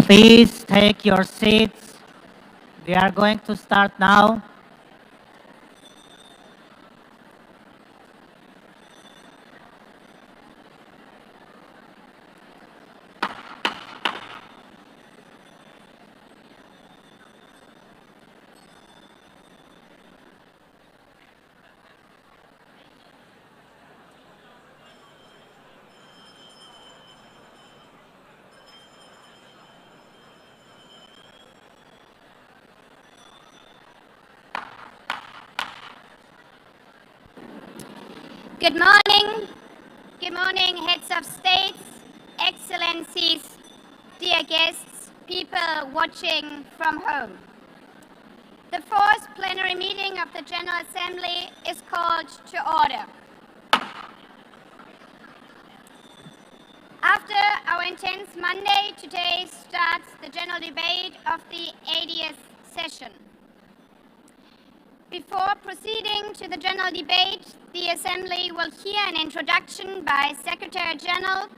Please take your seats. We are going to start now. Good morning. Good morning, heads of states, excellencies, dear guests, people watching from home. The fourth plenary meeting of the General Assembly is called to order. After our intense Monday, today starts the general debate of the 80th session. Before proceeding to the general debate, the Assembly will hear an introduction by Secretary General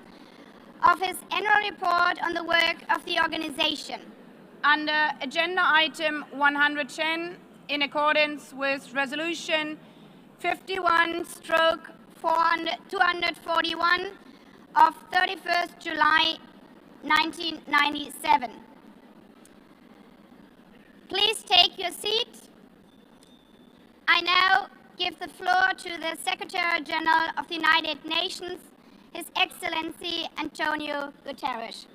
of his annual report on the work of the organization. Under agenda item 110, in accordance with resolution 51/241 of 31st July 1997. Please take your seat. I now give the floor to the Secretary General of the United Nations, His Excellency Antonio Guterres.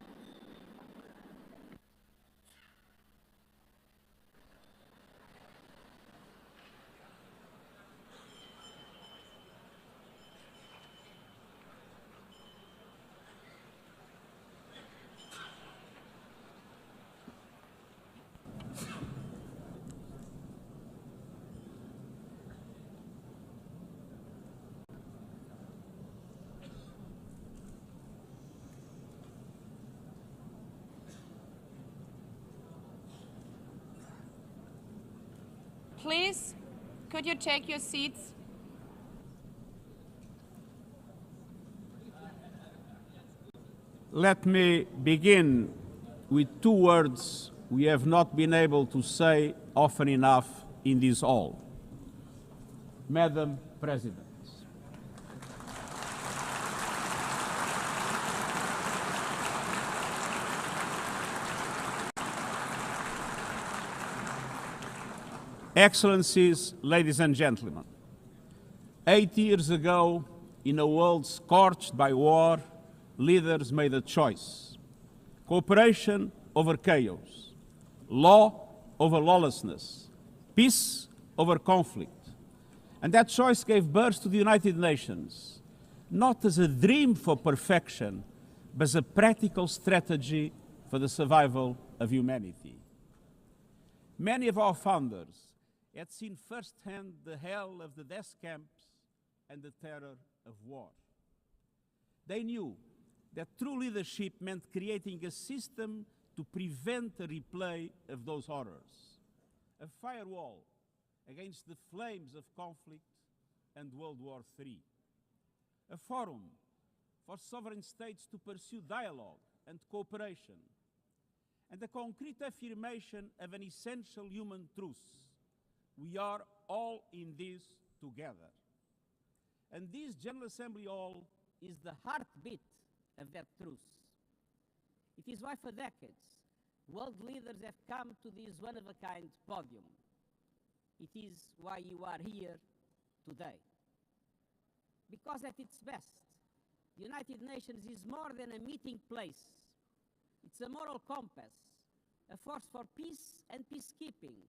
Please, could you take your seats? Let me begin with two words we have not been able to say often enough in this hall. Madam President. Excellencies, ladies and gentlemen, 8 years ago, in a world scorched by war, leaders made a choice: cooperation over chaos, law over lawlessness, peace over conflict. And that choice gave birth to the United Nations, not as a dream for perfection, but as a practical strategy for the survival of humanity. Many of our founders had seen firsthand the hell of the death camps and the terror of war. They knew that true leadership meant creating a system to prevent a replay of those horrors, a firewall against the flames of conflict and World War III, a forum for sovereign states to pursue dialogue and cooperation, and a concrete affirmation of an essential human truth: we are all in this together. And this General Assembly Hall is the heartbeat of that truth. It is why for decades, world leaders have come to this one-of-a-kind podium. It is why you are here today. Because at its best, the United Nations is more than a meeting place. It's a moral compass, a force for peace and peacekeeping,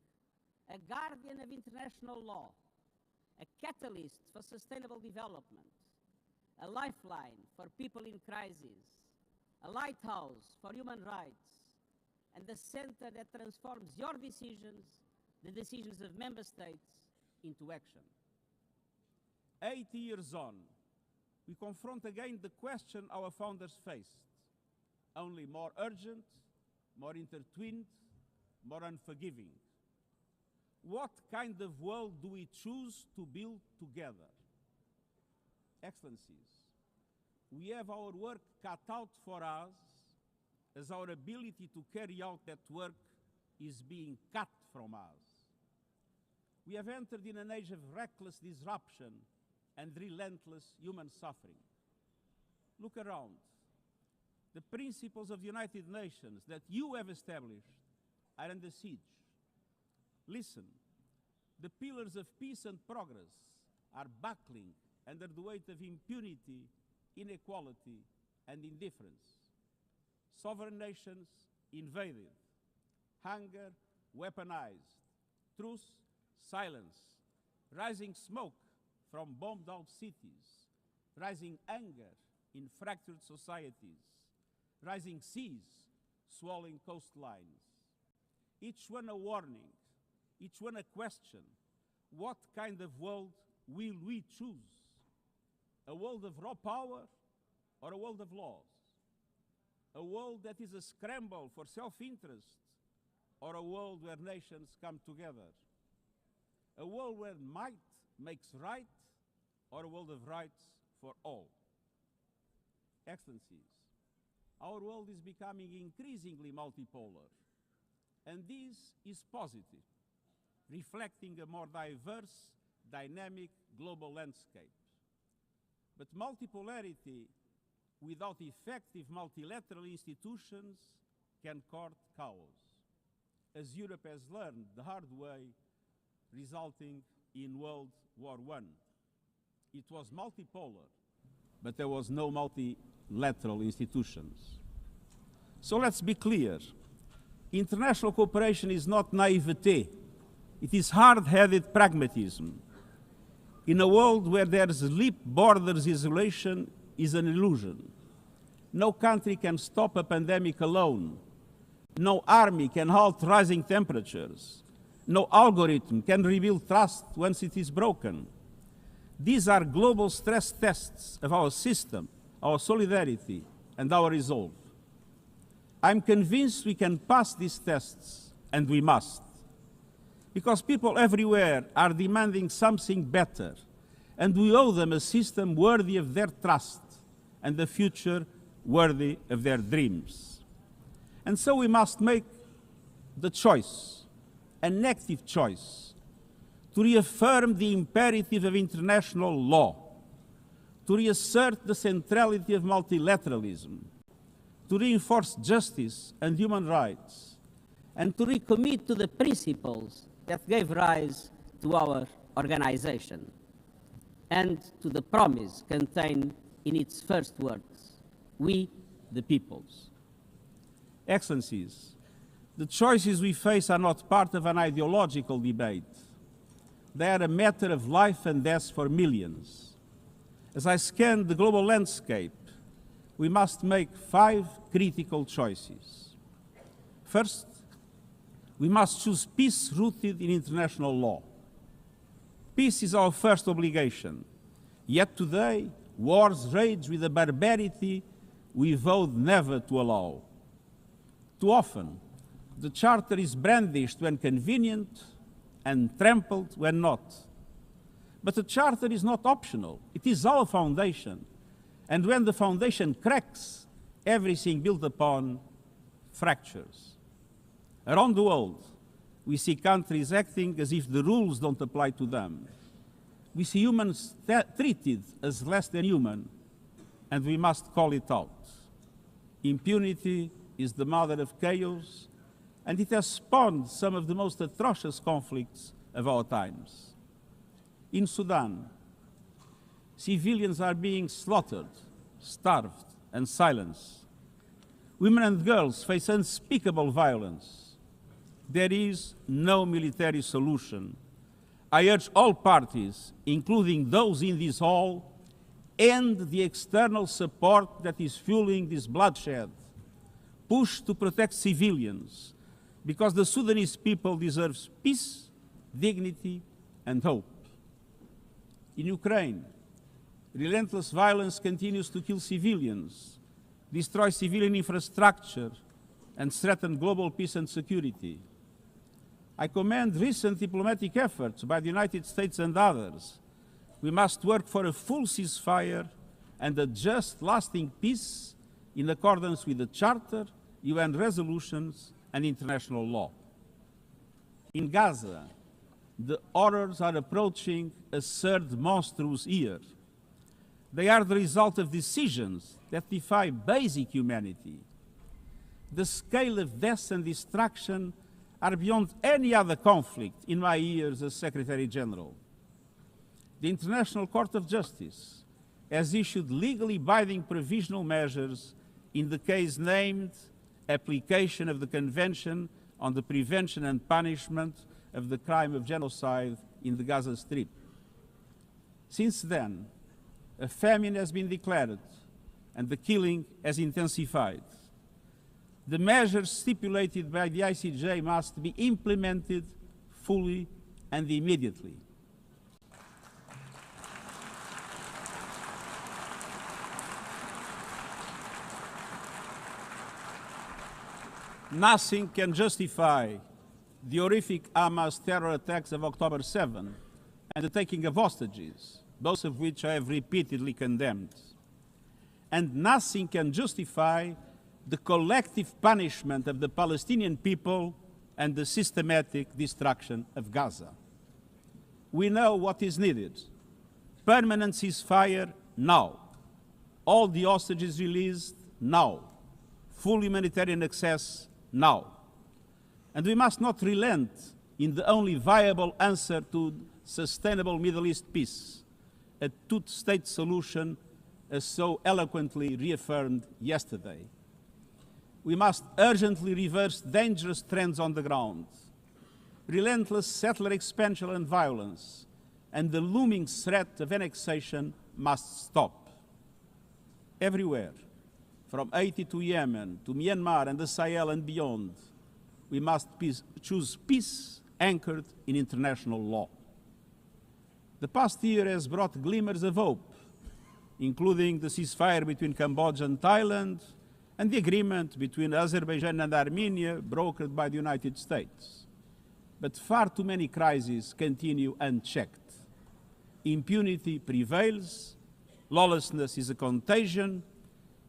a guardian of international law, a catalyst for sustainable development, a lifeline for people in crisis, a lighthouse for human rights, and the center that transforms your decisions, the decisions of member states, into action. 80 years on, we confront again the question our founders faced, only more urgent, more intertwined, more unforgiving. What kind of world do we choose to build together? Excellencies, we have our work cut out for us as our ability to carry out that work is being cut from us. We have entered in an age of reckless disruption and relentless human suffering. Look around. The principles of the United Nations that you have established are under siege. Listen, the pillars of peace and progress are buckling under the weight of impunity, inequality, and indifference. Sovereign nations invaded, hunger weaponized, truce silence, rising smoke from bombed-out cities, rising anger in fractured societies, rising seas swallowing coastlines. Each one a warning, each one a question. What kind of world will we choose? A world of raw power or a world of laws? A world that is a scramble for self-interest or a world where nations come together? A world where might makes right or a world of rights for all? Excellencies, our world is becoming increasingly multipolar, and this is positive, reflecting a more diverse, dynamic global landscape. But multipolarity without effective multilateral institutions can court chaos, as Europe has learned the hard way, resulting in World War I. It was multipolar, but there was no multilateral institutions. So let's be clear. International cooperation is not naivete. It is hard-headed pragmatism. In a world where there's leap borders, isolation is an illusion. No country can stop a pandemic alone. No army can halt rising temperatures. No algorithm can rebuild trust once it is broken. These are global stress tests of our system, our solidarity, and our resolve. I'm convinced we can pass these tests, and we must. Because people everywhere are demanding something better, and we owe them a system worthy of their trust and a future worthy of their dreams. And so we must make the choice, an active choice, to reaffirm the imperative of international law, to reassert the centrality of multilateralism, to reinforce justice and human rights, and to recommit to the principles that gave rise to our organization, and to the promise contained in its first words, we the peoples. Excellencies, the choices we face are not part of an ideological debate. They are a matter of life and death for millions. As I scan the global landscape, we must make 5 critical choices. First, we must choose peace rooted in international law. Peace is our first obligation. Yet today, wars rage with a barbarity we vowed never to allow. Too often, the Charter is brandished when convenient and trampled when not. But the Charter is not optional. It is our foundation. And when the foundation cracks, everything built upon fractures. Around the world, we see countries acting as if the rules don't apply to them. We see humans treated as less than human, and we must call it out. Impunity is the mother of chaos, and it has spawned some of the most atrocious conflicts of our times. In Sudan, civilians are being slaughtered, starved, and silenced. Women and girls face unspeakable violence. There is no military solution. I urge all parties, including those in this hall, end the external support that is fueling this bloodshed. Push to protect civilians, because the Sudanese people deserve peace, dignity, and hope. In Ukraine, relentless violence continues to kill civilians, destroy civilian infrastructure, and threaten global peace and security. I commend recent diplomatic efforts by the United States and others. We must work for a full ceasefire and a just, lasting peace in accordance with the Charter UN resolutions, and international law. In Gaza, the horrors are approaching a third monstrous year. They are the result of decisions that defy basic humanity. The scale of death and destruction are beyond any other conflict in my years as Secretary General. The International Court of Justice has issued legally binding provisional measures in the case named application of the Convention on the Prevention and Punishment of the Crime of Genocide in the Gaza Strip. Since then, a famine has been declared and the killing has intensified. The measures stipulated by the ICJ must be implemented fully and immediately. Nothing can justify the horrific Hamas terror attacks of October 7 and the taking of hostages, both of which I have repeatedly condemned. And nothing can justify the collective punishment of the Palestinian people and the systematic destruction of Gaza. We know what is needed. Permanent ceasefire now. All the hostages released now. Full humanitarian access now. And we must not relent in the only viable answer to sustainable Middle East peace, a two-state solution as so eloquently reaffirmed yesterday. We must urgently reverse dangerous trends on the ground. Relentless settler expansion and violence and the looming threat of annexation must stop. Everywhere, from Haiti to Yemen, to Myanmar and the Sahel and beyond, we must choose peace anchored in international law. The past year has brought glimmers of hope, including the ceasefire between Cambodia and Thailand, and the agreement between Azerbaijan and Armenia brokered by the United States. But far too many crises continue unchecked. Impunity prevails, lawlessness is a contagion,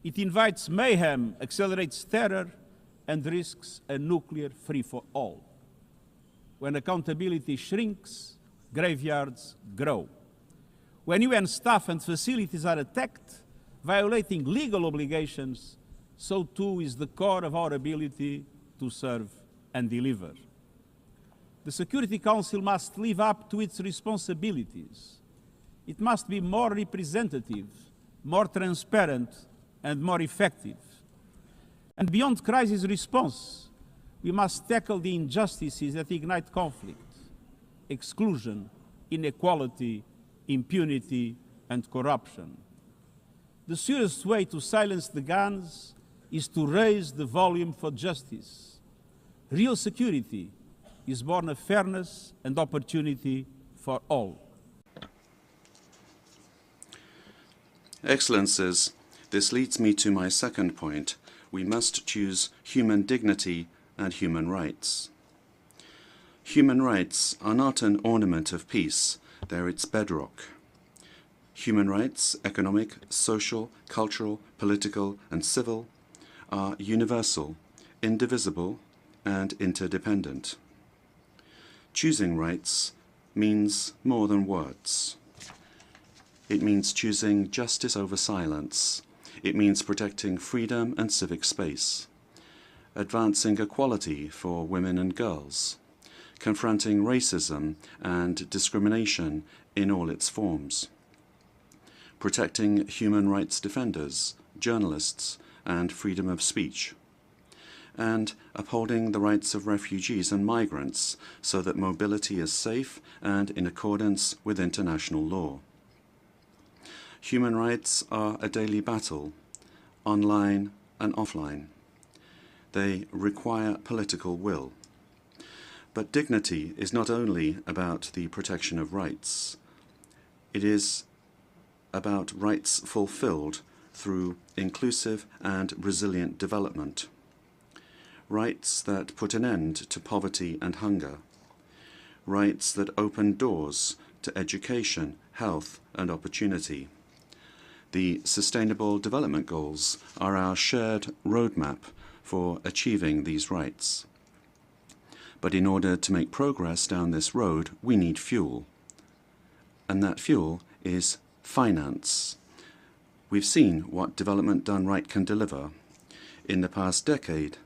it invites mayhem, accelerates terror, and risks a nuclear free-for-all. When accountability shrinks, graveyards grow. When UN staff and facilities are attacked, violating legal obligations, so too is the core of our ability to serve and deliver. The Security Council must live up to its responsibilities. It must be more representative, more transparent, and more effective. And beyond crisis response, we must tackle the injustices that ignite conflict: exclusion, inequality, impunity, and corruption. The surest way to silence the guns is to raise the volume for justice. Real security is born of fairness and opportunity for all. Excellencies, this leads me to my second point. We must choose human dignity and human rights. Human rights are not an ornament of peace, they're its bedrock. Human rights, economic, social, cultural, political, and civil, are universal, indivisible, and interdependent. Choosing rights means more than words. It means choosing justice over silence. It means protecting freedom and civic space, advancing equality for women and girls, confronting racism and discrimination in all its forms, protecting human rights defenders, journalists, and freedom of speech, and upholding the rights of refugees and migrants so that mobility is safe and in accordance with international law. Human rights are a daily battle, online and offline. They require political will. But dignity is not only about the protection of rights. It is about rights fulfilled through inclusive and resilient development. Rights that put an end to poverty and hunger. Rights that open doors to education, health, and opportunity. The Sustainable Development Goals are our shared roadmap for achieving these rights. But in order to make progress down this road, we need fuel. And that fuel is finance. We've seen what development done right can deliver. In the past decade,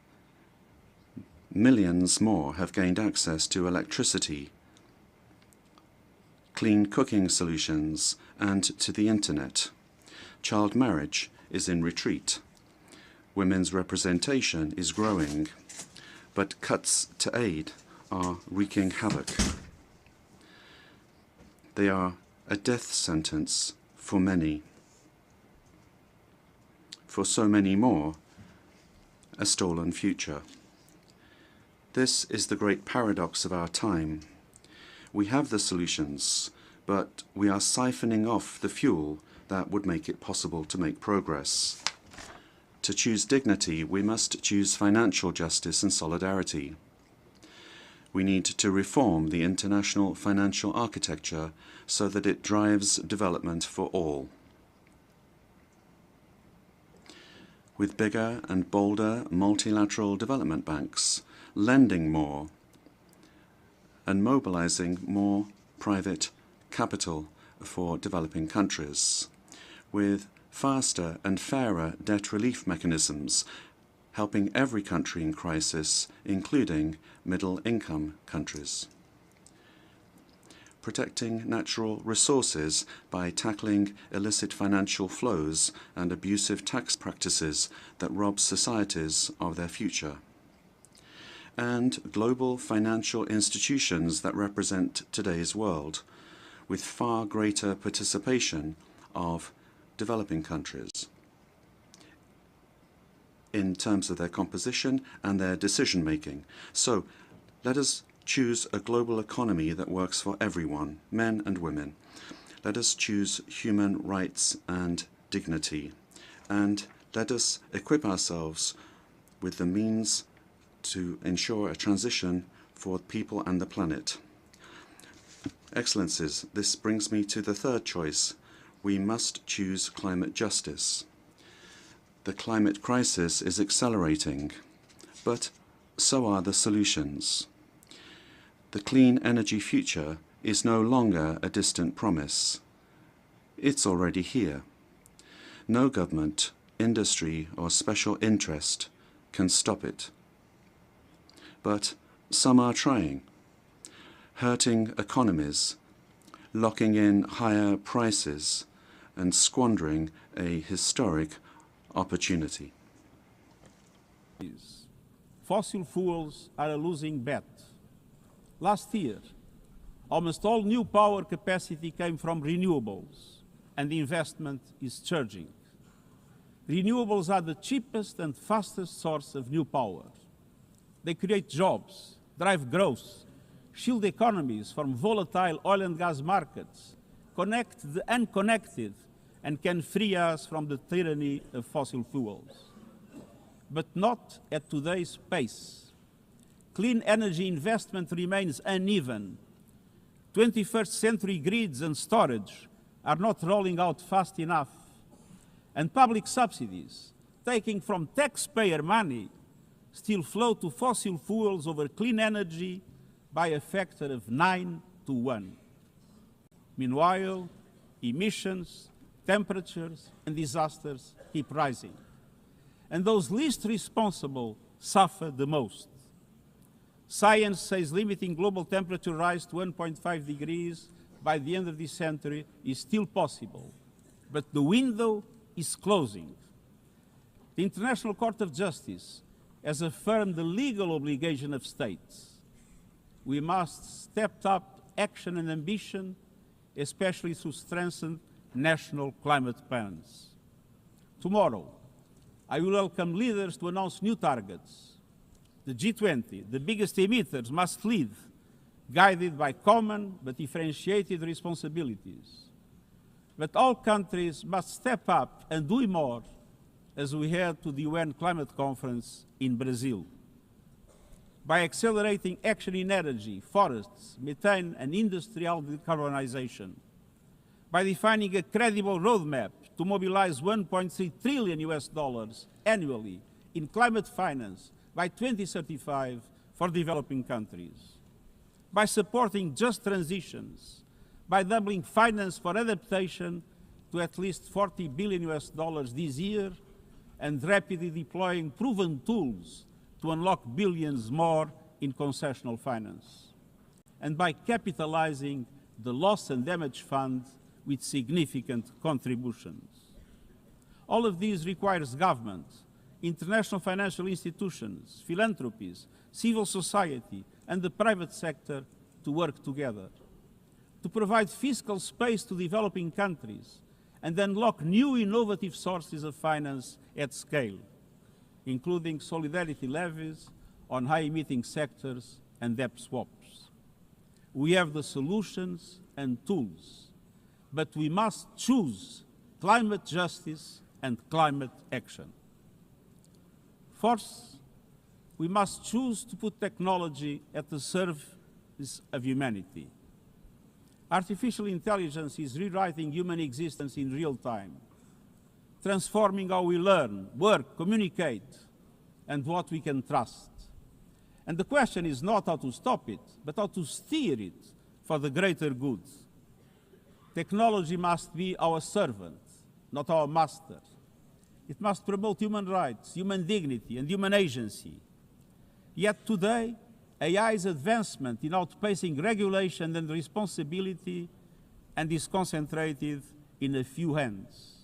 millions more have gained access to electricity, clean cooking solutions, and to the internet. Child marriage is in retreat. Women's representation is growing, but cuts to aid are wreaking havoc. They are a death sentence for many. For so many more, a stolen future. This is the great paradox of our time. We have the solutions, but we are siphoning off the fuel that would make it possible to make progress. To choose dignity, we must choose financial justice and solidarity. We need to reform the international financial architecture so that it drives development for all. With bigger and bolder multilateral development banks, lending more, and mobilizing more private capital for developing countries, with faster and fairer debt relief mechanisms, helping every country in crisis, including middle-income countries. Protecting natural resources by tackling illicit financial flows and abusive tax practices that rob societies of their future. And global financial institutions that represent today's world, with far greater participation of developing countries in terms of their composition and their decision-making. So let us choose a global economy that works for everyone, men and women. Let us choose human rights and dignity. And let us equip ourselves with the means to ensure a transition for people and the planet. Excellencies, this brings me to the third choice. We must choose climate justice. The climate crisis is accelerating, but so are the solutions. The clean energy future is no longer a distant promise. It's already here. No government, industry, or special interest can stop it. But some are trying, hurting economies, locking in higher prices, and squandering a historic opportunity. Fossil fuels are a losing bet. Last year, almost all new power capacity came from renewables, and the investment is surging. Renewables are the cheapest and fastest source of new power. They create jobs, drive growth, shield economies from volatile oil and gas markets, connect the unconnected, and can free us from the tyranny of fossil fuels. But not at today's pace. Clean energy investment remains uneven. 21st century grids and storage are not rolling out fast enough. And public subsidies, taking from taxpayer money, still flow to fossil fuels over clean energy by a factor of 9 to 1. Meanwhile, emissions, temperatures, and disasters keep rising. And those least responsible suffer the most. Science says limiting global temperature rise to 1.5 degrees by the end of this century is still possible, but the window is closing. The International Court of Justice has affirmed the legal obligation of states. We must step up action and ambition, especially through strengthened national climate plans. Tomorrow, I will welcome leaders to announce new targets. The G20, the biggest emitters, must lead, guided by common but differentiated responsibilities. But all countries must step up and do more as we head to the UN Climate Conference in Brazil. By accelerating action in energy, forests, methane, and industrial decarbonization. By defining a credible roadmap to mobilize $1.3 trillion annually in climate finance by 2035 for developing countries, by supporting just transitions, by doubling finance for adaptation to at least $40 billion this year, and rapidly deploying proven tools to unlock billions more in concessional finance, and by capitalizing the Loss and Damage Fund with significant contributions. All of these requires government, international financial institutions, philanthropies, civil society, and the private sector to work together, to provide fiscal space to developing countries and unlock new innovative sources of finance at scale, including solidarity levies on high-emitting sectors and debt swaps. We have the solutions and tools, but we must choose climate justice and climate action. First, we must choose to put technology at the service of humanity. Artificial intelligence is rewriting human existence in real time, transforming how we learn, work, communicate, and what we can trust. And the question is not how to stop it, but how to steer it for the greater good. Technology must be our servant, not our master. It must promote human rights, human dignity, and human agency. Yet today, AI's advancement in outpacing regulation and responsibility and is concentrated in a few hands.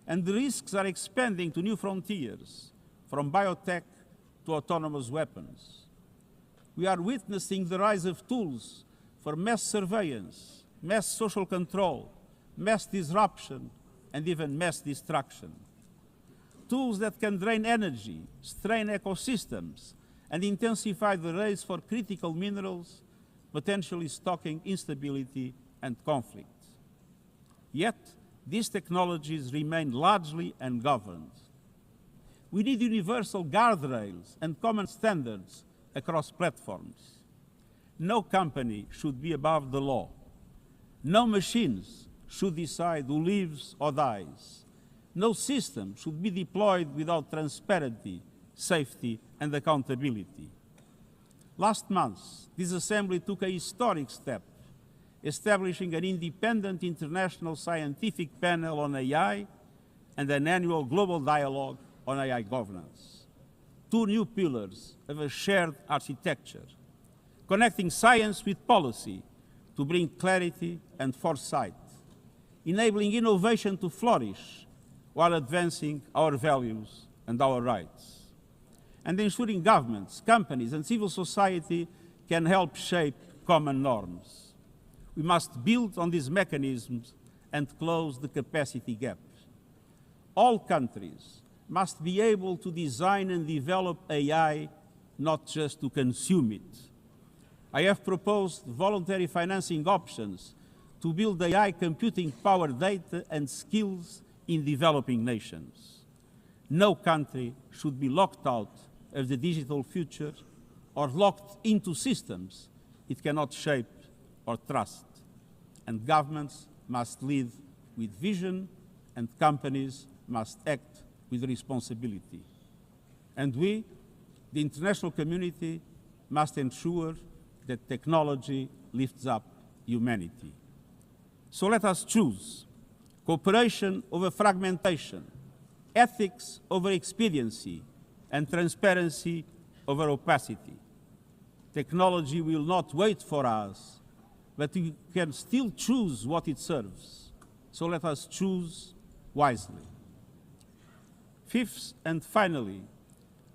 And the risks are expanding to new frontiers, from biotech to autonomous weapons. We are witnessing the rise of tools for mass surveillance, mass social control, mass disruption, and even mass destruction. Tools that can drain energy, strain ecosystems, and intensify the race for critical minerals, potentially stoking instability and conflict. Yet, these technologies remain largely ungoverned. We need universal guardrails and common standards across platforms. No company should be above the law. No machines should decide who lives or dies. No system should be deployed without transparency, safety, and accountability. Last month, this Assembly took a historic step, establishing an independent international scientific panel on AI and an annual global dialogue on AI governance. Two new pillars of a shared architecture, connecting science with policy to bring clarity and foresight, enabling innovation to flourish while advancing our values and our rights, and ensuring governments, companies, and civil society can help shape common norms. We must build on these mechanisms and close the capacity gap. All countries must be able to design and develop AI, not just to consume it. I have proposed voluntary financing options to build AI computing power, data, and skills in developing nations. No country should be locked out of the digital future or locked into systems it cannot shape or trust. And governments must lead with vision, and companies must act with responsibility. And we, the international community, must ensure that technology lifts up humanity. So let us choose cooperation over fragmentation, ethics over expediency, and transparency over opacity. Technology will not wait for us, but we can still choose what it serves. So let us choose wisely. Fifth and finally,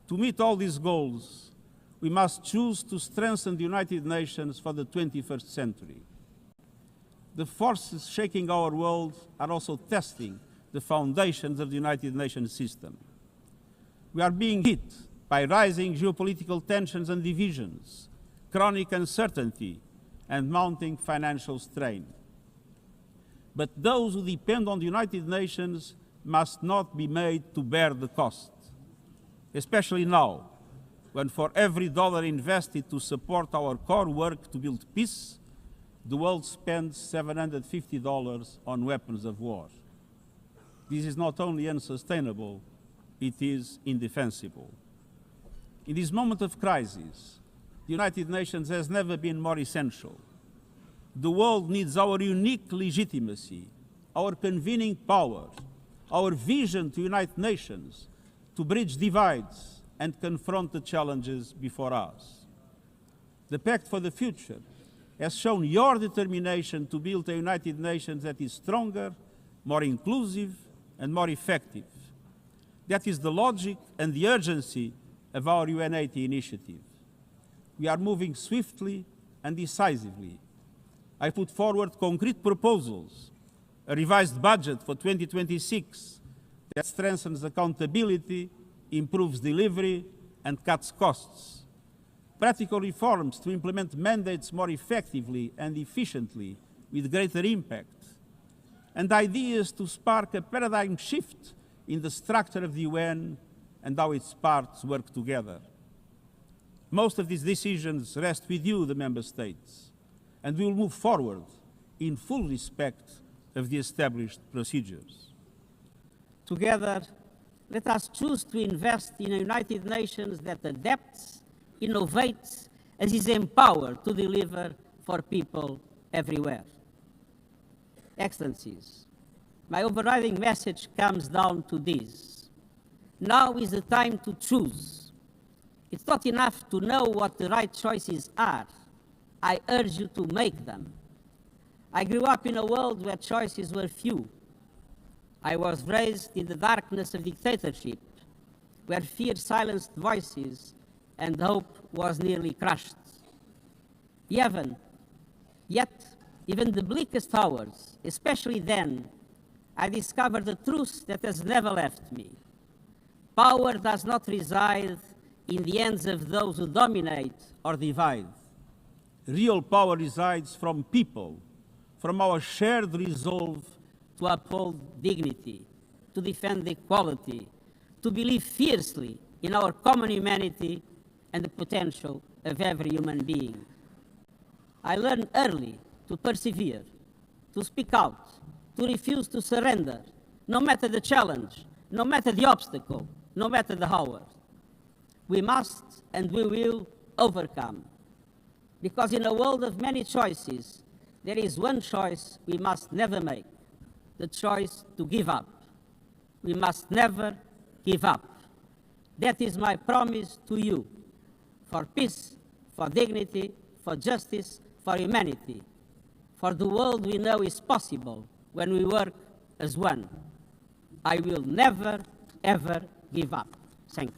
to meet all these goals, we must choose to strengthen the United Nations for the 21st century. The forces shaking our world are also testing the foundations of the United Nations system. We are being hit by rising geopolitical tensions and divisions, chronic uncertainty, and mounting financial strain. But those who depend on the United Nations must not be made to bear the cost, especially now, when for every dollar invested to support our core work to build peace, the world spends $750 on weapons of war. This is not only unsustainable, it is indefensible. In this moment of crisis, the United Nations has never been more essential. The world needs our unique legitimacy, our convening power, our vision to unite nations, to bridge divides and confront the challenges before us. The Pact for the Future has shown your determination to build a United Nations that is stronger, more inclusive, and more effective. That is the logic and the urgency of our UN80 initiative. We are moving swiftly and decisively. I put forward concrete proposals, a revised budget for 2026 that strengthens accountability, improves delivery, and cuts costs. Practical reforms to implement mandates more effectively and efficiently with greater impact. And ideas to spark a paradigm shift in the structure of the UN and how its parts work together. Most of these decisions rest with you, the member states, and we will move forward in full respect of the established procedures. Together, let us choose to invest in a United Nations that adapts, innovates, and is empowered to deliver for people everywhere. Excellencies, my overriding message comes down to this. Now is the time to choose. It's not enough to know what the right choices are. I urge you to make them. I grew up in a world where choices were few. I was raised in the darkness of dictatorship, where fear silenced voices and hope was nearly crushed. Yet, even the bleakest hours, especially then, I discovered a truth that has never left me. Power does not reside in the hands of those who dominate or divide. Real power resides from people, from our shared resolve to uphold dignity, to defend equality, to believe fiercely in our common humanity and the potential of every human being. I learned early to persevere, to speak out, to refuse to surrender, no matter the challenge, no matter the obstacle, no matter the hour. We must and we will overcome. Because in a world of many choices, there is one choice we must never make, the choice to give up. We must never give up. That is my promise to you, for peace, for dignity, for justice, for humanity, for the world we know is possible when we work as one. I will never, ever give up. Thank you.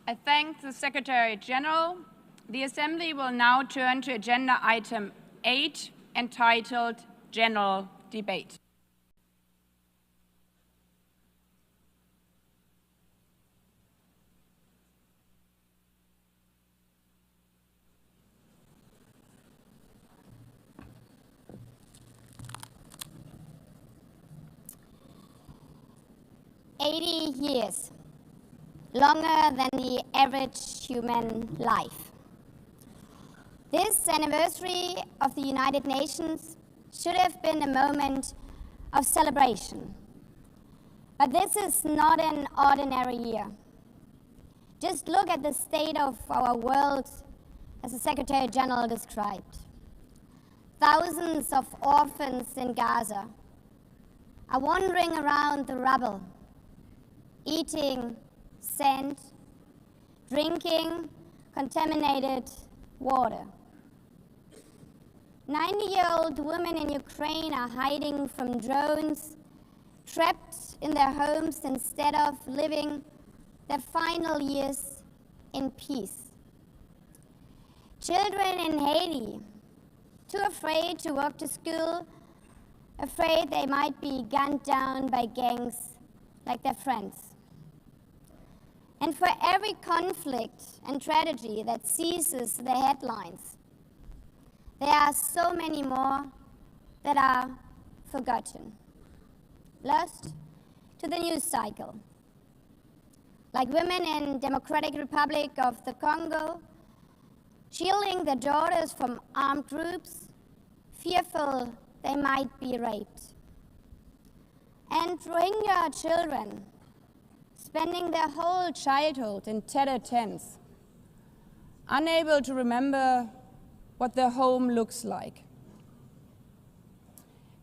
I thank the Secretary General. The Assembly will now turn to agenda item 8, entitled General Debate. Years, longer than the average human life. This anniversary of the United Nations should have been a moment of celebration. But this is not an ordinary year. Just look at the state of our world, as the Secretary General described. Thousands of orphans in Gaza are wandering around the rubble, eating sand, drinking contaminated water. 90-year-old women in Ukraine are hiding from drones, trapped in their homes instead of living their final years in peace. Children in Haiti, too afraid to walk to school, afraid they might be gunned down by gangs like their friends. And for every conflict and tragedy that seizes the headlines, there are so many more that are forgotten, lost to the news cycle. Like women in Democratic Republic of the Congo, shielding their daughters from armed groups, fearful they might be raped. And Rohingya children, spending their whole childhood in tattered tents, unable to remember what their home looks like.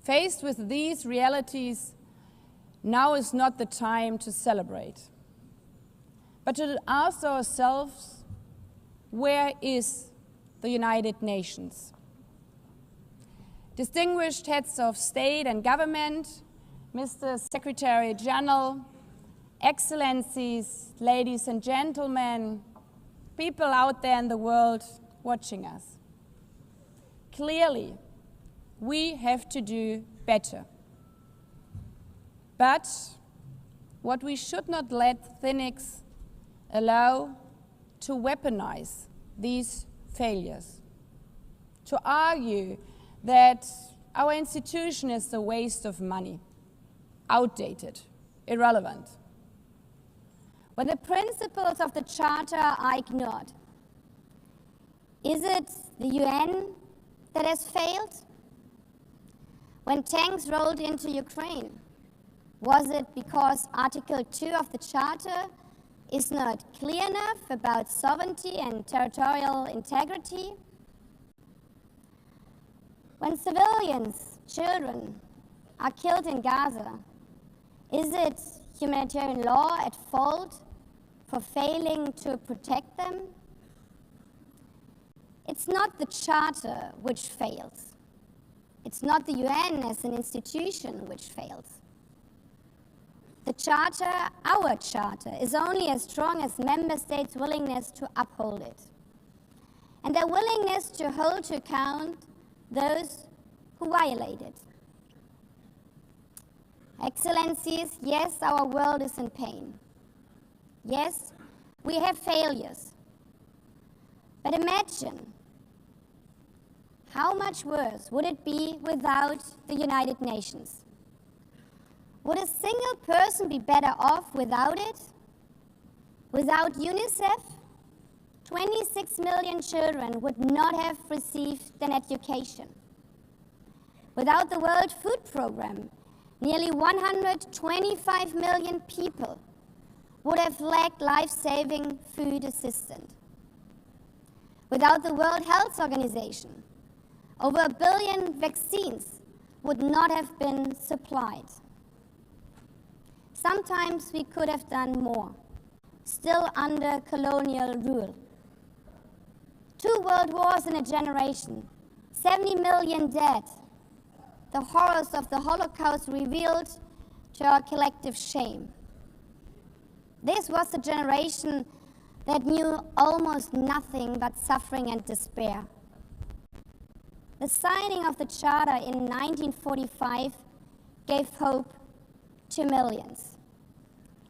Faced with these realities, now is not the time to celebrate, but to ask ourselves, where is the United Nations? Distinguished heads of state and government, Mr. Secretary General, Excellencies, ladies and gentlemen, people out there in the world watching us. Clearly, we have to do better. But what we should not let cynics allow to weaponize these failures, to argue that our institution is a waste of money, outdated, irrelevant. When the principles of the Charter are ignored, is it the UN that has failed? When tanks rolled into Ukraine, was it because Article 2 of the Charter is not clear enough about sovereignty and territorial integrity? When civilians, children, are killed in Gaza, is it humanitarian law at fault for failing to protect them? It's not the Charter which fails. It's not the UN as an institution which fails. The Charter, our Charter, is only as strong as member states' willingness to uphold it, and their willingness to hold to account those who violate it. Excellencies, yes, our world is in pain. Yes, we have failures. But imagine how much worse would it be without the United Nations? Would a single person be better off without it? Without UNICEF, 26 million children would not have received an education. Without the World Food Programme, nearly 125 million people would have lacked life-saving food assistance. Without the World Health Organization, over 1 billion vaccines would not have been supplied. Sometimes we could have done more, still under colonial rule. 2 world wars in a generation, 70 million dead. The horrors of the Holocaust revealed to our collective shame. This was a generation that knew almost nothing but suffering and despair. The signing of the Charter in 1945 gave hope to millions,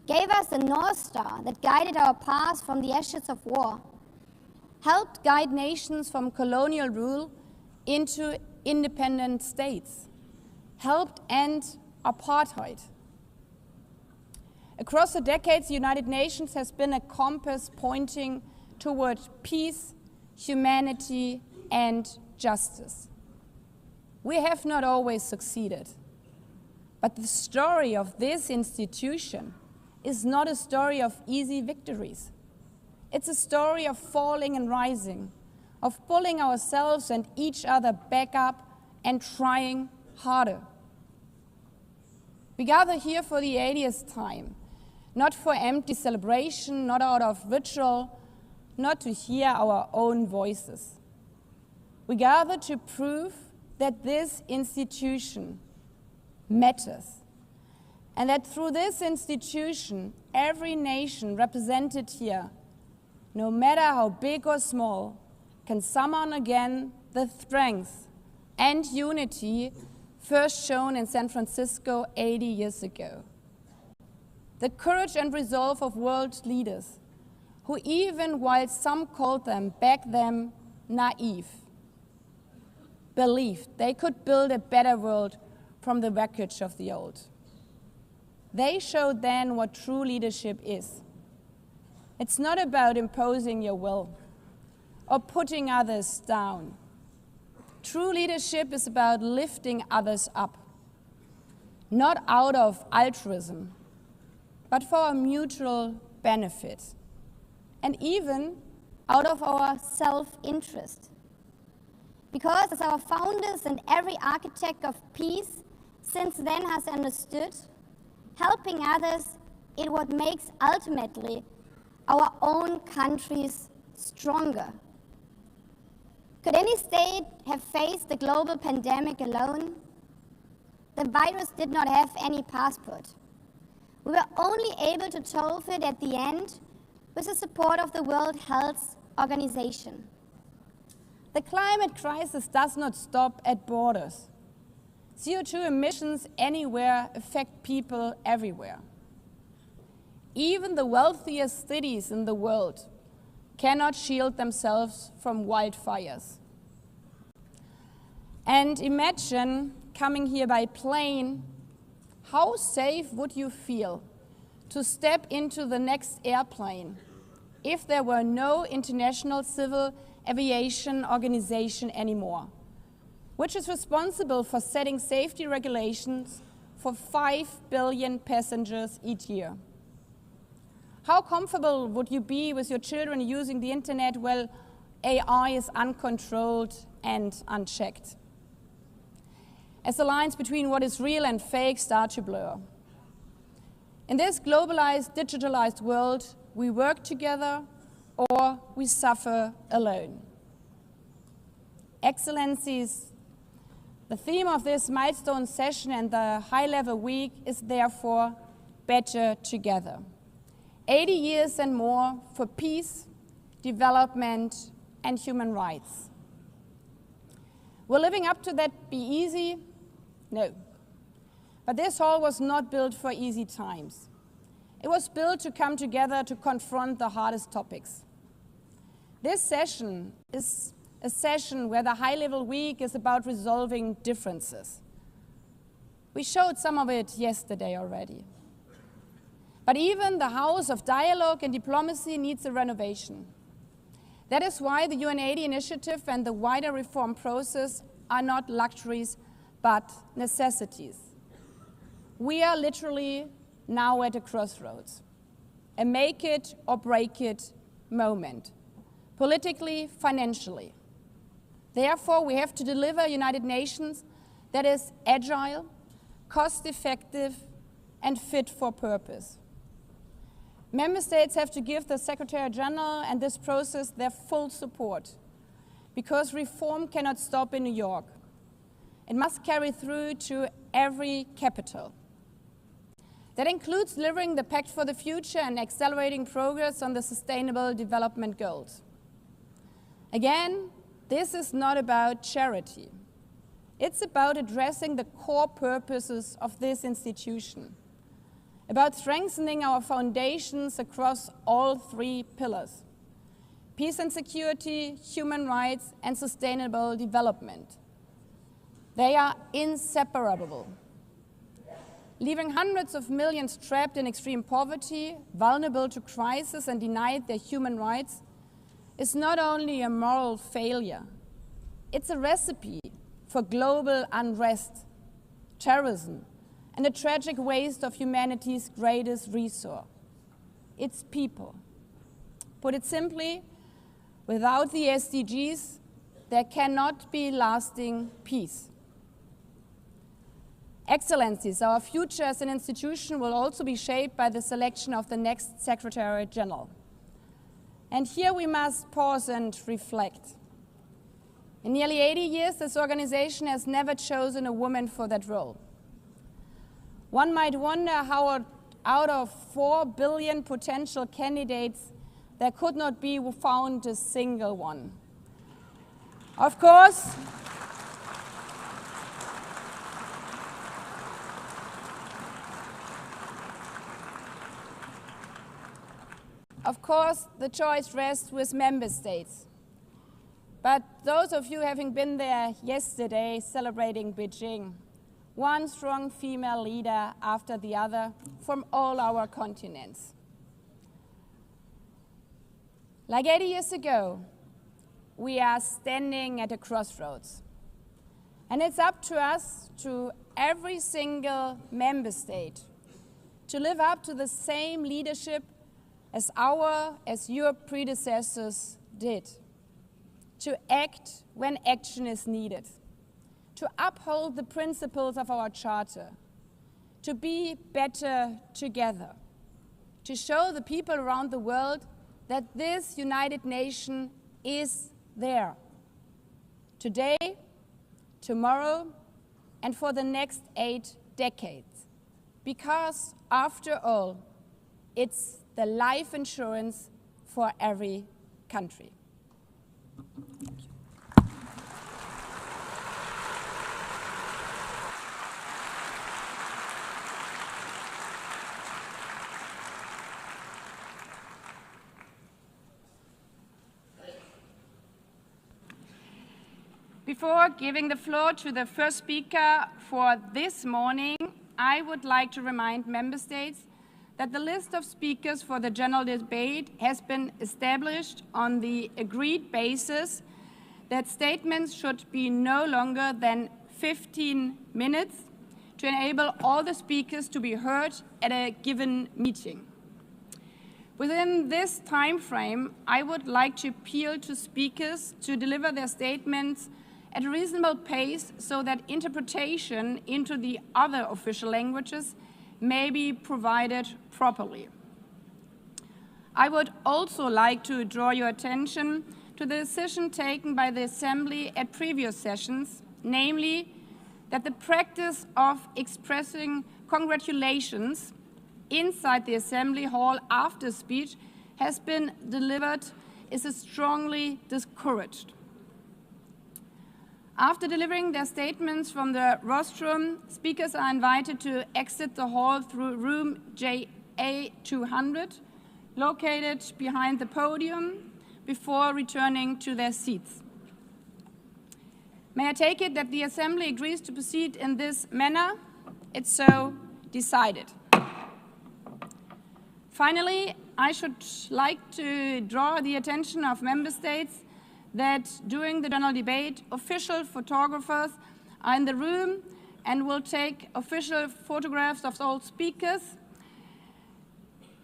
gave us a North Star that guided our path from the ashes of war, helped guide nations from colonial rule into independent states, helped end apartheid. Across the decades, the United Nations has been a compass pointing toward peace, humanity, and justice. We have not always succeeded, but the story of this institution is not a story of easy victories. It's a story of falling and rising, of pulling ourselves and each other back up and trying harder. We gather here for the 80th time, not for empty celebration, not out of ritual, not to hear our own voices. We gather to prove that this institution matters, and that through this institution, every nation represented here, no matter how big or small, can summon again the strength and unity first shown in San Francisco 80 years ago. The courage and resolve of world leaders, who even while some called them back then naive, believed they could build a better world from the wreckage of the old. They showed then what true leadership is. It's not about imposing your will or putting others down. True leadership is about lifting others up, not out of altruism, but for a mutual benefit, and even out of our self-interest. Because as our founders and every architect of peace since then has understood, helping others is what makes ultimately our own countries stronger. Could any state have faced the global pandemic alone? The virus did not have any passport. We were only able to solve it at the end with the support of the World Health Organization. The climate crisis does not stop at borders. CO2 emissions anywhere affect people everywhere. Even the wealthiest cities in the world cannot shield themselves from wildfires. And imagine coming here by plane, how safe would you feel to step into the next airplane if there were no International Civil Aviation Organization anymore, which is responsible for setting safety regulations for 5 billion passengers each year? How comfortable would you be with your children using the internet while AI is uncontrolled and unchecked, as the lines between what is real and fake start to blur? In this globalized, digitalized world, we work together or we suffer alone. Excellencies, the theme of this milestone session and the high-level week is therefore better together. 80 years and more for peace, development, and human rights. Will living up to that be easy? No. But this hall was not built for easy times. It was built to come together to confront the hardest topics. This session is a session where the high-level week is about resolving differences. We showed some of it yesterday already. But even the house of dialogue and diplomacy needs a renovation. That is why the UN80 initiative and the wider reform process are not luxuries, but necessities. We are literally now at a crossroads, a make it or break it moment, politically, financially. Therefore, we have to deliver a United Nations that is agile, cost-effective, and fit for purpose. Member states have to give the Secretary General and this process their full support, because reform cannot stop in New York. It must carry through to every capital. That includes delivering the Pact for the Future and accelerating progress on the Sustainable Development Goals. Again, this is not about charity. It's about addressing the core purposes of this institution, about strengthening our foundations across all 3 pillars: peace and security, human rights, and sustainable development. They are inseparable. Leaving hundreds of millions trapped in extreme poverty, vulnerable to crisis, and denied their human rights is not only a moral failure, it's a recipe for global unrest, terrorism, and a tragic waste of humanity's greatest resource, its people. Put it simply, without the SDGs, there cannot be lasting peace. Excellencies, our future as an institution will also be shaped by the selection of the next Secretary General. And here we must pause and reflect. In nearly 80 years, this organization has never chosen a woman for that role. One might wonder how out of 4 billion potential candidates, there could not be found a single one. Of course, the choice rests with member states. But those of you having been there yesterday celebrating Beijing, one strong female leader after the other from all our continents. Like 80 years ago, we are standing at a crossroads. And it's up to us, to every single member state, to live up to the same leadership as your predecessors did. To act when action is needed. To uphold the principles of our charter. To be better together. To show the people around the world that this United Nation is there. Today, tomorrow, and for the next 8 decades. Because, after all, it's the life insurance for every country. Before giving the floor to the first speaker for this morning, I would like to remind member states that the list of speakers for the general debate has been established on the agreed basis that statements should be no longer than 15 minutes to enable all the speakers to be heard at a given meeting. Within this time frame, I would like to appeal to speakers to deliver their statements at a reasonable pace so that interpretation into the other official languages may be provided properly. I would also like to draw your attention to the decision taken by the Assembly at previous sessions, namely that the practice of expressing congratulations inside the Assembly Hall after speech has been delivered is strongly discouraged. After delivering their statements from the rostrum, speakers are invited to exit the hall through room JA200, located behind the podium, before returning to their seats. May I take it that the Assembly agrees to proceed in this manner? It's so decided. Finally, I should like to draw the attention of member states that during the general debate, official photographers are in the room and will take official photographs of all speakers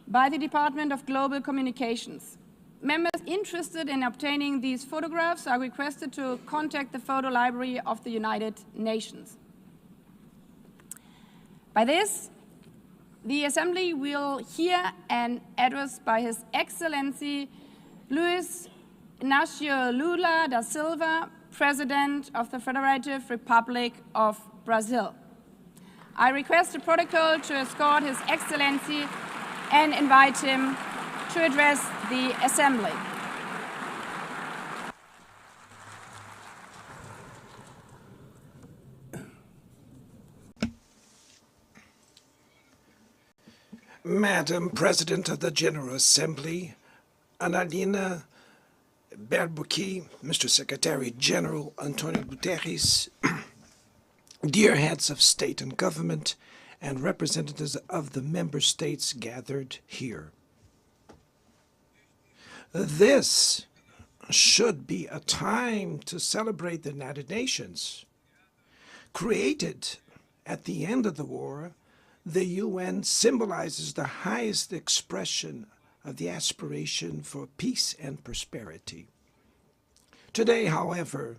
by the Department of Global Communications. Members interested in obtaining these photographs are requested to contact the Photo Library of the United Nations. By this, the Assembly will hear an address by His Excellency Luiz Inácio Lula da Silva, President of the Federative Republic of Brazil. I request the protocol to escort His Excellency and invite him to address the Assembly. Madam President of the General Assembly, Annalena Baerbock, Mr. Secretary General Antonio Guterres, dear heads of state and government, and representatives of the member states gathered here. This should be a time to celebrate the United Nations. Created at the end of the war, the UN symbolizes the highest expression of the aspiration for peace and prosperity. Today, however,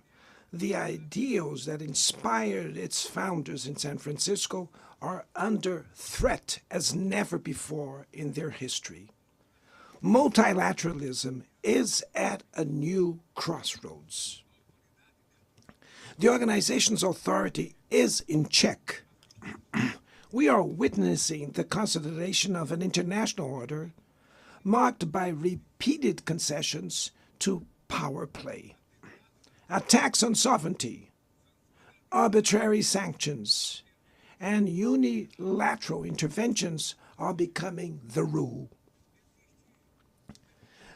the ideals that inspired its founders in San Francisco are under threat as never before in their history. Multilateralism is at a new crossroads. The organization's authority is in check. We are witnessing the consolidation of an international order marked by repeated concessions to power play. Attacks on sovereignty, arbitrary sanctions, and unilateral interventions are becoming the rule.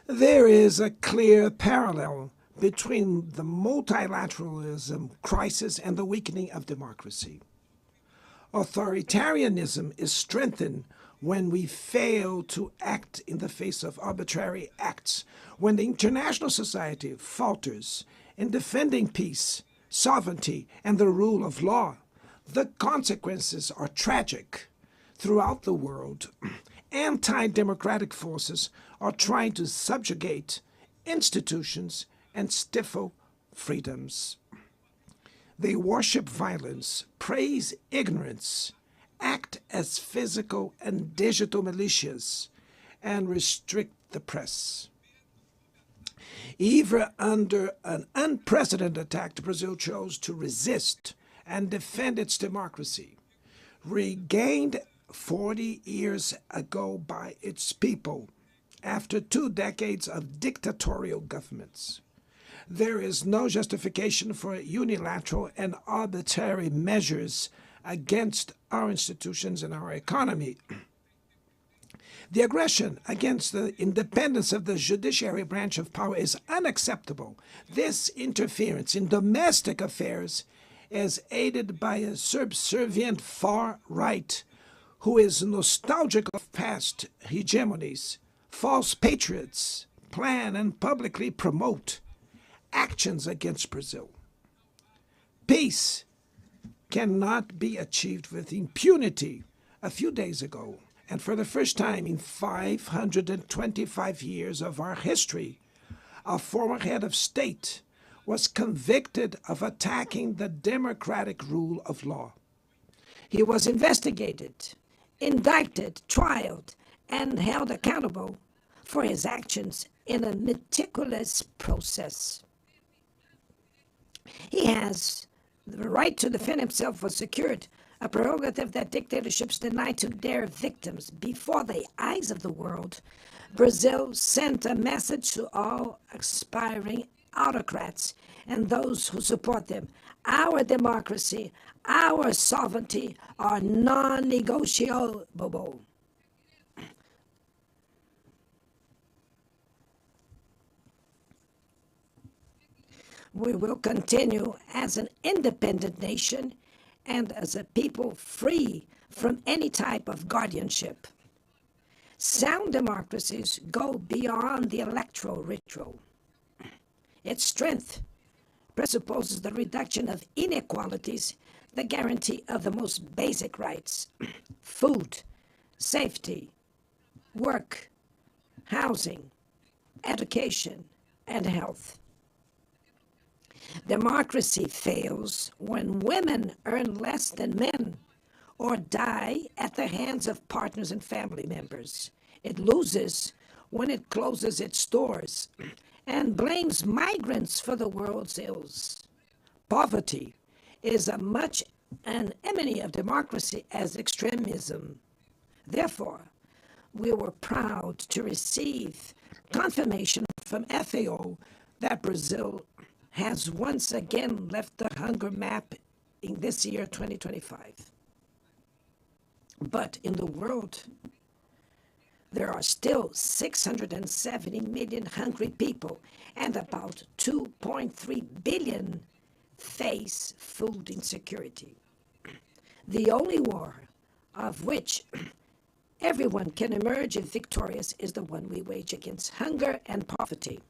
There is a clear parallel between the multilateralism crisis and the weakening of democracy. Authoritarianism is strengthened when we fail to act in the face of arbitrary acts, when the international society falters in defending peace, sovereignty, and the rule of law. The consequences are tragic. Throughout the world, anti-democratic forces are trying to subjugate institutions and stifle freedoms. They worship violence, praise ignorance, act as physical and digital militias, and restrict the press. Even under an unprecedented attack, Brazil chose to resist and defend its democracy, regained 40 years ago by its people after 2 decades of dictatorial governments. There is no justification for unilateral and arbitrary measures against our institutions and our economy. The aggression against the independence of the judiciary branch of power is unacceptable. This interference in domestic affairs is aided by a subservient far right who is nostalgic of past hegemonies. False patriots plan and publicly promote actions against Brazil. Peace cannot be achieved with impunity. A few days ago, and for the first time in 525 years of our history, a former head of state was convicted of attacking the democratic rule of law. He was investigated, indicted, trialed, and held accountable for his actions in a meticulous process. He has the right to defend himself was secured, a prerogative that dictatorships deny to their victims. Before the eyes of the world, Brazil sent a message to all aspiring autocrats and those who support them. Our democracy, our sovereignty are non-negotiable. We will continue as an independent nation and as a people free from any type of guardianship. Sound democracies go beyond the electoral ritual. Its strength presupposes the reduction of inequalities, the guarantee of the most basic rights: food, safety, work, housing, education, and health. Democracy fails when women earn less than men or die at the hands of partners and family members. It loses when it closes its doors and blames migrants for the world's ills. Poverty is as much an enemy of democracy as extremism. Therefore, we were proud to receive confirmation from FAO that Brazil has once again left the hunger map in this year, 2025. But in the world, there are still 670 million hungry people, and about 2.3 billion face food insecurity. The only war of which everyone can emerge victorious is the one we wage against hunger and poverty.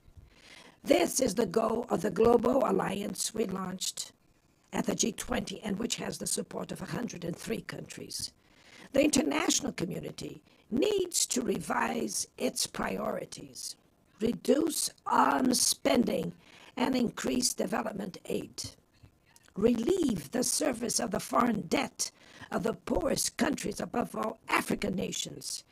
This is the goal of the global alliance we launched at the G20 and which has the support of 103 countries. The international community needs to revise its priorities, reduce arms spending, and increase development aid. Relieve the service of the foreign debt of the poorest countries, above all African nations,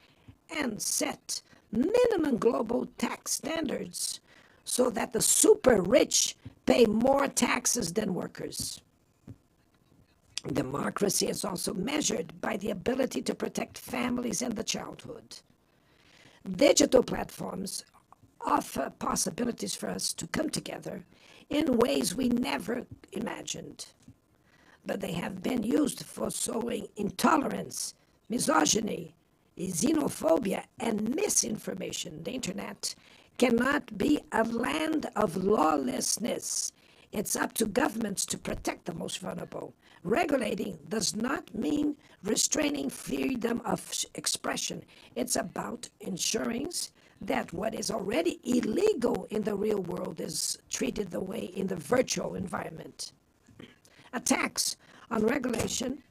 and set minimum global tax standards so that the super rich pay more taxes than workers. Democracy is also measured by the ability to protect families and the childhood. Digital platforms offer possibilities for us to come together in ways we never imagined. But they have been used for sowing intolerance, misogyny, xenophobia, and misinformation. The internet cannot be a land of lawlessness. It's up to governments to protect the most vulnerable. Regulating does not mean restraining freedom of expression. It's about ensuring that what is already illegal in the real world is treated the way in the virtual environment. Attacks on regulation,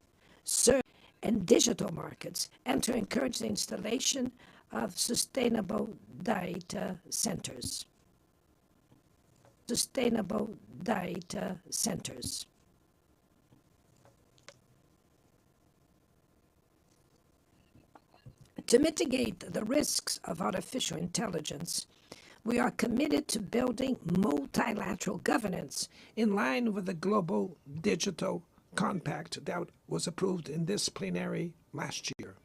search, and digital markets, and to encourage the installation of sustainable data centers. Sustainable data centers. To mitigate the risks of artificial intelligence, we are committed to building multilateral governance in line with the Global Digital Compact that was approved in this plenary last year.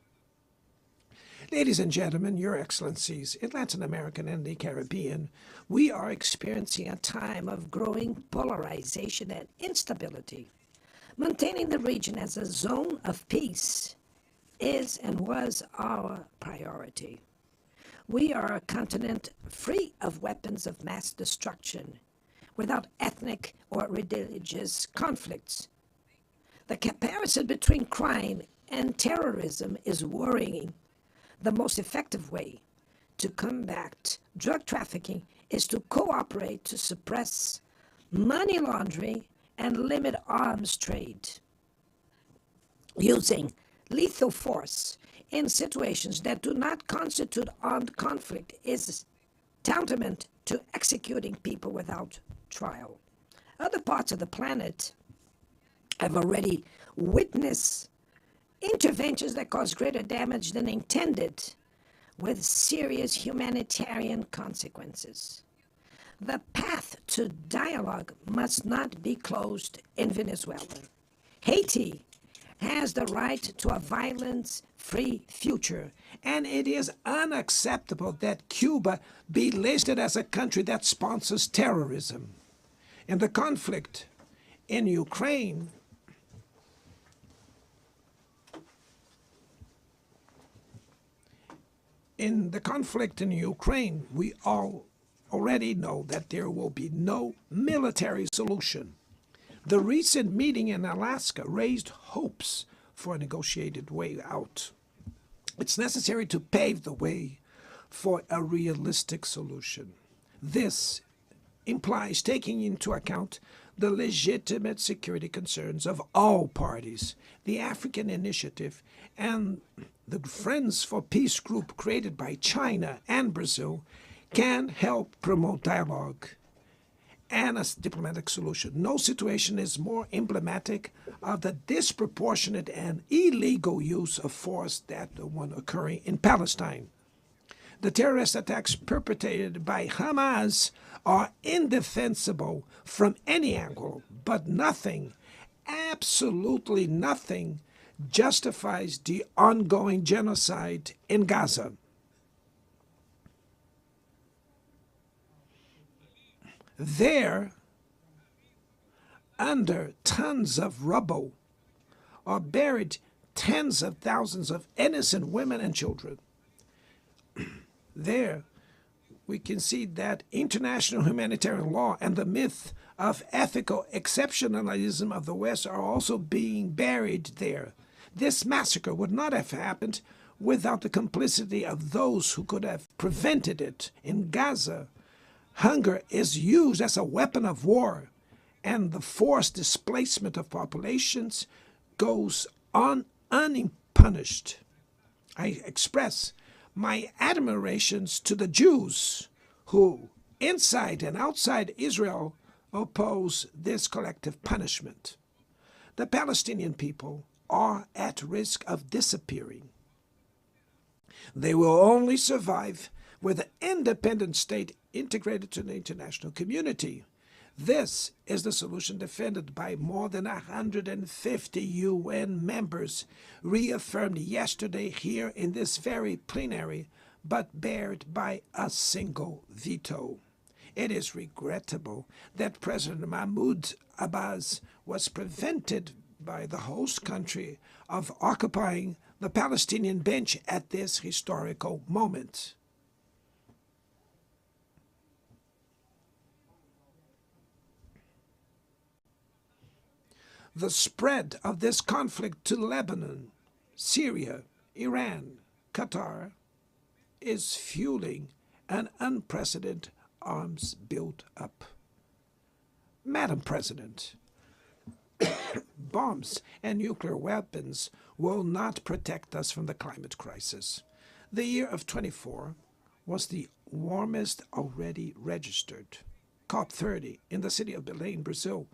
Ladies and gentlemen, Your Excellencies, in Latin America and the Caribbean, we are experiencing a time of growing polarization and instability. Maintaining the region as a zone of peace is and was our priority. We are a continent free of weapons of mass destruction, without ethnic or religious conflicts. The comparison between crime and terrorism is worrying. The most effective way to combat drug trafficking is to cooperate to suppress money laundering and limit arms trade. Using lethal force in situations that do not constitute armed conflict is tantamount to executing people without trial. Other parts of the planet have already witnessed interventions that cause greater damage than intended, with serious humanitarian consequences. The path to dialogue must not be closed in Venezuela. Haiti has the right to a violence-free future, and it is unacceptable that Cuba be listed as a country that sponsors terrorism. In the conflict in Ukraine, we all already know that there will be no military solution. The recent meeting in Alaska raised hopes for a negotiated way out. It's necessary to pave the way for a realistic solution. This implies taking into account the legitimate security concerns of all parties. The African Initiative and the Friends for Peace group created by China and Brazil can help promote dialogue and a diplomatic solution. No situation is more emblematic of the disproportionate and illegal use of force than the one occurring in Palestine. The terrorist attacks perpetrated by Hamas are indefensible from any angle, but nothing, absolutely nothing, justifies the ongoing genocide in Gaza. There, under tons of rubble, are buried tens of thousands of innocent women and children. There, we can see that international humanitarian law and the myth of ethical exceptionalism of the West are also being buried there. This massacre would not have happened without the complicity of those who could have prevented it. In Gaza, hunger is used as a weapon of war, and the forced displacement of populations goes on unpunished. I express my admirations to the Jews who, inside and outside Israel, oppose this collective punishment. The Palestinian people are at risk of disappearing. They will only survive with an independent state integrated to the international community. This is the solution defended by more than 150 UN members, reaffirmed yesterday here in this very plenary, but bared by a single veto. It is regrettable that President Mahmoud Abbas was prevented by the host country of occupying the Palestinian bench at this historical moment. The spread of this conflict to Lebanon, Syria, Iran, Qatar is fueling an unprecedented arms build-up. Madam President, bombs and nuclear weapons will not protect us from the climate crisis. The year of 24 was the warmest already registered. COP30 in the city of Belém, Brazil,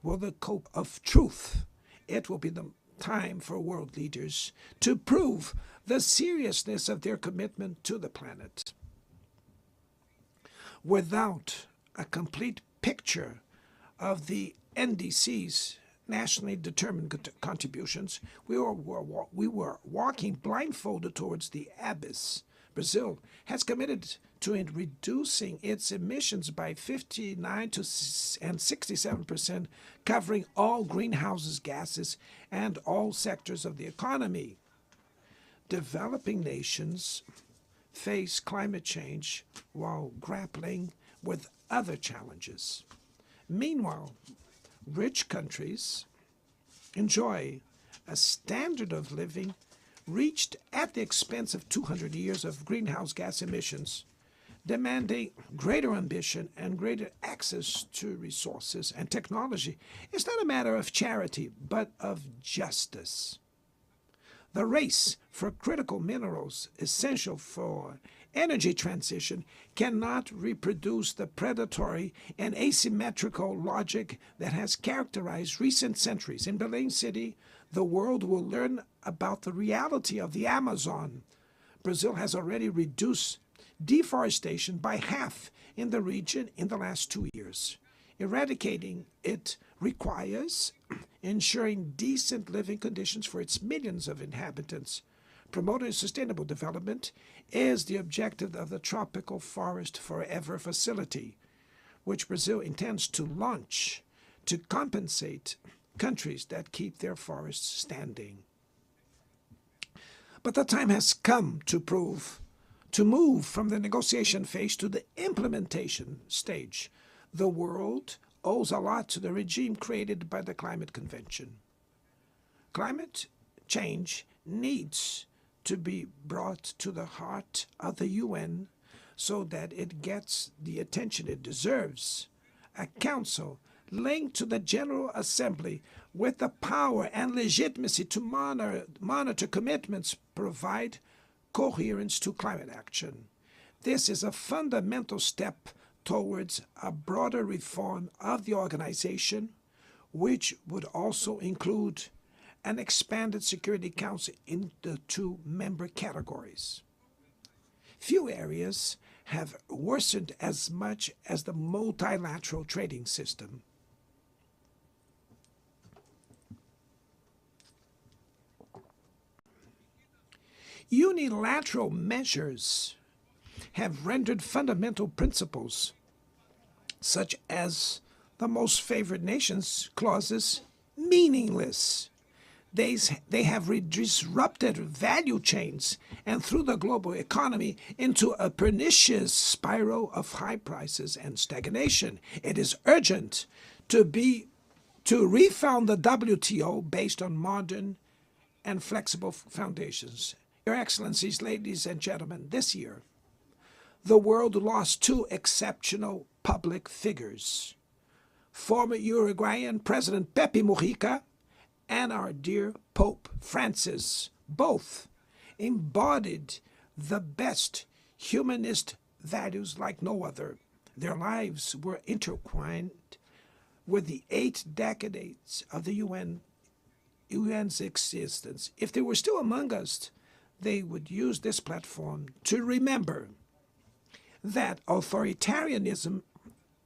will the COP of truth. It will be the time for world leaders to prove the seriousness of their commitment to the planet. Without a complete picture of the NDC's nationally determined contributions, we were walking blindfolded towards the abyss. Brazil has committed to reducing its emissions by 59% and 67%, covering all greenhouse gases and all sectors of the economy. Developing nations face climate change while grappling with other challenges. Meanwhile, rich countries enjoy a standard of living reached at the expense of 200 years of greenhouse gas emissions, demanding greater ambition and greater access to resources and technology. It's not a matter of charity, but of justice. The race for critical minerals essential for energy transition cannot reproduce the predatory and asymmetrical logic that has characterized recent centuries. In Belém City, the world will learn about the reality of the Amazon. Brazil has already reduced deforestation by half in the region in the last 2 years. Eradicating it requires ensuring decent living conditions for its millions of inhabitants. Promoting sustainable development is the objective of the Tropical Forest Forever facility, which Brazil intends to launch to compensate countries that keep their forests standing. But the time has come to move from the negotiation phase to the implementation stage. The world owes a lot to the regime created by the Climate Convention. Climate change needs to be brought to the heart of the UN so that it gets the attention it deserves. A council linked to the General Assembly with the power and legitimacy to monitor commitments provide coherence to climate action. This is a fundamental step towards a broader reform of the organization, which would also include an expanded Security Council in the 2 member categories. Few areas have worsened as much as the multilateral trading system. Unilateral measures have rendered fundamental principles, such as the most favored nations clauses, meaningless. They have disrupted value chains and threw the global economy into a pernicious spiral of high prices and stagnation. It is urgent to refound the WTO based on modern and flexible foundations. Your Excellencies, ladies and gentlemen, this year, the world lost 2 exceptional public figures. Former Uruguayan President Pepe Mujica and our dear Pope Francis, both embodied the best humanist values like no other. Their lives were intertwined with the 8 decades of the UN's existence. If they were still among us, they would use this platform to remember that authoritarianism,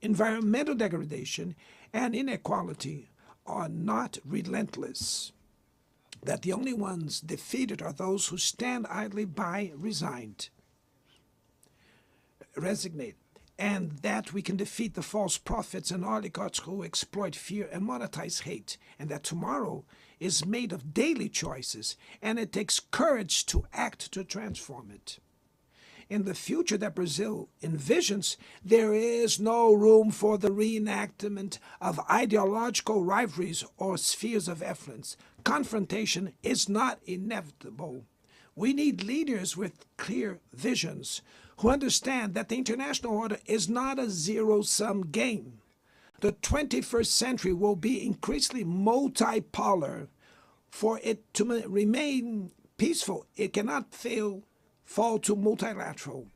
environmental degradation, and inequality are not relentless, that the only ones defeated are those who stand idly by, resigned, and that we can defeat the false prophets and oligarchs who exploit fear and monetize hate, and that tomorrow is made of daily choices, and it takes courage to act to transform it. in the future that Brazil envisions, there is no room for the reenactment of ideological rivalries or spheres of influence. Confrontation is not inevitable. We need leaders with clear visions who understand that the international order is not a zero-sum game. The 21st century will be increasingly multipolar. For it to remain peaceful, it cannot fall to multilateral.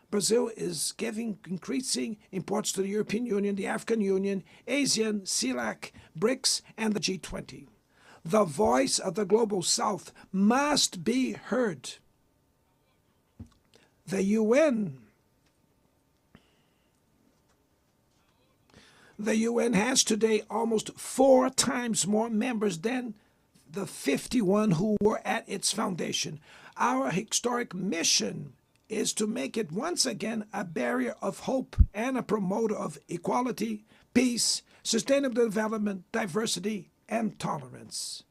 Brazil is giving increasing importance to the European Union, the African Union, ASEAN, CELAC, BRICS, and the G20. The voice of the Global South must be heard. The UN has today almost 4 times more members than the 51 who were at its foundation. Our historic mission is to make it once again a barrier of hope and a promoter of equality, peace, sustainable development, diversity, and tolerance.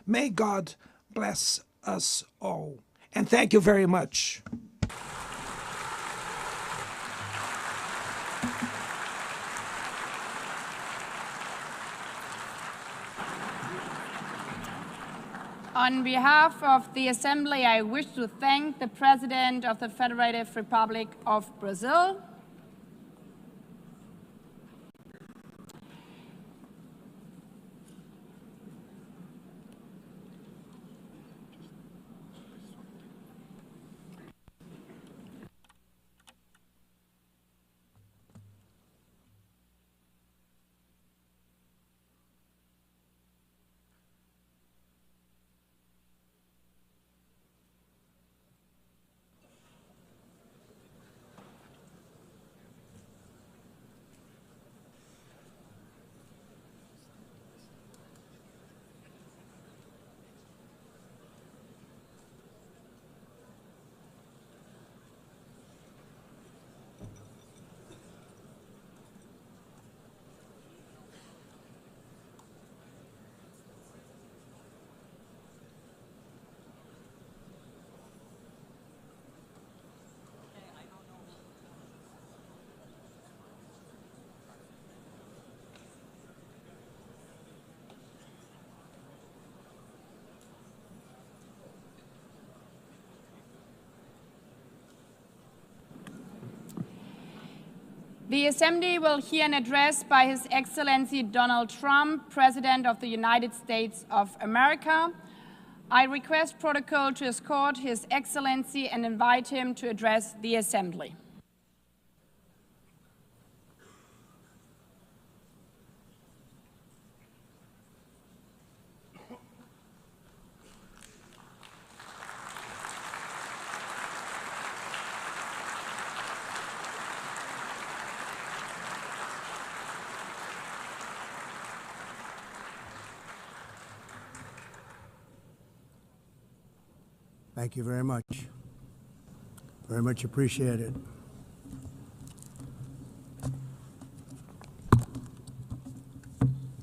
May God bless us all. And thank you very much. On behalf of the Assembly, I wish to thank the President of the Federative Republic of Brazil, the Assembly will hear an address by His Excellency Donald Trump, President of the United States of America. I request protocol to escort His Excellency and invite him to address the Assembly. Thank you very much. Very much appreciated.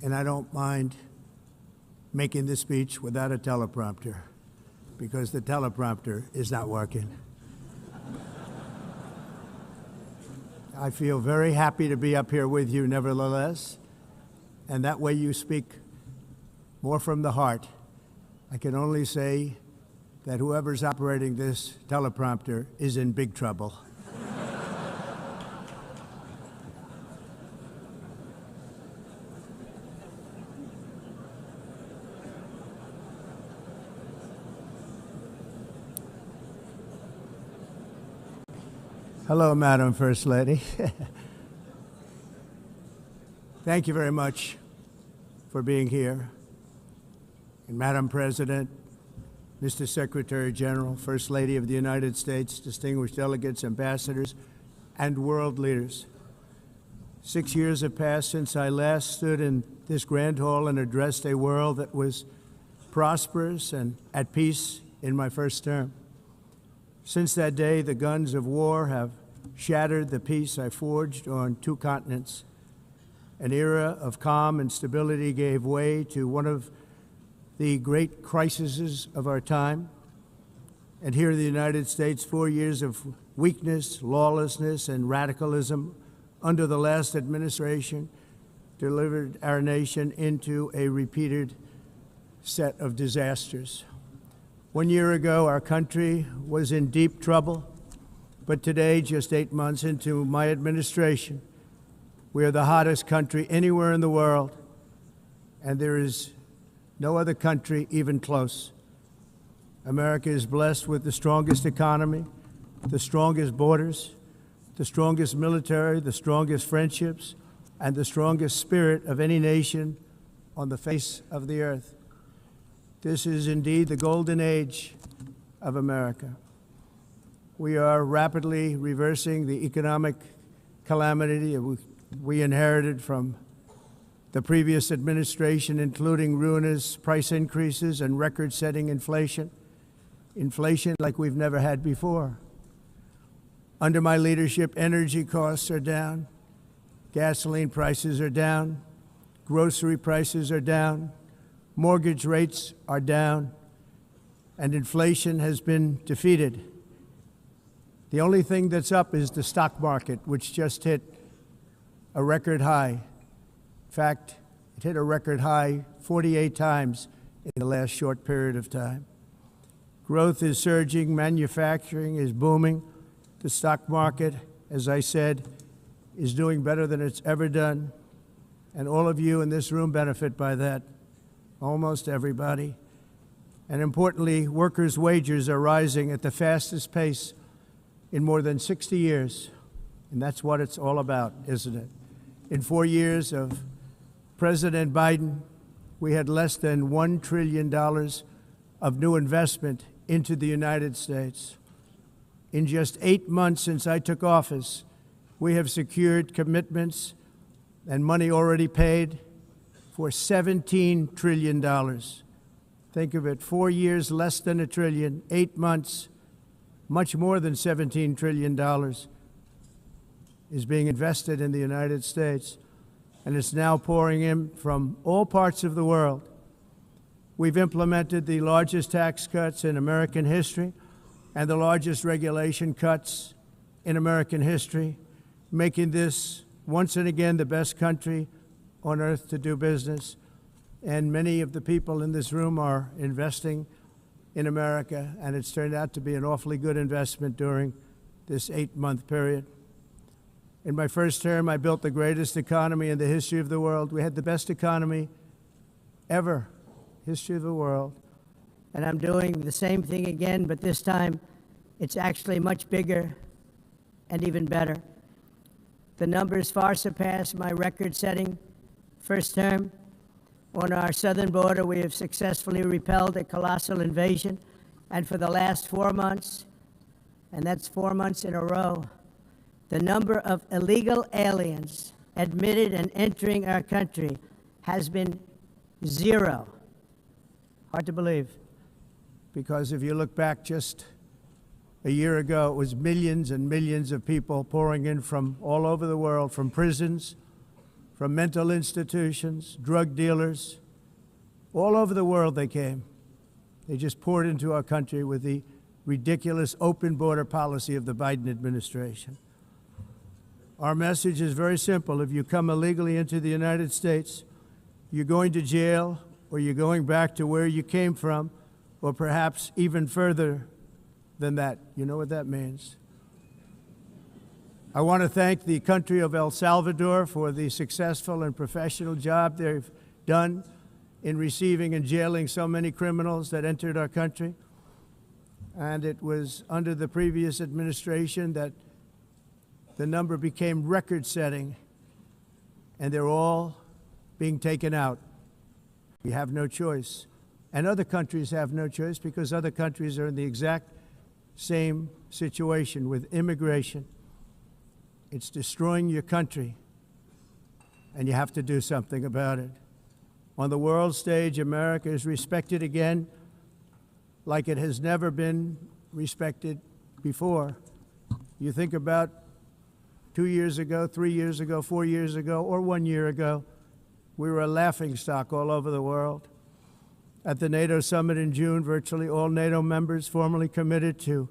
And I don't mind making this speech without a teleprompter, because the teleprompter is not working. I feel very happy to be up here with you nevertheless, and that way you speak more from the heart. I can only say that whoever's operating this teleprompter is in big trouble. Hello, Madam First Lady. Thank you very much for being here. And Madam President, Mr. Secretary General, First Lady of the United States, distinguished delegates, ambassadors, and world leaders. 6 years have passed since I last stood in this grand hall and addressed a world that was prosperous and at peace in my first term. Since that day, the guns of war have shattered the peace I forged on 2 continents. An era of calm and stability gave way to one of the great crises of our time. And here in the United States, 4 years of weakness, lawlessness, and radicalism under the last administration delivered our nation into a repeated set of disasters. 1 year ago, our country was in deep trouble, but today, just 8 months into my administration, we are the hottest country anywhere in the world, and there is no other country even close. America is blessed with the strongest economy, the strongest borders, the strongest military, the strongest friendships, and the strongest spirit of any nation on the face of the earth. This is indeed the golden age of America. We are rapidly reversing the economic calamity we inherited from the previous administration, including ruinous price increases and record-setting inflation like we've never had before. Under my leadership, energy costs are down, gasoline prices are down, grocery prices are down, mortgage rates are down, and inflation has been defeated. The only thing that's up is the stock market, which just hit a record high. In fact, it hit a record high 48 times in the last short period of time. Growth is surging, manufacturing is booming. The stock market, as I said, is doing better than it's ever done. And all of you in this room benefit by that, almost everybody. And importantly, workers' wages are rising at the fastest pace in more than 60 years. And that's what it's all about, isn't it? In 4 years of President Biden, we had less than $1 trillion of new investment into the United States. In just 8 months since I took office, we have secured commitments and money already paid for $17 trillion. Think of it, 4 years, less than $1 trillion, 8 months, much more than $17 trillion is being invested in the United States, and it's now pouring in from all parts of the world. We've implemented the largest tax cuts in American history and the largest regulation cuts in American history, making this once and again the best country on earth to do business. And many of the people in this room are investing in America, and it's turned out to be an awfully good investment during this 8-month period. In my first term, I built the greatest economy in the history of the world. We had the best economy ever, history of the world. And I'm doing the same thing again, but this time it's actually much bigger and even better. The numbers far surpass my record-setting first term. On our southern border, we have successfully repelled a colossal invasion, and for the last 4 months, and that's 4 months in a row, the number of illegal aliens admitted and entering our country has been 0. Hard to believe, because if you look back just a year ago, it was millions and millions of people pouring in from all over the world, from prisons, from mental institutions, drug dealers. All over the world they came. They just poured into our country with the ridiculous open border policy of the Biden administration. Our message is very simple. If you come illegally into the United States, you're going to jail, or you're going back to where you came from, or perhaps even further than that. You know what that means. I want to thank the country of El Salvador for the successful and professional job they've done in receiving and jailing so many criminals that entered our country. And it was under the previous administration that the number became record-setting, and they're all being taken out. We have no choice. And other countries have no choice, because other countries are in the exact same situation with immigration. It's destroying your country, and you have to do something about it. On the world stage, America is respected again like it has never been respected before. You think about 2 years ago, 3 years ago, 4 years ago, or 1 year ago, we were a laughingstock all over the world. At the NATO summit in June, virtually all NATO members formally committed to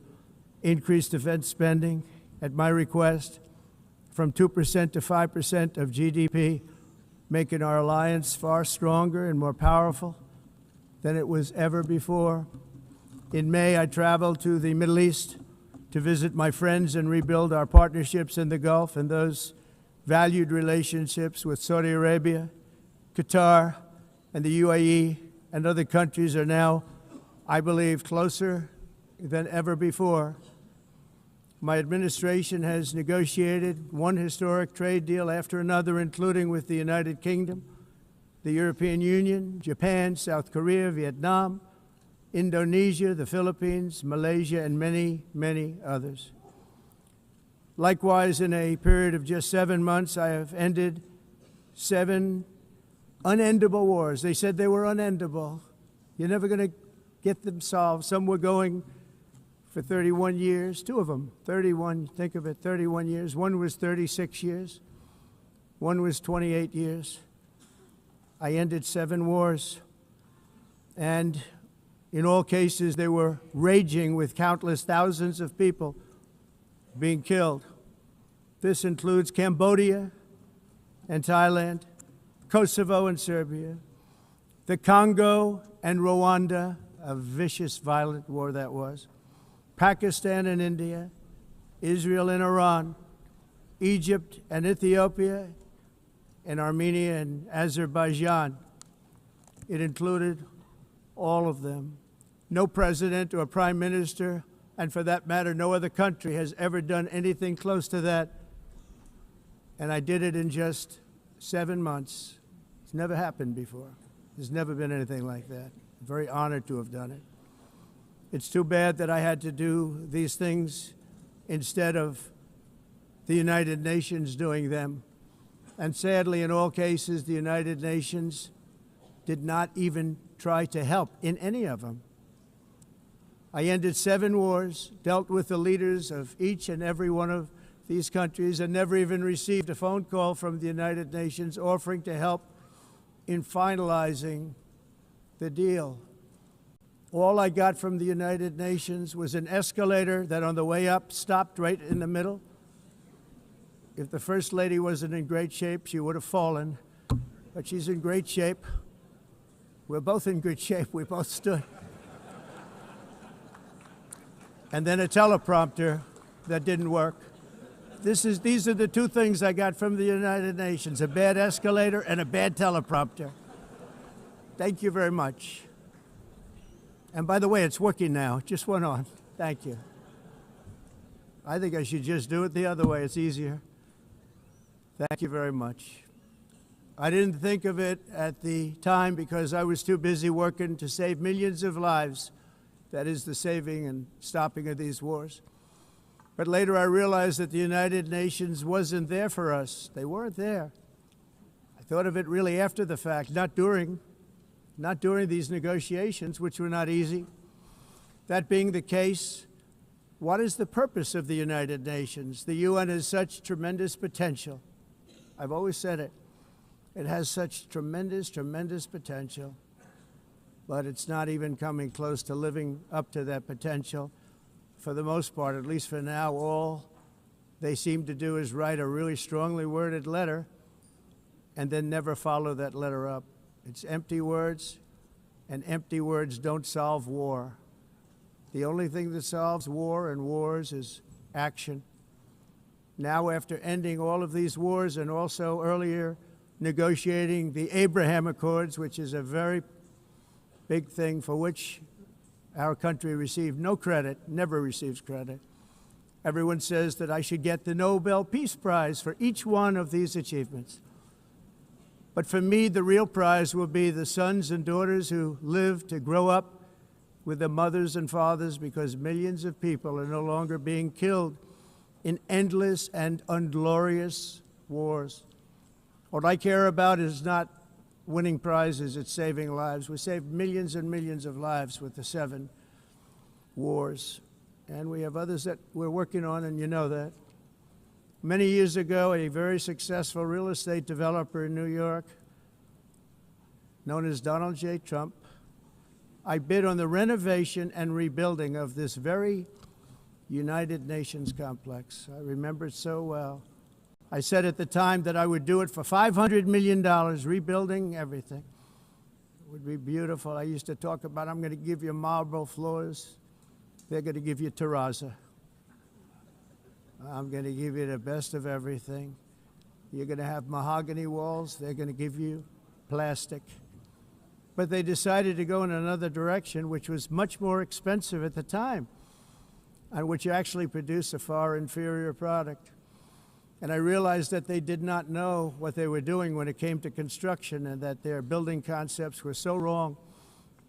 increase defense spending at my request from 2% to 5% of GDP, making our alliance far stronger and more powerful than it was ever before. In May, I traveled to the Middle East to visit my friends and rebuild our partnerships in the Gulf and those valued relationships with Saudi Arabia, Qatar, and the UAE and other countries are now, I believe, closer than ever before. My administration has negotiated one historic trade deal after another, including with the United Kingdom, the European Union, Japan, South Korea, Vietnam, Indonesia, the Philippines, Malaysia, and many, many others. Likewise, in a period of just 7 months, I have ended 7 unendable wars. They said they were unendable. You're never going to get them solved. Some were going for 31 years, 2 of them, 31, think of it, 31 years. One was 36 years. One was 28 years. I ended 7 wars. And in all cases, they were raging with countless thousands of people being killed. This includes Cambodia and Thailand, Kosovo and Serbia, the Congo and Rwanda, a vicious, violent war that was, Pakistan and India, Israel and Iran, Egypt and Ethiopia, and Armenia and Azerbaijan. It included all of them. No president or prime minister, and for that matter, no other country has ever done anything close to that. And I did it in just 7 months. It's never happened before. There's never been anything like that. I'm very honored to have done it. It's too bad that I had to do these things instead of the United Nations doing them. And sadly, in all cases, the United Nations did not even try to help in any of them. I ended 7 wars, dealt with the leaders of each and every one of these countries, and never even received a phone call from the United Nations offering to help in finalizing the deal. All I got from the United Nations was an escalator that on the way up stopped right in the middle. If the First Lady wasn't in great shape, she would have fallen, but she's in great shape. We're both in good shape. We both stood. And then a teleprompter that didn't work. These are the 2 things I got from the United Nations, a bad escalator and a bad teleprompter. Thank you very much. And by the way, it's working now. It just went on. Thank you. I think I should just do it the other way. It's easier. Thank you very much. I didn't think of it at the time because I was too busy working to save millions of lives. That is the saving and stopping of these wars. But later I realized that the United Nations wasn't there for us. They weren't there. I thought of it really after the fact, not during these negotiations, which were not easy. That being the case, what is the purpose of the United Nations? The UN has such tremendous potential. I've always said it. It has such tremendous, tremendous potential, but it's not even coming close to living up to that potential. For the most part, at least for now, all they seem to do is write a really strongly worded letter and then never follow that letter up. It's empty words, and empty words don't solve war. The only thing that solves war and wars is action. Now, after ending all of these wars and also earlier negotiating the Abraham Accords, which is a very big thing for which our country received no credit, never receives credit. Everyone says that I should get the Nobel Peace Prize for each one of these achievements. But for me, the real prize will be the sons and daughters who live to grow up with their mothers and fathers, because millions of people are no longer being killed in endless and unglorious wars. What I care about is not winning prizes, it's saving lives. We saved millions and millions of lives with the 7 wars. And we have others that we're working on, and you know that. Many years ago, a very successful real estate developer in New York, known as Donald J. Trump, I bid on the renovation and rebuilding of this very United Nations complex. I remember it so well. I said at the time that I would do it for $500 million, rebuilding everything. It would be beautiful. I used to talk about, I'm going to give you marble floors. They're going to give you terrazzo. I'm going to give you the best of everything. You're going to have mahogany walls. They're going to give you plastic. But they decided to go in another direction, which was much more expensive at the time, and which actually produced a far inferior product. And I realized that they did not know what they were doing when it came to construction, and that their building concepts were so wrong,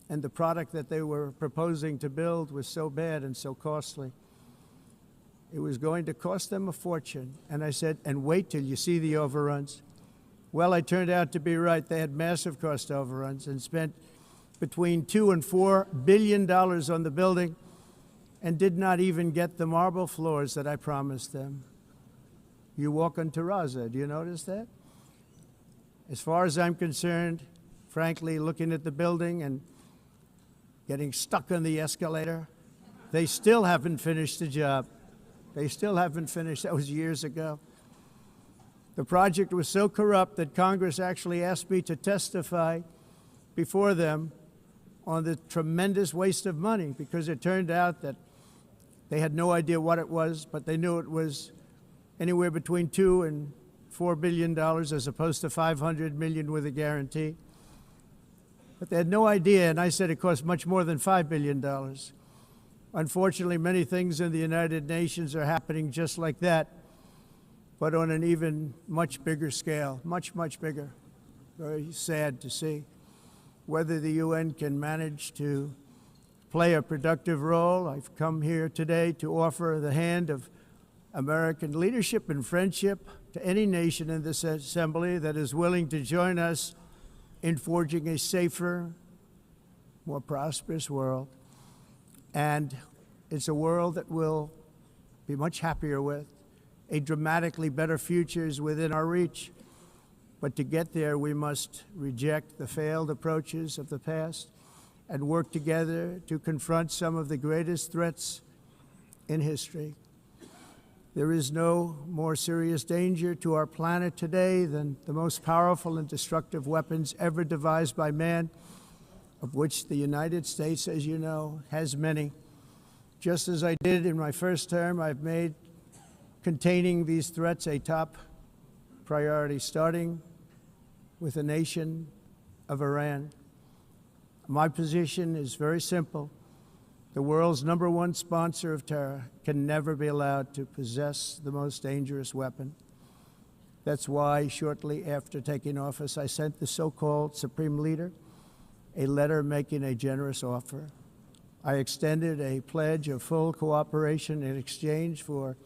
and the product that they were proposing to build was so bad and so costly. It was going to cost them a fortune. And I said, and wait till you see the overruns. Well, I turned out to be right. They had massive cost overruns and spent between $2 and $4 billion on the building and did not even get the marble floors that I promised them. You walk on terrazzo. Do you notice that? As far as I'm concerned, frankly, looking at the building and getting stuck on the escalator, they still haven't finished the job. They still haven't finished. That was years ago. The project was so corrupt that Congress actually asked me to testify before them on the tremendous waste of money, because it turned out that they had no idea what it was, but they knew it was anywhere between $2 and $4 billion as opposed to $500 million with a guarantee. But they had no idea, and I said it cost much more than $5 billion. Unfortunately, many things in the United Nations are happening just like that, but on an even much bigger scale, much, much bigger. Very sad to see. Whether the UN can manage to play a productive role, I've come here today to offer the hand of American leadership and friendship to any nation in this assembly that is willing to join us in forging a safer, more prosperous world. And it's a world that we'll be much happier with. A dramatically better future is within our reach. But to get there, we must reject the failed approaches of the past and work together to confront some of the greatest threats in history. There is no more serious danger to our planet today than the most powerful and destructive weapons ever devised by man, of which the United States, as you know, has many. Just as I did in my first term, I've made containing these threats a top priority, starting with the nation of Iran. My position is very simple. The world's #1 sponsor of terror can never be allowed to possess the most dangerous weapon. That's why, shortly after taking office, I sent the so-called Supreme Leader a letter making a generous offer. I extended a pledge of full cooperation in exchange for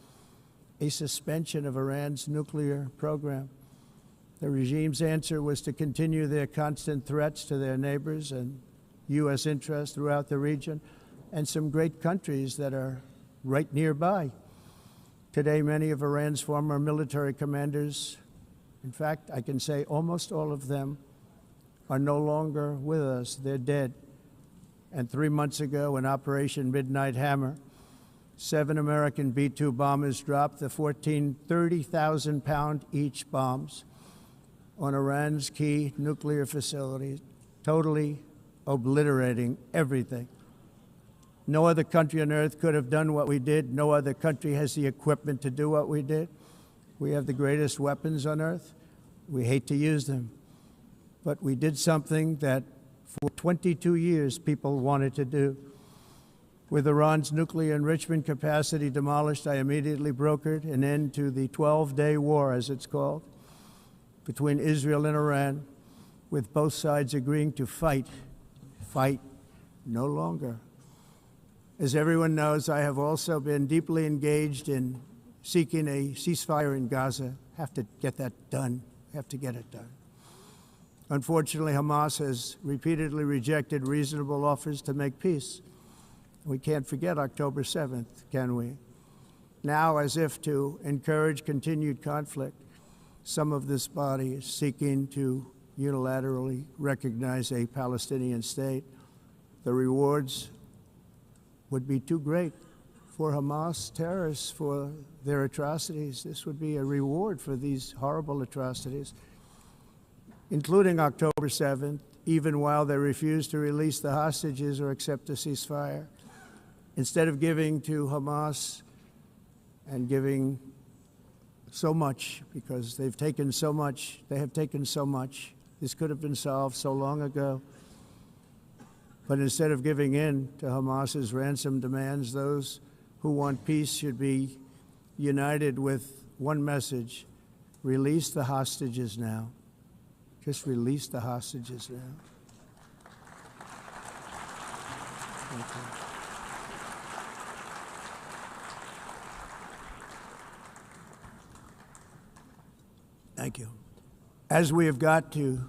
a suspension of Iran's nuclear program. The regime's answer was to continue their constant threats to their neighbors and U.S. interests throughout the region, and some great countries that are right nearby. Today, many of Iran's former military commanders, in fact, I can say almost all of them, are no longer with us. They're dead. And 3 months ago, in Operation Midnight Hammer, 7 American B-2 bombers dropped the 14 30,000-pound each bombs on Iran's key nuclear facilities, totally obliterating everything. No other country on earth could have done what we did. No other country has the equipment to do what we did. We have the greatest weapons on earth. We hate to use them. But we did something that for 22 years people wanted to do. With Iran's nuclear enrichment capacity demolished, I immediately brokered an end to the 12-day war, as it's called, between Israel and Iran, with both sides agreeing to fight no longer. As everyone knows, I have also been deeply engaged in seeking a ceasefire in Gaza. Have to get that done. Have to get it done. Unfortunately, Hamas has repeatedly rejected reasonable offers to make peace. We can't forget October 7th, can we? Now, as if to encourage continued conflict, some of this body is seeking to unilaterally recognize a Palestinian state. the rewards would be too great for Hamas terrorists for their atrocities. This would be a reward for these horrible atrocities, including October 7th, even while they refuse to release the hostages or accept a ceasefire. Instead of giving to Hamas and giving so much, because they've taken so much, they have taken so much. This could have been solved so long ago. But instead of giving in to Hamas's ransom demands, those who want peace should be united with one message: release the hostages now. Just release the hostages now. Thank you. Thank you. As we have got to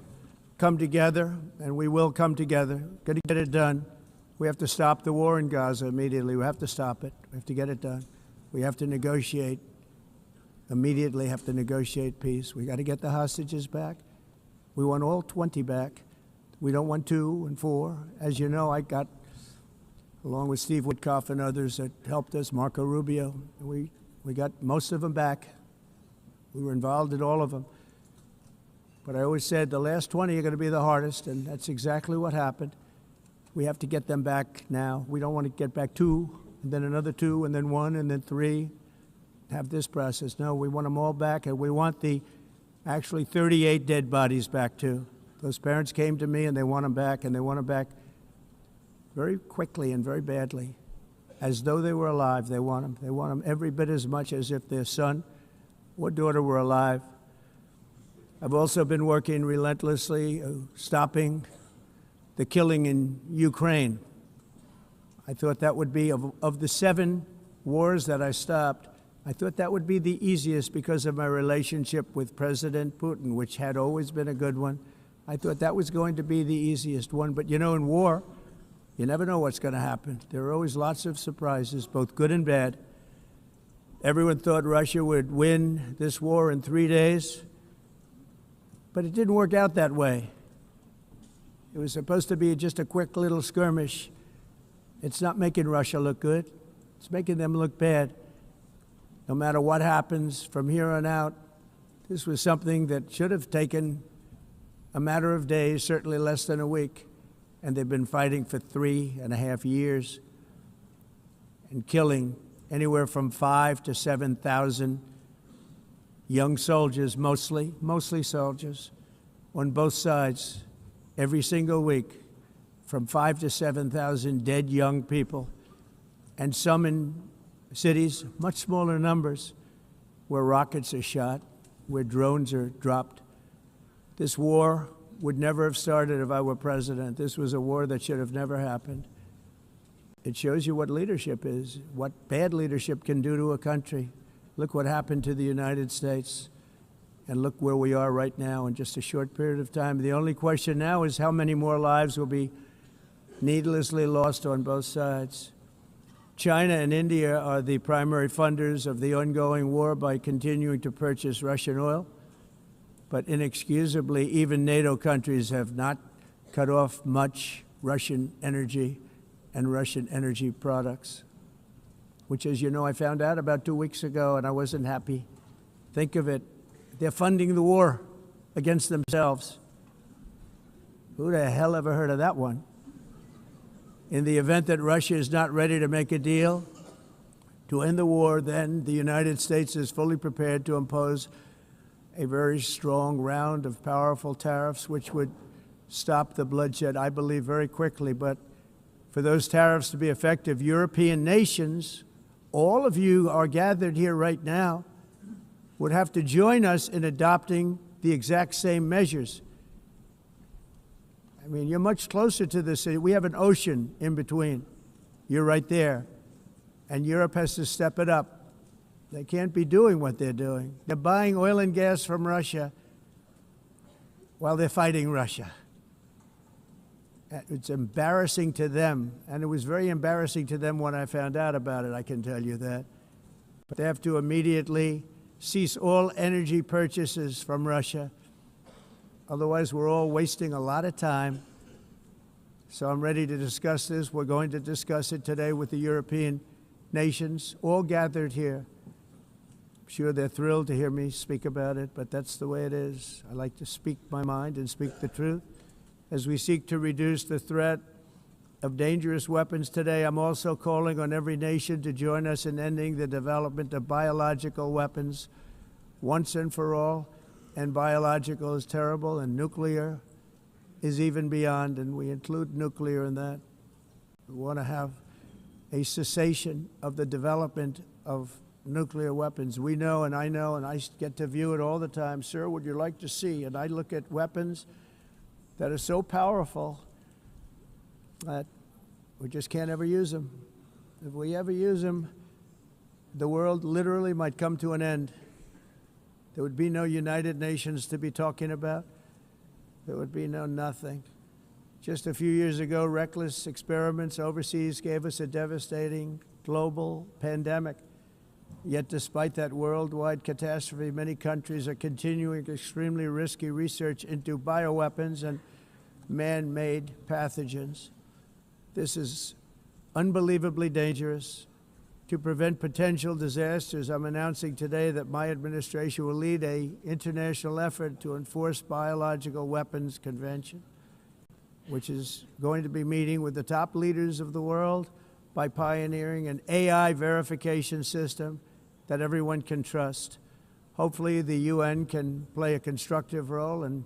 come together, and we will come together, got to get it done. We have to stop the war in Gaza immediately. We have to stop it. We have to get it done. We have to negotiate, immediately have to negotiate peace. We got to get the hostages back. We want all 20 back. We don't want 2 and 4. As you know, I got, along with Steve Witkoff and others that helped us, Marco Rubio, we got most of them back. We were involved in all of them. But I always said the last 20 are going to be the hardest, and that's exactly what happened. We have to get them back now. We don't want to get back 2, and then another 2, and then 1, and then 3. Have this process. No, we want them all back, and we want the actually 38 dead bodies back too. Those parents came to me, and they want them back, and they want them back very quickly and very badly, as though they were alive. They want them. They want them every bit as much as if their son or daughter were alive. I've also been working relentlessly, stopping the killing in Ukraine. I thought that would be, of the 7 wars that I stopped, I thought that would be the easiest because of my relationship with President Putin, which had always been a good one. I thought that was going to be the easiest one. But you know, in war, you never know what's going to happen. There are always lots of surprises, both good and bad. Everyone thought Russia would win this war in 3 days, but it didn't work out that way. It was supposed to be just a quick little skirmish. It's not making Russia look good. It's making them look bad. No matter what happens from here on out, this was something that should have taken a matter of days, certainly less than a week, and they've been fighting for 3.5 years and killing anywhere from 5,000 to 7,000 young soldiers, mostly soldiers, on both sides, every single week, from 5,000 to 7,000 dead young people, and some in cities, much smaller numbers, where rockets are shot, where drones are dropped. This war would never have started if I were president. This was a war that should have never happened. It shows you what leadership is, what bad leadership can do to a country. Look what happened to the United States, and look where we are right now in just a short period of time. The only question now is how many more lives will be needlessly lost on both sides. China and India are the primary funders of the ongoing war by continuing to purchase Russian oil. But inexcusably, even NATO countries have not cut off much Russian energy and Russian energy products, which, as you know, I found out about 2 weeks ago, and I wasn't happy. Think of it. They're funding the war against themselves. Who the hell ever heard of that one? In the event that Russia is not ready to make a deal to end the war, then the United States is fully prepared to impose a very strong round of powerful tariffs, which would stop the bloodshed, I believe, very quickly. But for those tariffs to be effective, European nations, all of you are gathered here right now, would have to join us in adopting the exact same measures. I mean, you're much closer to this. We have an ocean in between. You're right there. And Europe has to step it up. They can't be doing what they're doing. They're buying oil and gas from Russia while they're fighting Russia. It's embarrassing to them, and it was very embarrassing to them when I found out about it, I can tell you that. But they have to immediately cease all energy purchases from Russia. Otherwise, we're all wasting a lot of time So I'm ready to discuss this. We're going to discuss it today with the European nations, all gathered here. I'm sure they're thrilled to hear me speak about it, but that's the way it is. I like to speak my mind and speak the truth. As we seek to reduce the threat of dangerous weapons today, I'm also calling on every nation to join us in ending the development of biological weapons once and for all. And biological is terrible, and nuclear is even beyond, and we include nuclear in that. We want to have a cessation of the development of nuclear weapons. We know, and I get to view it all the time. Sir, would you like to see? And I look at weapons that are so powerful that we just can't ever use them. If we ever use them, the world literally might come to an end. There would be no United Nations to be talking about. There would be no nothing. Just a few years ago, reckless experiments overseas gave us a devastating global pandemic. Yet despite that worldwide catastrophe, many countries are continuing extremely risky research into bioweapons and man-made pathogens. This is unbelievably dangerous. To prevent potential disasters, I'm announcing today that my administration will lead an international effort to enforce biological weapons convention, which is going to be meeting with the top leaders of the world by pioneering an AI verification system that everyone can trust. Hopefully the UN can play a constructive role, and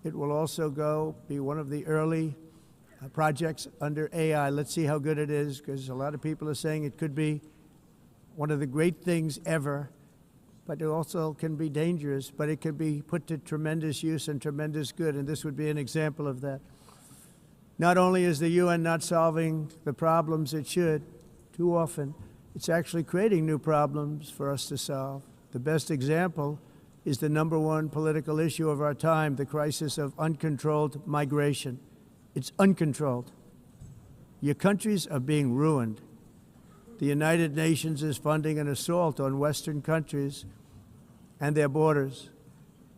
it will also be one of the early projects under AI. Let's see how good it is, because a lot of people are saying it could be one of the great things ever, but it also can be dangerous, but it can be put to tremendous use and tremendous good, and this would be an example of that. Not only is the UN not solving the problems it should, too often, it's actually creating new problems for us to solve. The best example is the #1 political issue of our time, the crisis of uncontrolled migration. It's uncontrolled. Your countries are being ruined. The United Nations is funding an assault on Western countries and their borders.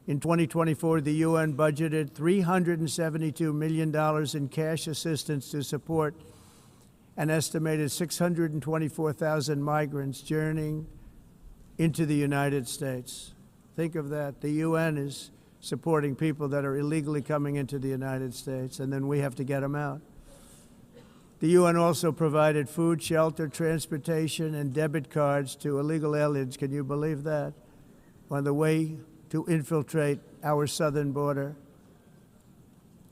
In 2024, the UN budgeted $372 million in cash assistance to support an estimated 624,000 migrants journeying into the United States. Think of that. The UN is supporting people that are illegally coming into the United States, and then we have to get them out. The UN also provided food, shelter, transportation, and debit cards to illegal aliens. Can you believe that? On the way to infiltrate our southern border.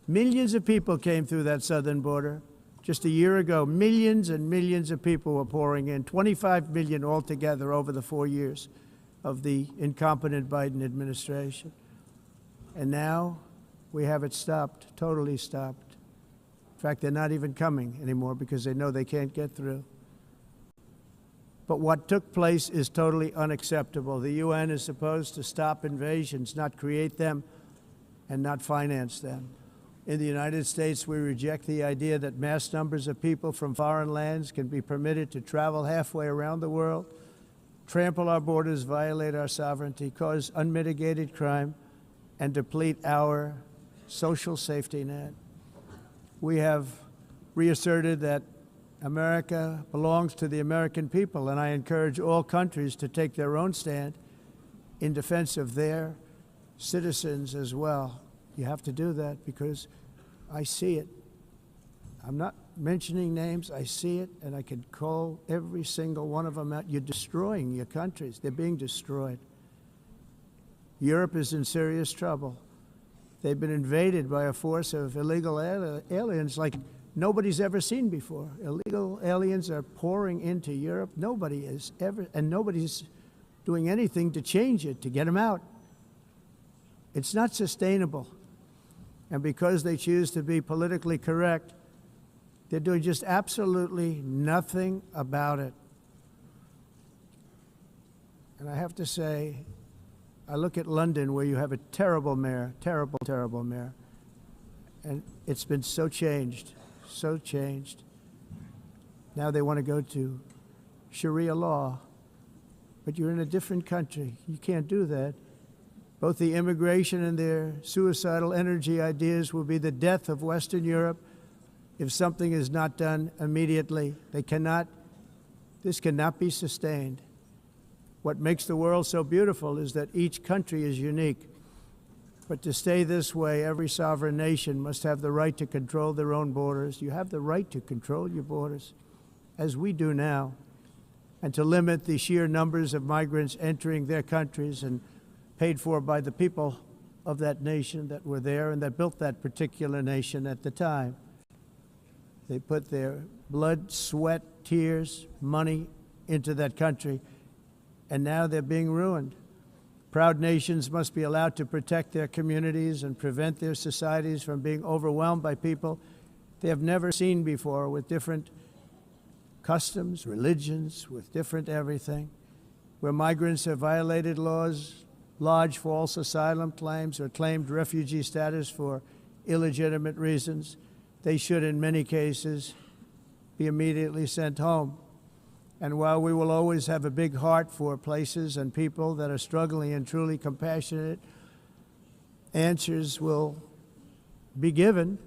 Millions of people came through that southern border. Just a year ago, millions and millions of people were pouring in, 25 million altogether over the 4 years of the incompetent Biden administration. And now we have it stopped, totally stopped. In fact, they're not even coming anymore because they know they can't get through. But what took place is totally unacceptable. The UN is supposed to stop invasions, not create them and not finance them. In the United States, we reject the idea that mass numbers of people from foreign lands can be permitted to travel halfway around the world, trample our borders, violate our sovereignty, cause unmitigated crime, and deplete our social safety net. We have reasserted that America belongs to the American people, and I encourage all countries to take their own stand in defense of their citizens as well. You have to do that because I see it. I'm not mentioning names. I see it, and I could call every single one of them out. You're destroying your countries. They're being destroyed. Europe is in serious trouble. They've been invaded by a force of illegal aliens like nobody's ever seen before. Illegal aliens are pouring into Europe. Nobody is ever, and nobody's doing anything to change it, to get them out. It's not sustainable. And because they choose to be politically correct, they're doing just absolutely nothing about it. And I have to say, I look at London, where you have a terrible mayor, terrible, terrible mayor. And it's been so changed, so changed. Now they want to go to Sharia law. But you're in a different country. You can't do that. Both the immigration and their suicidal energy ideas will be the death of Western Europe if something is not done immediately. This cannot be sustained. What makes the world so beautiful is that each country is unique. But to stay this way, every sovereign nation must have the right to control their own borders. You have the right to control your borders, as we do now, and to limit the sheer numbers of migrants entering their countries and paid for by the people of that nation that were there and that built that particular nation at the time. They put their blood, sweat, tears, money into that country, and now they're being ruined. Proud nations must be allowed to protect their communities and prevent their societies from being overwhelmed by people they have never seen before, with different customs, religions, with different everything. Where migrants have violated laws, lodged false asylum claims, or claimed refugee status for illegitimate reasons, they should, in many cases, be immediately sent home. And while we will always have a big heart for places and people that are struggling and truly compassionate, answers will be given.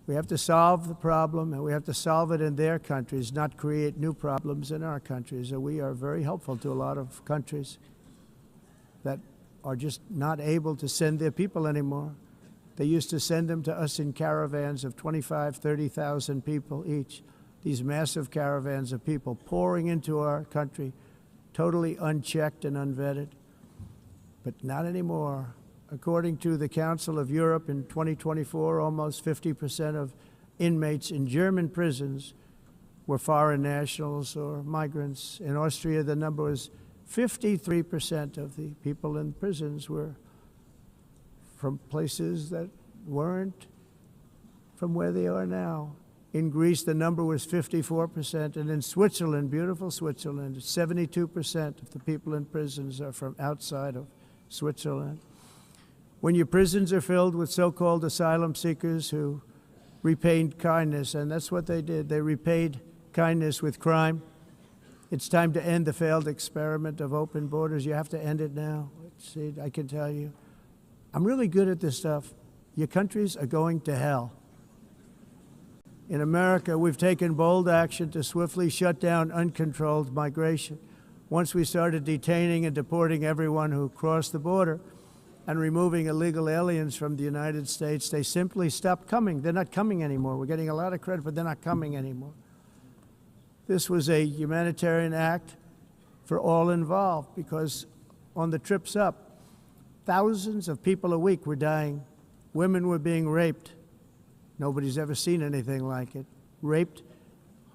We have to solve the problem, and we have to solve it in their countries, not create new problems in our countries. And we are very helpful to a lot of countries that are just not able to send their people anymore. They used to send them to us in caravans of 25,000, 30,000 people each. These massive caravans of people pouring into our country, totally unchecked and unvetted. But not anymore. According to the Council of Europe in 2024, almost 50% of inmates in German prisons were foreign nationals or migrants. In Austria, the number was 53% of the people in prisons were from places that weren't from where they are now. In Greece, the number was 54%, and in Switzerland, beautiful Switzerland, 72% of the people in prisons are from outside of Switzerland. When your prisons are filled with so-called asylum seekers who repaid kindness, and that's what they did, they repaid kindness with crime, it's time to end the failed experiment of open borders. You have to end it now. See, I can tell you, I'm really good at this stuff. Your countries are going to hell. In America, we've taken bold action to swiftly shut down uncontrolled migration. Once we started detaining and deporting everyone who crossed the border and removing illegal aliens from the United States, they simply stopped coming. They're not coming anymore. We're getting a lot of credit, but they're not coming anymore. This was a humanitarian act for all involved, because on the trips up, thousands of people a week were dying. Women were being raped. Nobody's ever seen anything like it. Raped,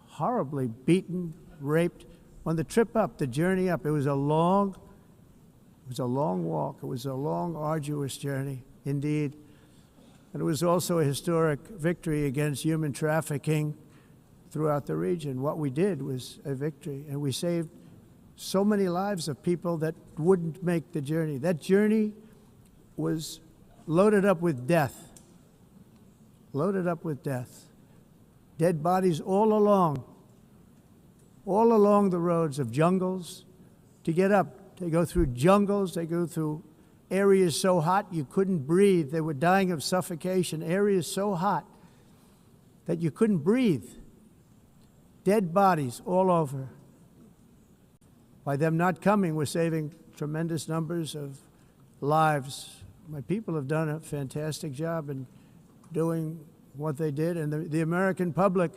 horribly beaten, raped. On the trip up, the journey up, it was a long walk. It was a long, arduous journey, indeed. And it was also a historic victory against human trafficking throughout the region. What we did was a victory, and we saved so many lives of people that wouldn't make the journey. That journey was loaded up with death. Loaded up with death. Dead bodies all along the roads of jungles to get up. They go through jungles, they go through areas so hot you couldn't breathe. They were dying of suffocation, areas so hot that you couldn't breathe. Dead bodies all over. By them not coming, we're saving tremendous numbers of lives. My people have done a fantastic job in doing what they did, and the American public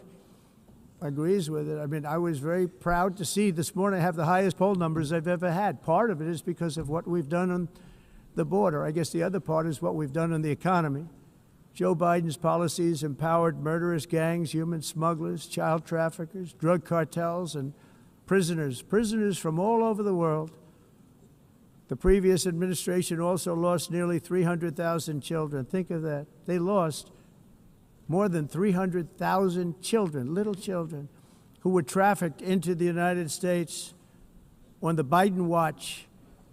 agrees with it. I mean, I was very proud to see this morning I have the highest poll numbers I've ever had. Part of it is because of what we've done on the border. I guess the other part is what we've done on the economy. Joe Biden's policies empowered murderous gangs, human smugglers, child traffickers, drug cartels, and prisoners from all over the world. The previous administration also lost nearly 300,000 children. Think of that. They lost more than 300,000 children, little children, who were trafficked into the United States on the Biden watch,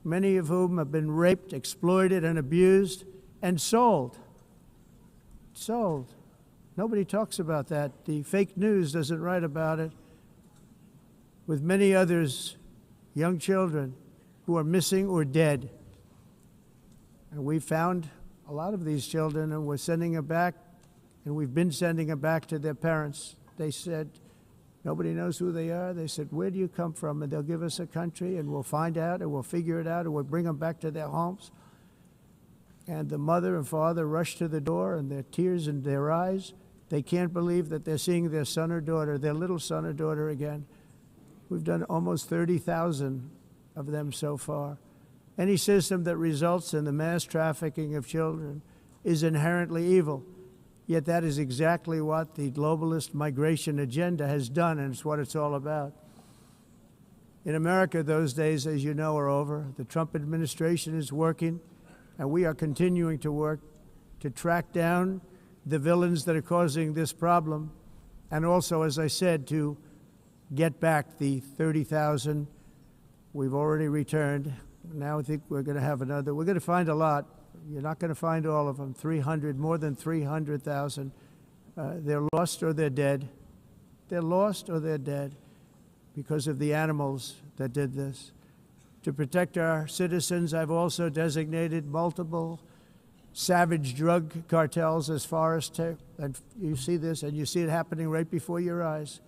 many of whom have been raped, exploited, and abused, and sold. Sold. Nobody talks about that. The fake news doesn't write about it. With many others, young children who are missing or dead. And we found a lot of these children, and we're sending them back And we've been sending them back to their parents. They said, nobody knows who they are. They said, where do you come from? And they'll give us a country, and we'll find out, and we'll figure it out, and we'll bring them back to their homes. And the mother and father rush to the door, and their tears in their eyes. They can't believe that they're seeing their son or daughter, their little son or daughter again. We've done almost 30,000 of them so far. Any system that results in the mass trafficking of children is inherently evil. Yet that is exactly what the globalist migration agenda has done, and it's what it's all about. In America, those days, as you know, are over. The Trump administration is working, and we are continuing to work to track down the villains that are causing this problem, and also, as I said, to get back the 30,000 we've already returned. Now I think we're going to have another. We're going to find a lot. You're not going to find all of them. 300, more than 300,000. They're lost or they're dead. They're lost or they're dead because of the animals that did this. To protect our citizens, I've also designated multiple savage drug cartels as far as and you see this, and you see it happening right before your eyes.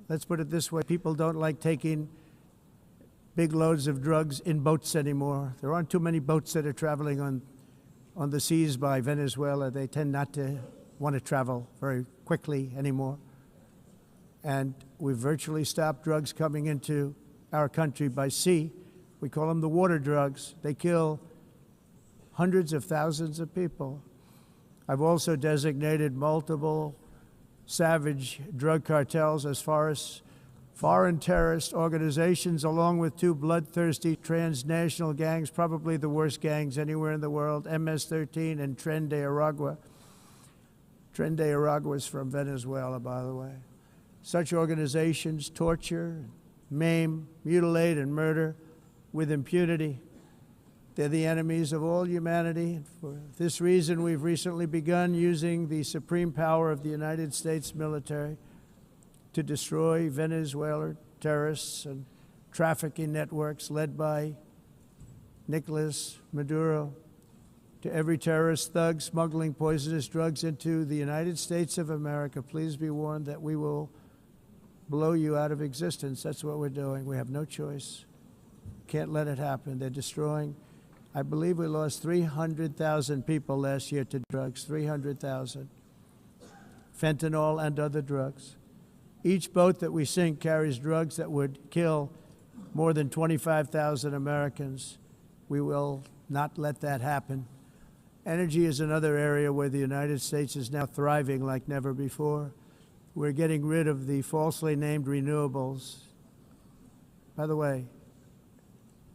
Let's put it this way. People don't like taking big loads of drugs in boats anymore. There aren't too many boats that are traveling on the seas by Venezuela. They tend not to want to travel very quickly anymore. And we've virtually stopped drugs coming into our country by sea. We call them the water drugs. They kill hundreds of thousands of people. I've also designated multiple savage drug cartels as far as foreign terrorist organizations, along with two bloodthirsty transnational gangs, probably the worst gangs anywhere in the world, MS-13 and Tren de Aragua. Tren de Aragua is from Venezuela, by the way. Such organizations torture, maim, mutilate, and murder with impunity. They're the enemies of all humanity. And for this reason, we've recently begun using the supreme power of the United States military to destroy Venezuelan terrorists and trafficking networks led by Nicolas Maduro. To every terrorist thug smuggling poisonous drugs into the United States of America, please be warned that we will blow you out of existence. That's what we're doing. We have no choice. Can't let it happen. They're destroying. I believe we lost 300,000 people last year to drugs, 300,000. Fentanyl and other drugs. Each boat that we sink carries drugs that would kill more than 25,000 Americans. We will not let that happen. Energy is another area where the United States is now thriving like never before. We're getting rid of the falsely named renewables. By the way,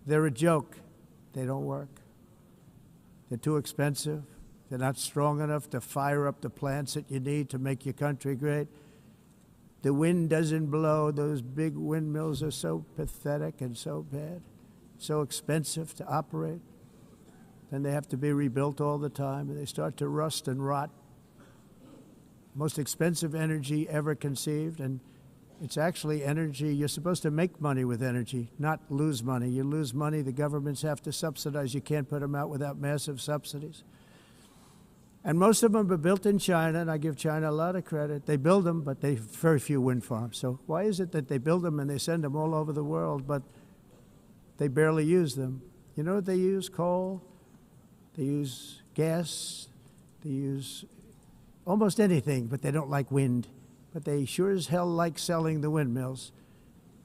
they're a joke. They don't work. They're too expensive. They're not strong enough to fire up the plants that you need to make your country great. The wind doesn't blow. Those big windmills are so pathetic and so bad, so expensive to operate. Then they have to be rebuilt all the time, and they start to rust and rot. Most expensive energy ever conceived, and it's actually energy. You're supposed to make money with energy, not lose money. You lose money, the governments have to subsidize. You can't put them out without massive subsidies. And most of them are built in China, and I give China a lot of credit. They build them, but they have very few wind farms. So why is it that they build them and they send them all over the world, but they barely use them? You know what they use? Coal. They use gas. They use almost anything, but they don't like wind. But they sure as hell like selling the windmills.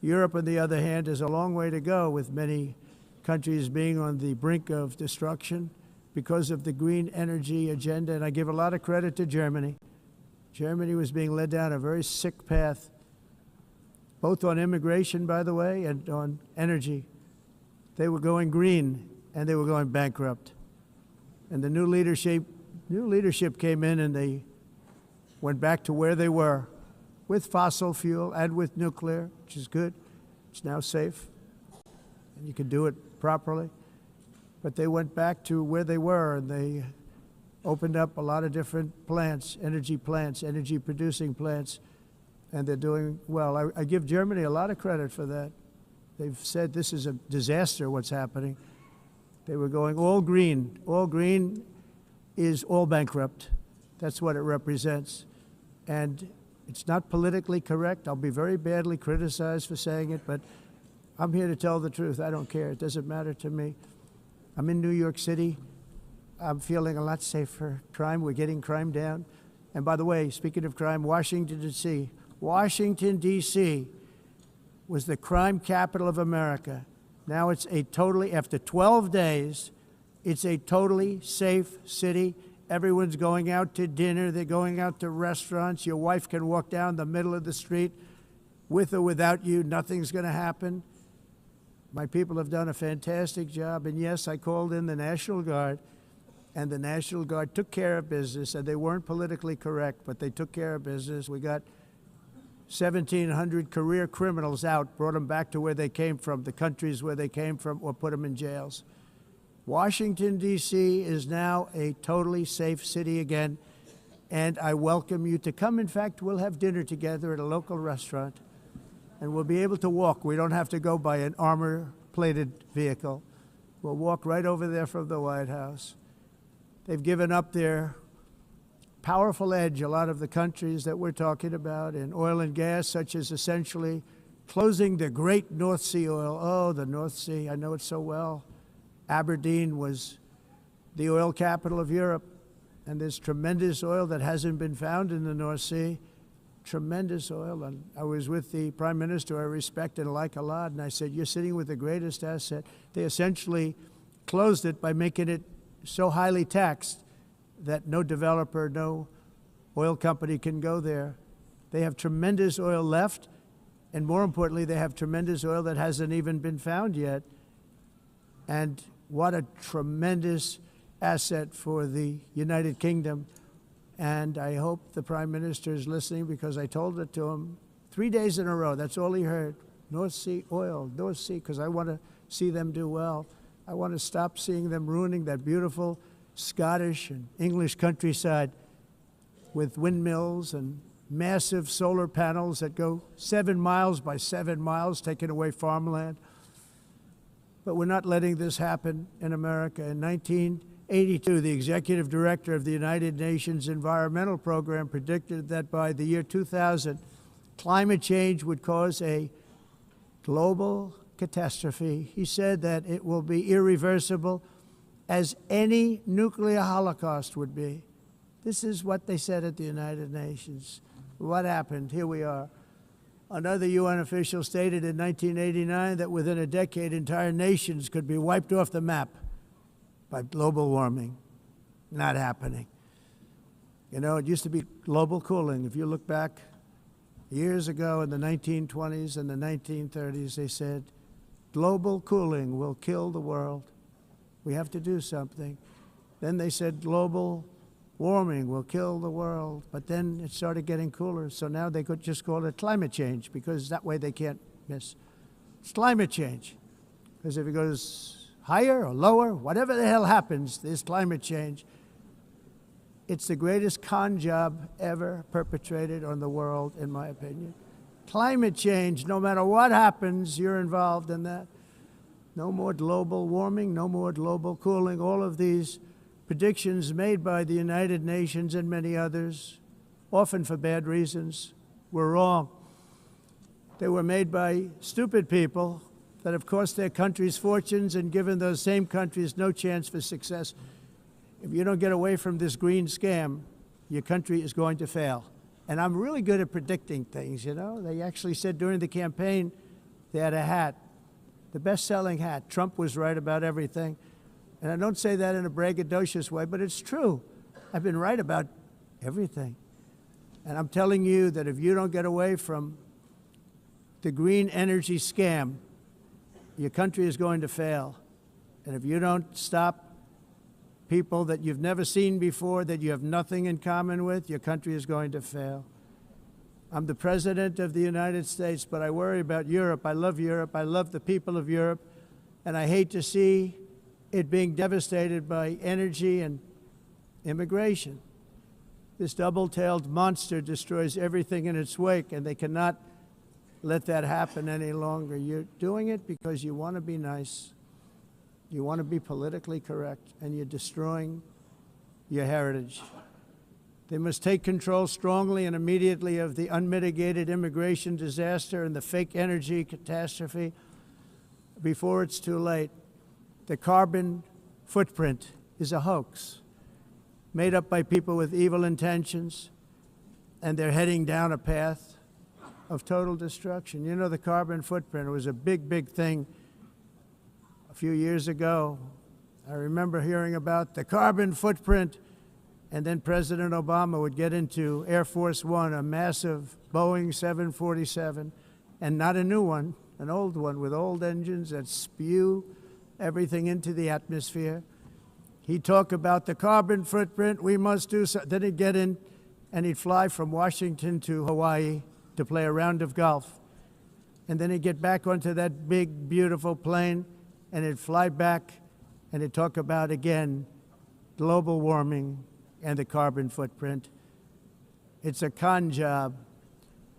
Europe, on the other hand, has a long way to go, with many countries being on the brink of destruction because of the green energy agenda, and I give a lot of credit to Germany. Germany was being led down a very sick path, both on immigration, by the way, and on energy. They were going green, and they were going bankrupt. And the new leadership came in, and they went back to where they were, with fossil fuel and with nuclear, which is good. It's now safe, and you can do it properly. But they went back to where they were, and they opened up a lot of different plants, energy producing plants, and they're doing well. I give Germany a lot of credit for that. They've said this is a disaster, what's happening. They were going all green. All green is all bankrupt. That's what it represents. And it's not politically correct. I'll be very badly criticized for saying it, but I'm here to tell the truth. I don't care. It doesn't matter to me. I'm in New York City. I'm feeling a lot safer. Crime, we're getting crime down. And by the way, speaking of crime, Washington, D.C. was the crime capital of America. Now it's a totally, after 12 days, it's a totally safe city. Everyone's going out to dinner. They're going out to restaurants. Your wife can walk down the middle of the street with or without you. Nothing's going to happen. My people have done a fantastic job. And yes, I called in the National Guard, and the National Guard took care of business, and they weren't politically correct, but they took care of business. We got 1,700 career criminals out, brought them back to where they came from, the countries where they came from, or put them in jails. Washington, D.C. is now a totally safe city again, and I welcome you to come. In fact, we'll have dinner together at a local restaurant, and we'll be able to walk. We don't have to go by an armor-plated vehicle. We'll walk right over there from the White House. They've given up their powerful edge, a lot of the countries that we're talking about, in oil and gas, such as essentially closing the great North Sea oil. Oh, the North Sea, I know it so well. Aberdeen was the oil capital of Europe, and there's tremendous oil that hasn't been found in the North Sea, tremendous oil. And I was with the Prime Minister I respect and like a lot, and I said, you're sitting with the greatest asset. They essentially closed it by making it so highly taxed that no developer, no oil company can go there. They have tremendous oil left, and more importantly, they have tremendous oil that hasn't even been found yet. And what a tremendous asset for the United Kingdom. And I hope the Prime Minister is listening, because I told it to him 3 days in a row. That's all he heard. North Sea oil, North Sea, because I want to see them do well. I want to stop seeing them ruining that beautiful Scottish and English countryside with windmills and massive solar panels that go 7 miles by 7 miles, taking away farmland. But we're not letting this happen in America. In 1982, the executive director of the United Nations Environmental Program predicted that by the year 2000, climate change would cause a global catastrophe. He said that it will be irreversible, as any nuclear holocaust would be. This is what they said at the United Nations. What happened? Here we are. Another UN official stated in 1989 that within a decade, entire nations could be wiped off the map by global warming. Not happening. You know, it used to be global cooling. If you look back years ago in the 1920s and the 1930s, they said, global cooling will kill the world. We have to do something. Then they said global warming will kill the world, but then it started getting cooler, so now they could just call it climate change, because that way they can't miss. It's climate change, because if it goes higher or lower, whatever the hell happens, there's climate change. It's the greatest con job ever perpetrated on the world, in my opinion. Climate change, no matter what happens, you're involved in that. No more global warming, no more global cooling. All of these predictions made by the United Nations and many others, often for bad reasons, were wrong. They were made by stupid people that have cost their countries fortunes and given those same countries no chance for success. If you don't get away from this green scam, your country is going to fail. And I'm really good at predicting things, you know. They actually said during the campaign, they had a hat, the best-selling hat. Trump was right about everything. And I don't say that in a braggadocious way, but it's true. I've been right about everything. And I'm telling you that if you don't get away from the green energy scam, your country is going to fail. And if you don't stop people that you've never seen before, that you have nothing in common with, your country is going to fail. I'm the President of the United States, but I worry about Europe. I love Europe. I love the people of Europe. And I hate to see it being devastated by energy and immigration. This double-tailed monster destroys everything in its wake, and they cannot let that happen any longer. You're doing it because you want to be nice. You want to be politically correct, and you're destroying your heritage. They must take control strongly and immediately of the unmitigated immigration disaster and the fake energy catastrophe before it's too late. The carbon footprint is a hoax made up by people with evil intentions, and they're heading down a path of total destruction. You know, the carbon footprint was a big, big thing a few years ago. I remember hearing about the carbon footprint, and then President Obama would get into Air Force One, a massive Boeing 747, and not a new one, an old one with old engines that spew everything into the atmosphere. He'd talk about the carbon footprint, we must do so. Then he'd get in and he'd fly from Washington to Hawaii to play a round of golf. And then he'd get back onto that big, beautiful plane and he'd fly back and he'd talk about, again, global warming and the carbon footprint. It's a con job.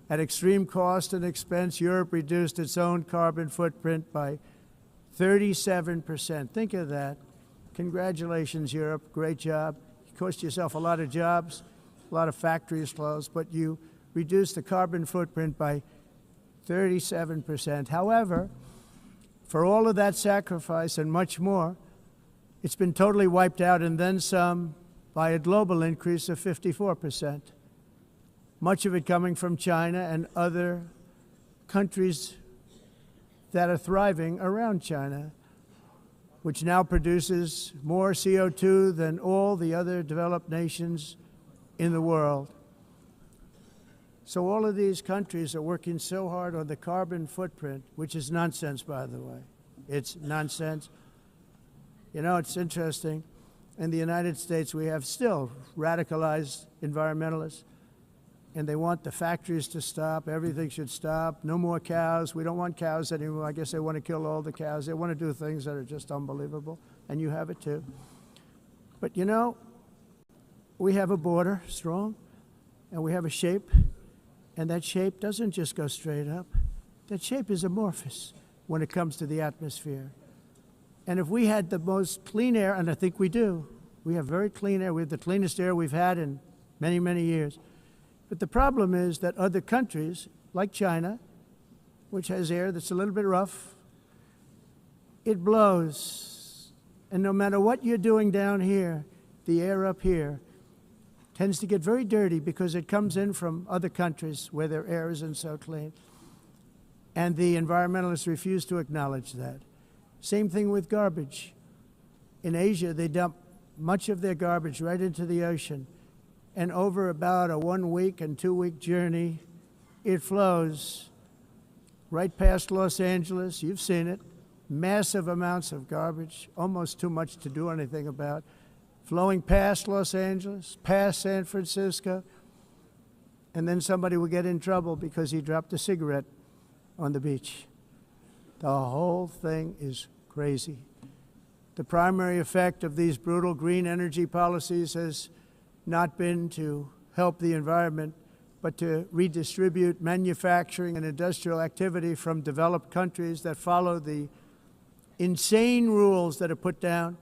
At extreme cost and expense, Europe reduced its own carbon footprint by 37%. Think of that. Congratulations, Europe. Great job. You cost yourself a lot of jobs, a lot of factories closed, but you reduced the carbon footprint by 37%. However, for all of that sacrifice and much more, it's been totally wiped out and then some by a global increase of 54%. Much of it coming from China and other countries that are thriving around China, which now produces more CO2 than all the other developed nations in the world. So all of these countries are working so hard on the carbon footprint, which is nonsense, by the way. It's nonsense. You know, it's interesting. In the United States, we have still radicalized environmentalists, and they want the factories to stop. Everything should stop. No more cows. We don't want cows anymore. I guess they want to kill all the cows. They want to do things that are just unbelievable, and you have it too. But you know, we have a border, strong, and we have a shape, and that shape doesn't just go straight up. That shape is amorphous when it comes to the atmosphere. And if we had the most clean air, and I think we do, we have very clean air. We have the cleanest air we've had in many, many years. But the problem is that other countries, like China, which has air that's a little bit rough, it blows. And no matter what you're doing down here, the air up here tends to get very dirty because it comes in from other countries where their air isn't so clean. And the environmentalists refuse to acknowledge that. Same thing with garbage. In Asia, they dump much of their garbage right into the ocean. And over about a 1 week and 2 week journey, it flows right past Los Angeles. You've seen it. Massive amounts of garbage, almost too much to do anything about, flowing past Los Angeles, past San Francisco, and then somebody will get in trouble because he dropped a cigarette on the beach. The whole thing is crazy. The primary effect of these brutal green energy policies has not been to help the environment, but to redistribute manufacturing and industrial activity from developed countries that follow the insane rules that are put down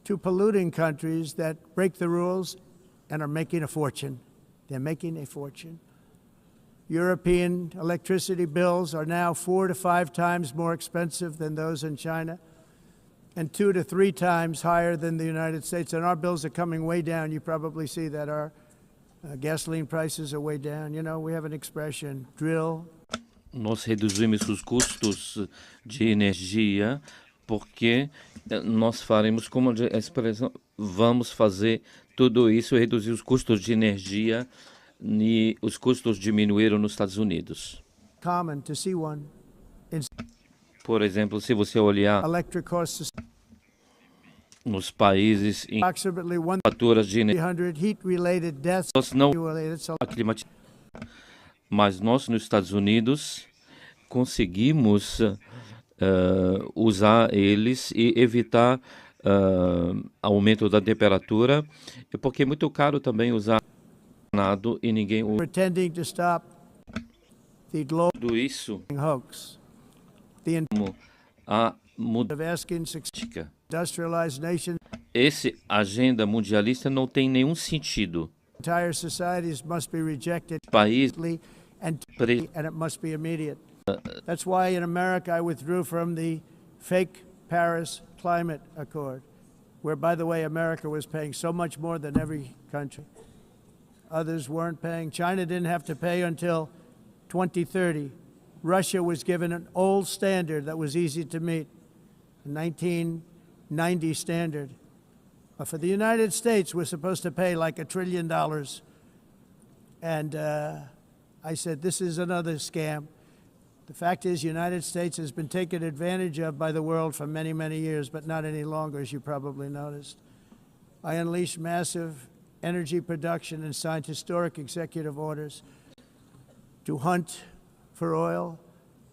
to polluting countries that break the rules and are making a fortune. They're making a fortune. European electricity bills are now 4 to 5 times more expensive than those in China, and 2 to 3 times higher than the United States. And our bills are coming way down. You probably see that our gasoline prices are way down. You know, we have an expression, drill. Nós reduzimos os custos de energia porque nós faremos, como a expressão, vamos fazer tudo isso, reduzir os custos de energia, e os custos diminuíram nos Estados Unidos. Common to see one. Por exemplo, se você olhar nos países em faturas de energia, nós não mas nós nos Estados Unidos conseguimos usar eles e evitar aumento da temperatura, porque é muito caro também usar e ninguém usa. Tudo isso a mudança. Esse agenda mundialista não tem nenhum sentido. Entire societies must be rejected país and it must be immediate. That's why in America I withdrew from the fake Paris Climate Accord, where, by the way, America was paying so much more than every country. Others weren't paying. China didn't have to pay until 2030. Russia was given an old standard that was easy to meet, a 1990 standard. But for the United States, we're supposed to pay like $1 trillion. And I said, this is another scam. The fact is, the United States has been taken advantage of by the world for many, many years, but not any longer, as you probably noticed. I unleashed massive energy production and signed historic executive orders to hunt for oil,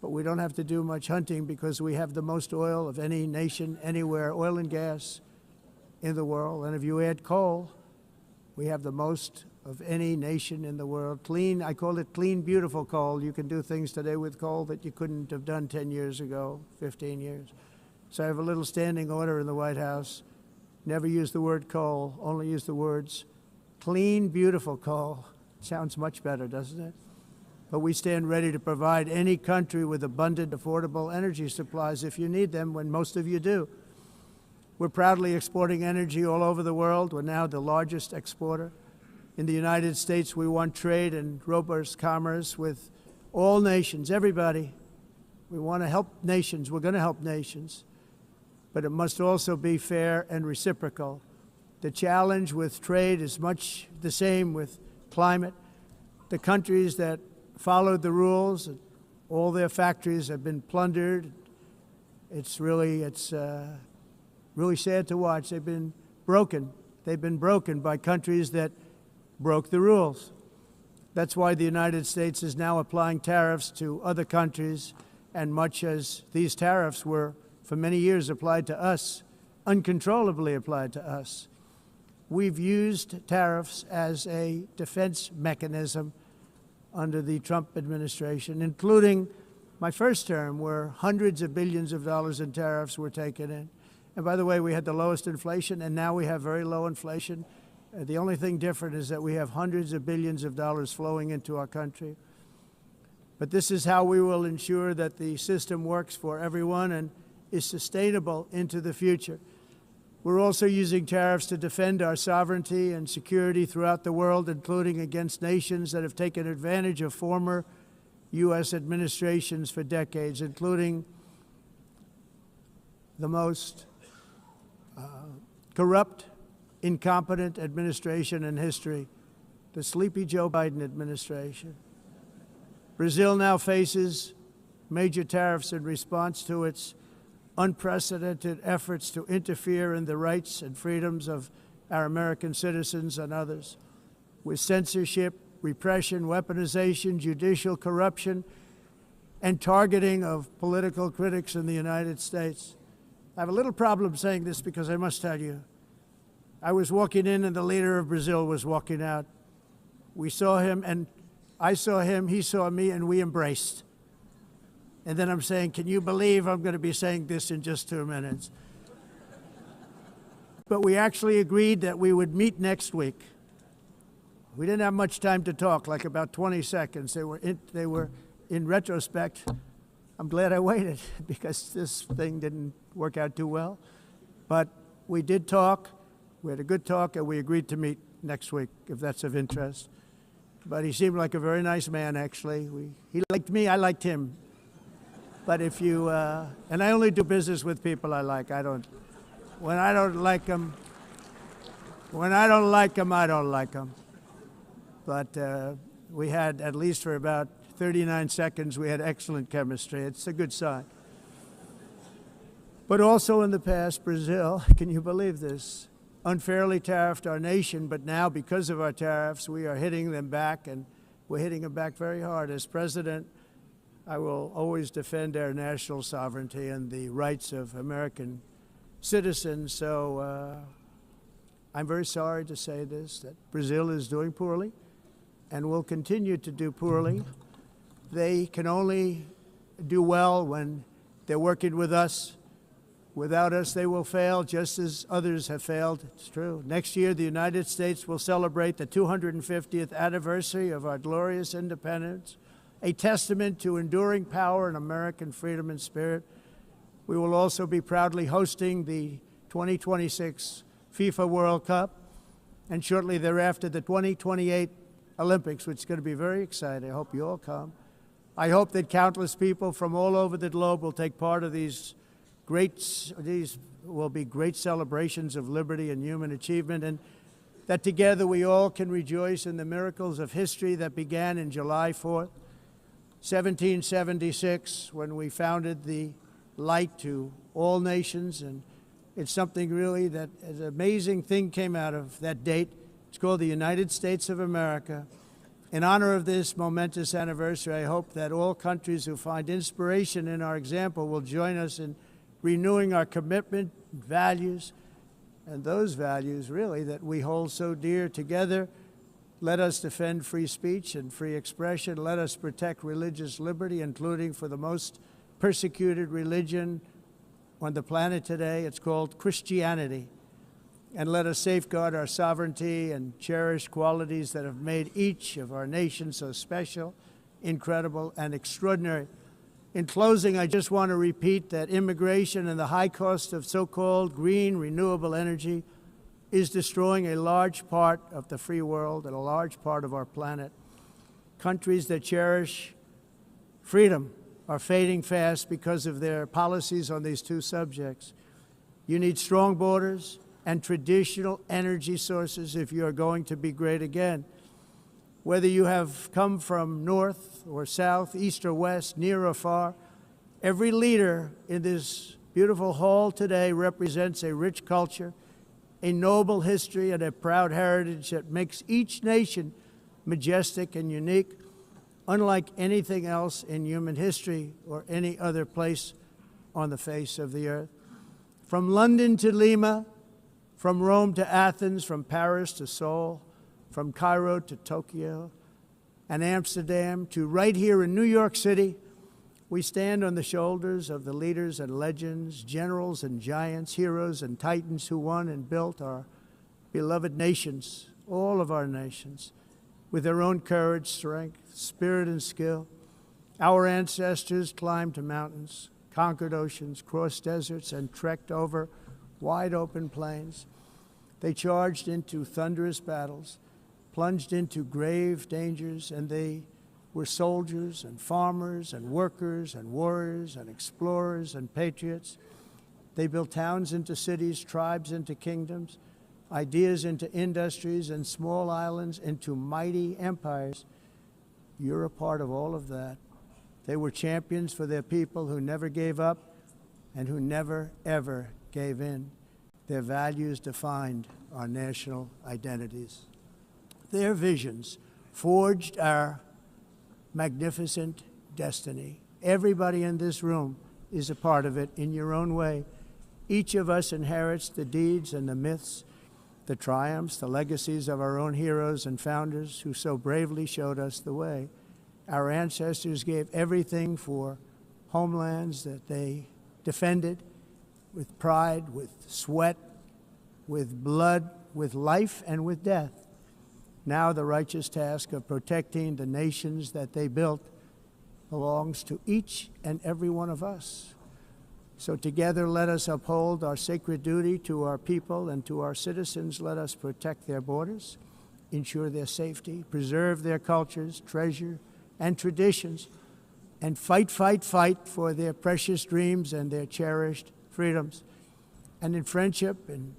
but we don't have to do much hunting because we have the most oil of any nation anywhere, oil and gas in the world. And if you add coal, we have the most of any nation in the world. Clean, I call it clean, beautiful coal. You can do things today with coal that you couldn't have done 10 years ago, 15 years. So I have a little standing order in the White House. Never use the word coal, only use the words clean, beautiful coal. Sounds much better, doesn't it? But we stand ready to provide any country with abundant, affordable energy supplies if you need them, when most of you do. We're proudly exporting energy all over the world. We're now the largest exporter. In the United States, we want trade and robust commerce with all nations, everybody. We want to help nations. We're going to help nations. But it must also be fair and reciprocal. The challenge with trade is much the same with climate. The countries that followed the rules, all their factories have been plundered. It's really sad to watch. They've been broken. They've been broken by countries that broke the rules. That's why the United States is now applying tariffs to other countries, and much as these tariffs were for many years applied to us, uncontrollably applied to us. We've used tariffs as a defense mechanism under the Trump administration, including my first term, where hundreds of billions of dollars in tariffs were taken in. And by the way, we had the lowest inflation, and now we have very low inflation. The only thing different is that we have hundreds of billions of dollars flowing into our country. But this is how we will ensure that the system works for everyone and is sustainable into the future. We're also using tariffs to defend our sovereignty and security throughout the world, including against nations that have taken advantage of former U.S. administrations for decades, including the most corrupt, incompetent administration in history, the sleepy Joe Biden administration. Brazil now faces major tariffs in response to its unprecedented efforts to interfere in the rights and freedoms of our American citizens and others, with censorship, repression, weaponization, judicial corruption, and targeting of political critics in the United States. I have a little problem saying this because I must tell you, I was walking in and the leader of Brazil was walking out. We saw him and I saw him, he saw me, and we embraced. And then I'm saying, can you believe I'm going to be saying this in just 2 minutes? But we actually agreed that we would meet next week. We didn't have much time to talk, like about 20 seconds. They were in retrospect, I'm glad I waited because this thing didn't work out too well. But we did talk. We had a good talk, and we agreed to meet next week, if that's of interest. But he seemed like a very nice man, actually. He liked me, I liked him. But if you, and I only do business with people I like. When I don't like them, I don't like them. But we had, at least for about 39 seconds, we had excellent chemistry. It's a good sign. But also in the past, Brazil, can you believe this, unfairly tariffed our nation, but now because of our tariffs, we are hitting them back, and we're hitting them back very hard. As president, I will always defend our national sovereignty and the rights of American citizens. So I'm very sorry to say this, that Brazil is doing poorly and will continue to do poorly. They can only do well when they're working with us Without us, they will fail, just as others have failed. It's true. Next year, the United States will celebrate the 250th anniversary of our glorious independence, a testament to enduring power and American freedom and spirit. We will also be proudly hosting the 2026 FIFA World Cup, and shortly thereafter, the 2028 Olympics, which is going to be very exciting. I hope you all come. I hope that countless people from all over the globe will take part of these will be great celebrations of liberty and human achievement, and that together we all can rejoice in the miracles of history that began in July 4th, 1776, when we founded the light to all nations. And it's something really that an amazing thing came out of that date. It's called the United States of America. In honor of this momentous anniversary, I hope that all countries who find inspiration in our example will join us in renewing our commitment, values, and those values really that we hold so dear. Together, let us defend free speech and free expression. Let us protect religious liberty, including for the most persecuted religion on the planet today. It's called Christianity. And let us safeguard our sovereignty and cherish qualities that have made each of our nations so special, incredible, and extraordinary. In closing, I just want to repeat that immigration and the high cost of so-called green renewable energy is destroying a large part of the free world and a large part of our planet. Countries that cherish freedom are fading fast because of their policies on these two subjects. You need strong borders and traditional energy sources if you are going to be great again. Whether you have come from north or south, east or west, near or far, every leader in this beautiful hall today represents a rich culture, a noble history, and a proud heritage that makes each nation majestic and unique, unlike anything else in human history or any other place on the face of the earth. From London to Lima, from Rome to Athens, from Paris to Seoul, from Cairo to Tokyo and Amsterdam to right here in New York City, we stand on the shoulders of the leaders and legends, generals and giants, heroes and titans who won and built our beloved nations, all of our nations, with their own courage, strength, spirit, and skill. Our ancestors climbed mountains, conquered oceans, crossed deserts, and trekked over wide open plains. They charged into thunderous battles, plunged into grave dangers, and they were soldiers and farmers and workers and warriors and explorers and patriots. They built towns into cities, tribes into kingdoms, ideas into industries, and small islands into mighty empires. You're a part of all of that. They were champions for their people who never gave up and who never, ever gave in. Their values defined our national identities. Their visions forged our magnificent destiny. Everybody in this room is a part of it in your own way. Each of us inherits the deeds and the myths, the triumphs, the legacies of our own heroes and founders who so bravely showed us the way. Our ancestors gave everything for homelands that they defended with pride, with sweat, with blood, with life, and with death. Now the righteous task of protecting the nations that they built belongs to each and every one of us. So together let us uphold our sacred duty to our people and to our citizens. Let us protect their borders, ensure their safety, preserve their cultures, treasure, and traditions, and fight, fight, fight for their precious dreams and their cherished freedoms. And in friendship and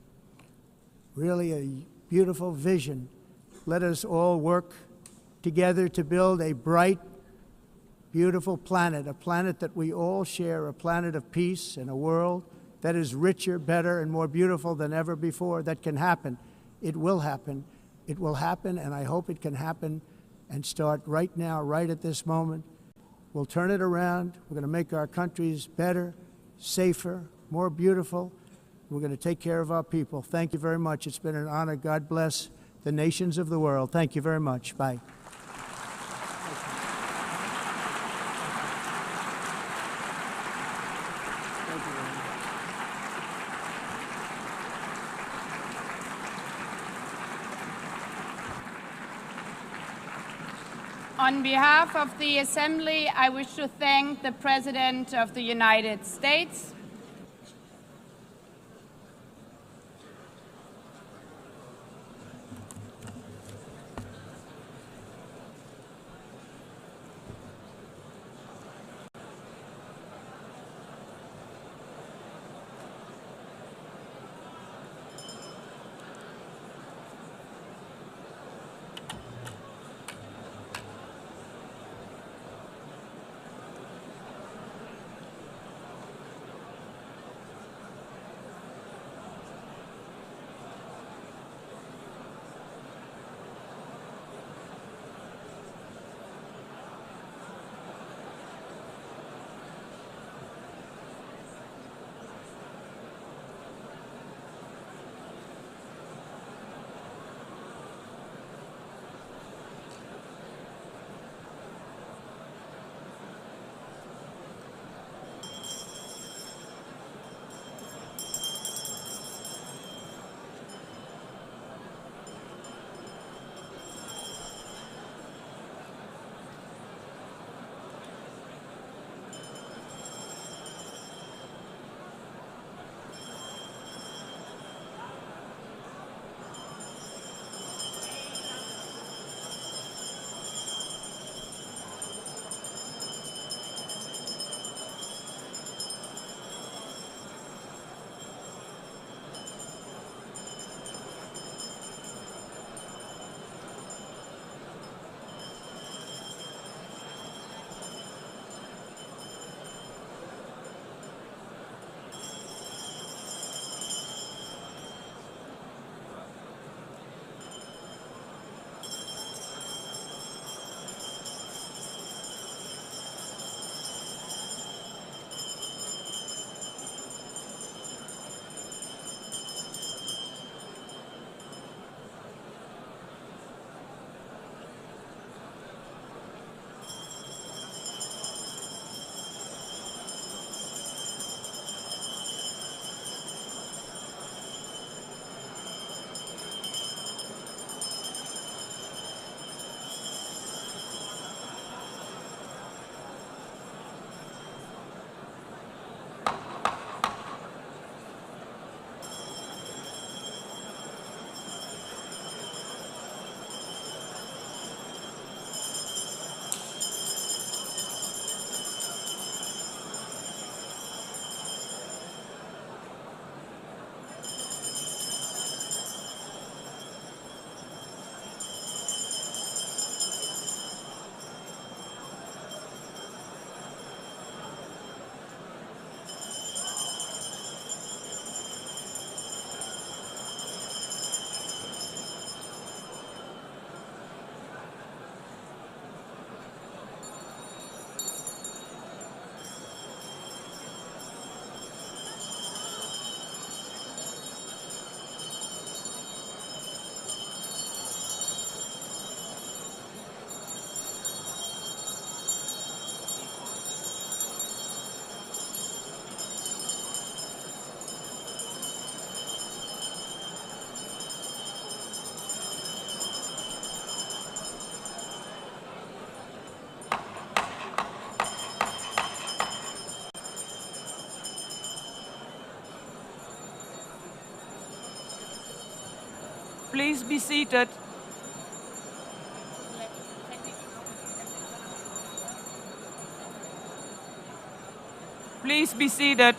really a beautiful vision, let us all work together to build a bright, beautiful planet, a planet that we all share, a planet of peace and a world that is richer, better, and more beautiful than ever before. That can happen. It will happen. It will happen, and I hope it can happen and start right now, right at this moment. We'll turn it around. We're going to make our countries better, safer, more beautiful. We're going to take care of our people. Thank you very much. It's been an honor. God bless the nations of the world. Thank you very much. Bye. On behalf of the Assembly, I wish to thank the President of the United States. Please be seated. Please be seated.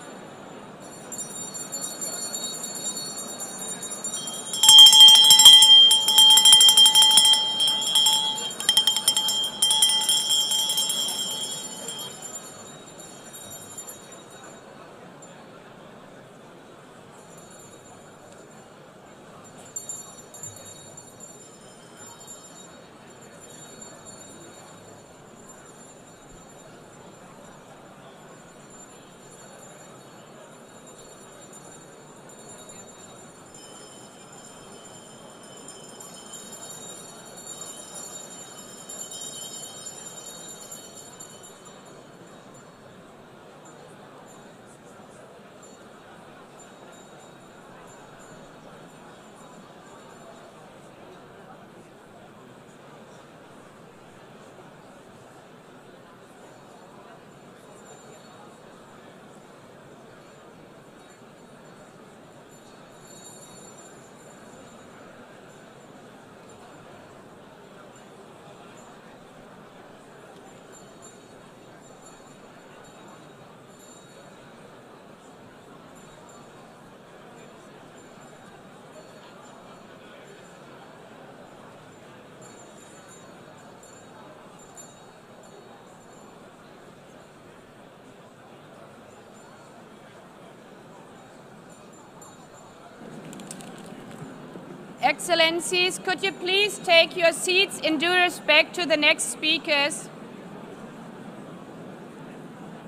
Excellencies, could you please take your seats in due respect to the next speakers?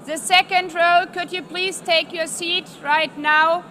The second row, could you please take your seat right now?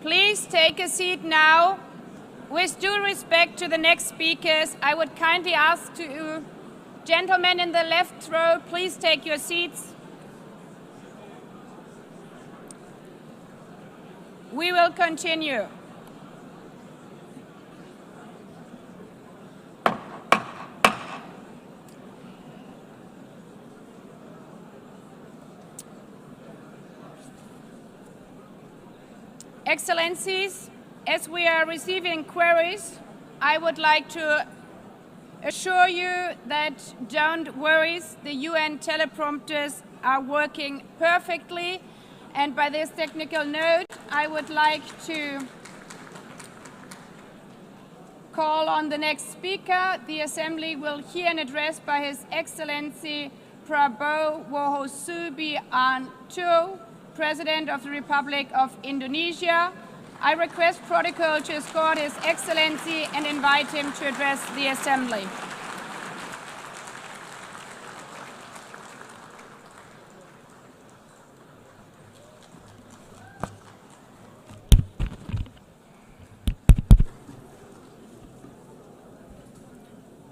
Please take a seat now. With due respect to the next speakers, I would kindly ask you, gentlemen in the left row, please take your seats. We will continue. Excellencies, as we are receiving queries, I would like to assure you that don't worry, the UN teleprompters are working perfectly. And by this technical note, I would like to call on the next speaker. The Assembly will hear an address by His Excellency Prabowo Subianto, President of the Republic of Indonesia. I request protocol to escort His Excellency and invite him to address the Assembly.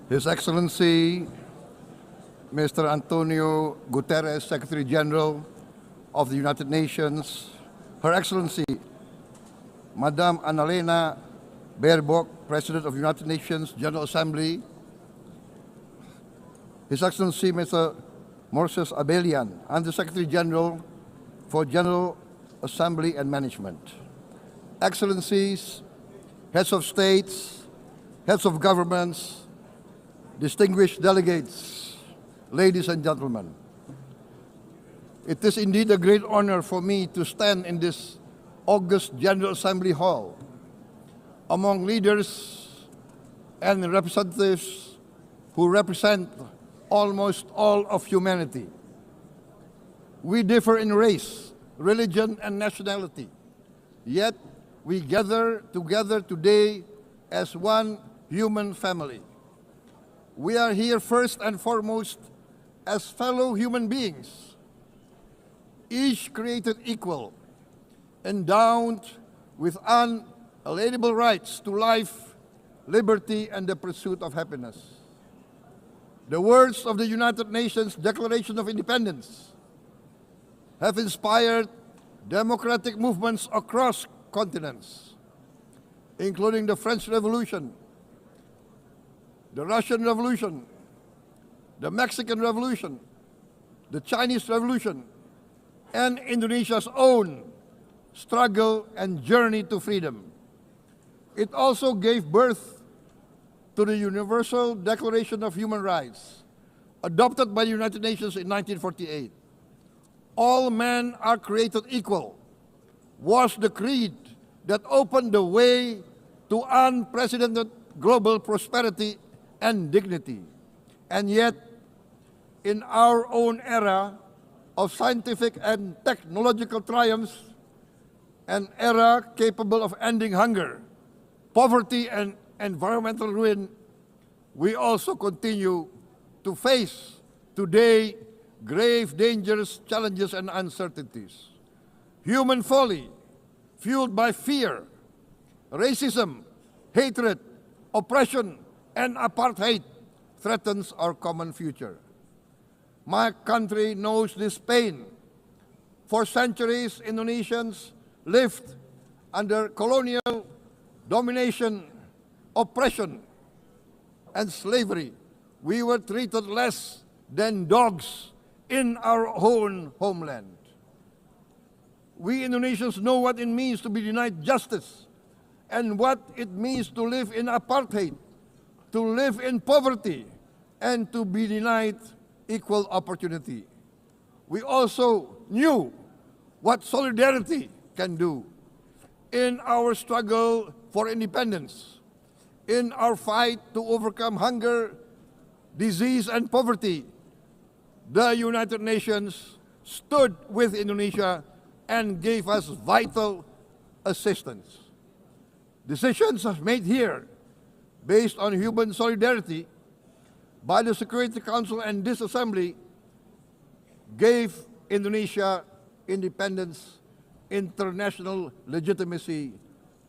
His Excellency, Mr. Antonio Guterres, Secretary General of the United Nations, Her Excellency, Madame Annalena Baerbock, President of the United Nations General Assembly, His Excellency, Mr. Moses Abelian, Under Secretary General for General Assembly and Management, Excellencies, Heads of States, Heads of Governments, distinguished delegates, ladies and gentlemen. It is indeed a great honor for me to stand in this august General Assembly Hall among leaders and representatives who represent almost all of humanity. We differ in race, religion, and nationality, yet we gather together today as one human family. We are here first and foremost as fellow human beings, each created equal, endowed with unalienable rights to life, liberty, and the pursuit of happiness. The words of the United Nations Declaration of Independence have inspired democratic movements across continents, including the French Revolution, the Russian Revolution, the Mexican Revolution, the Chinese Revolution, and Indonesia's own struggle and journey to freedom. It also gave birth to the Universal Declaration of Human Rights, adopted by the United Nations in 1948. All men are created equal was the creed that opened the way to unprecedented global prosperity and dignity. And yet, in our own era of scientific and technological triumphs, an era capable of ending hunger, poverty, and environmental ruin, we also continue to face today grave dangers, challenges, and uncertainties. Human folly, fueled by fear, racism, hatred, oppression, and apartheid threatens our common future. My country knows this pain. For centuries, Indonesians lived under colonial domination, oppression, and slavery. We were treated less than dogs in our own homeland. We Indonesians know what it means to be denied justice and what it means to live in apartheid, to live in poverty, and to be denied equal opportunity. We also knew what solidarity can do in our struggle for independence, in our fight to overcome hunger, disease, and poverty. The United Nations stood with Indonesia and gave us vital assistance. Decisions made here based on human solidarity by the Security Council and this Assembly gave Indonesia independence, international legitimacy,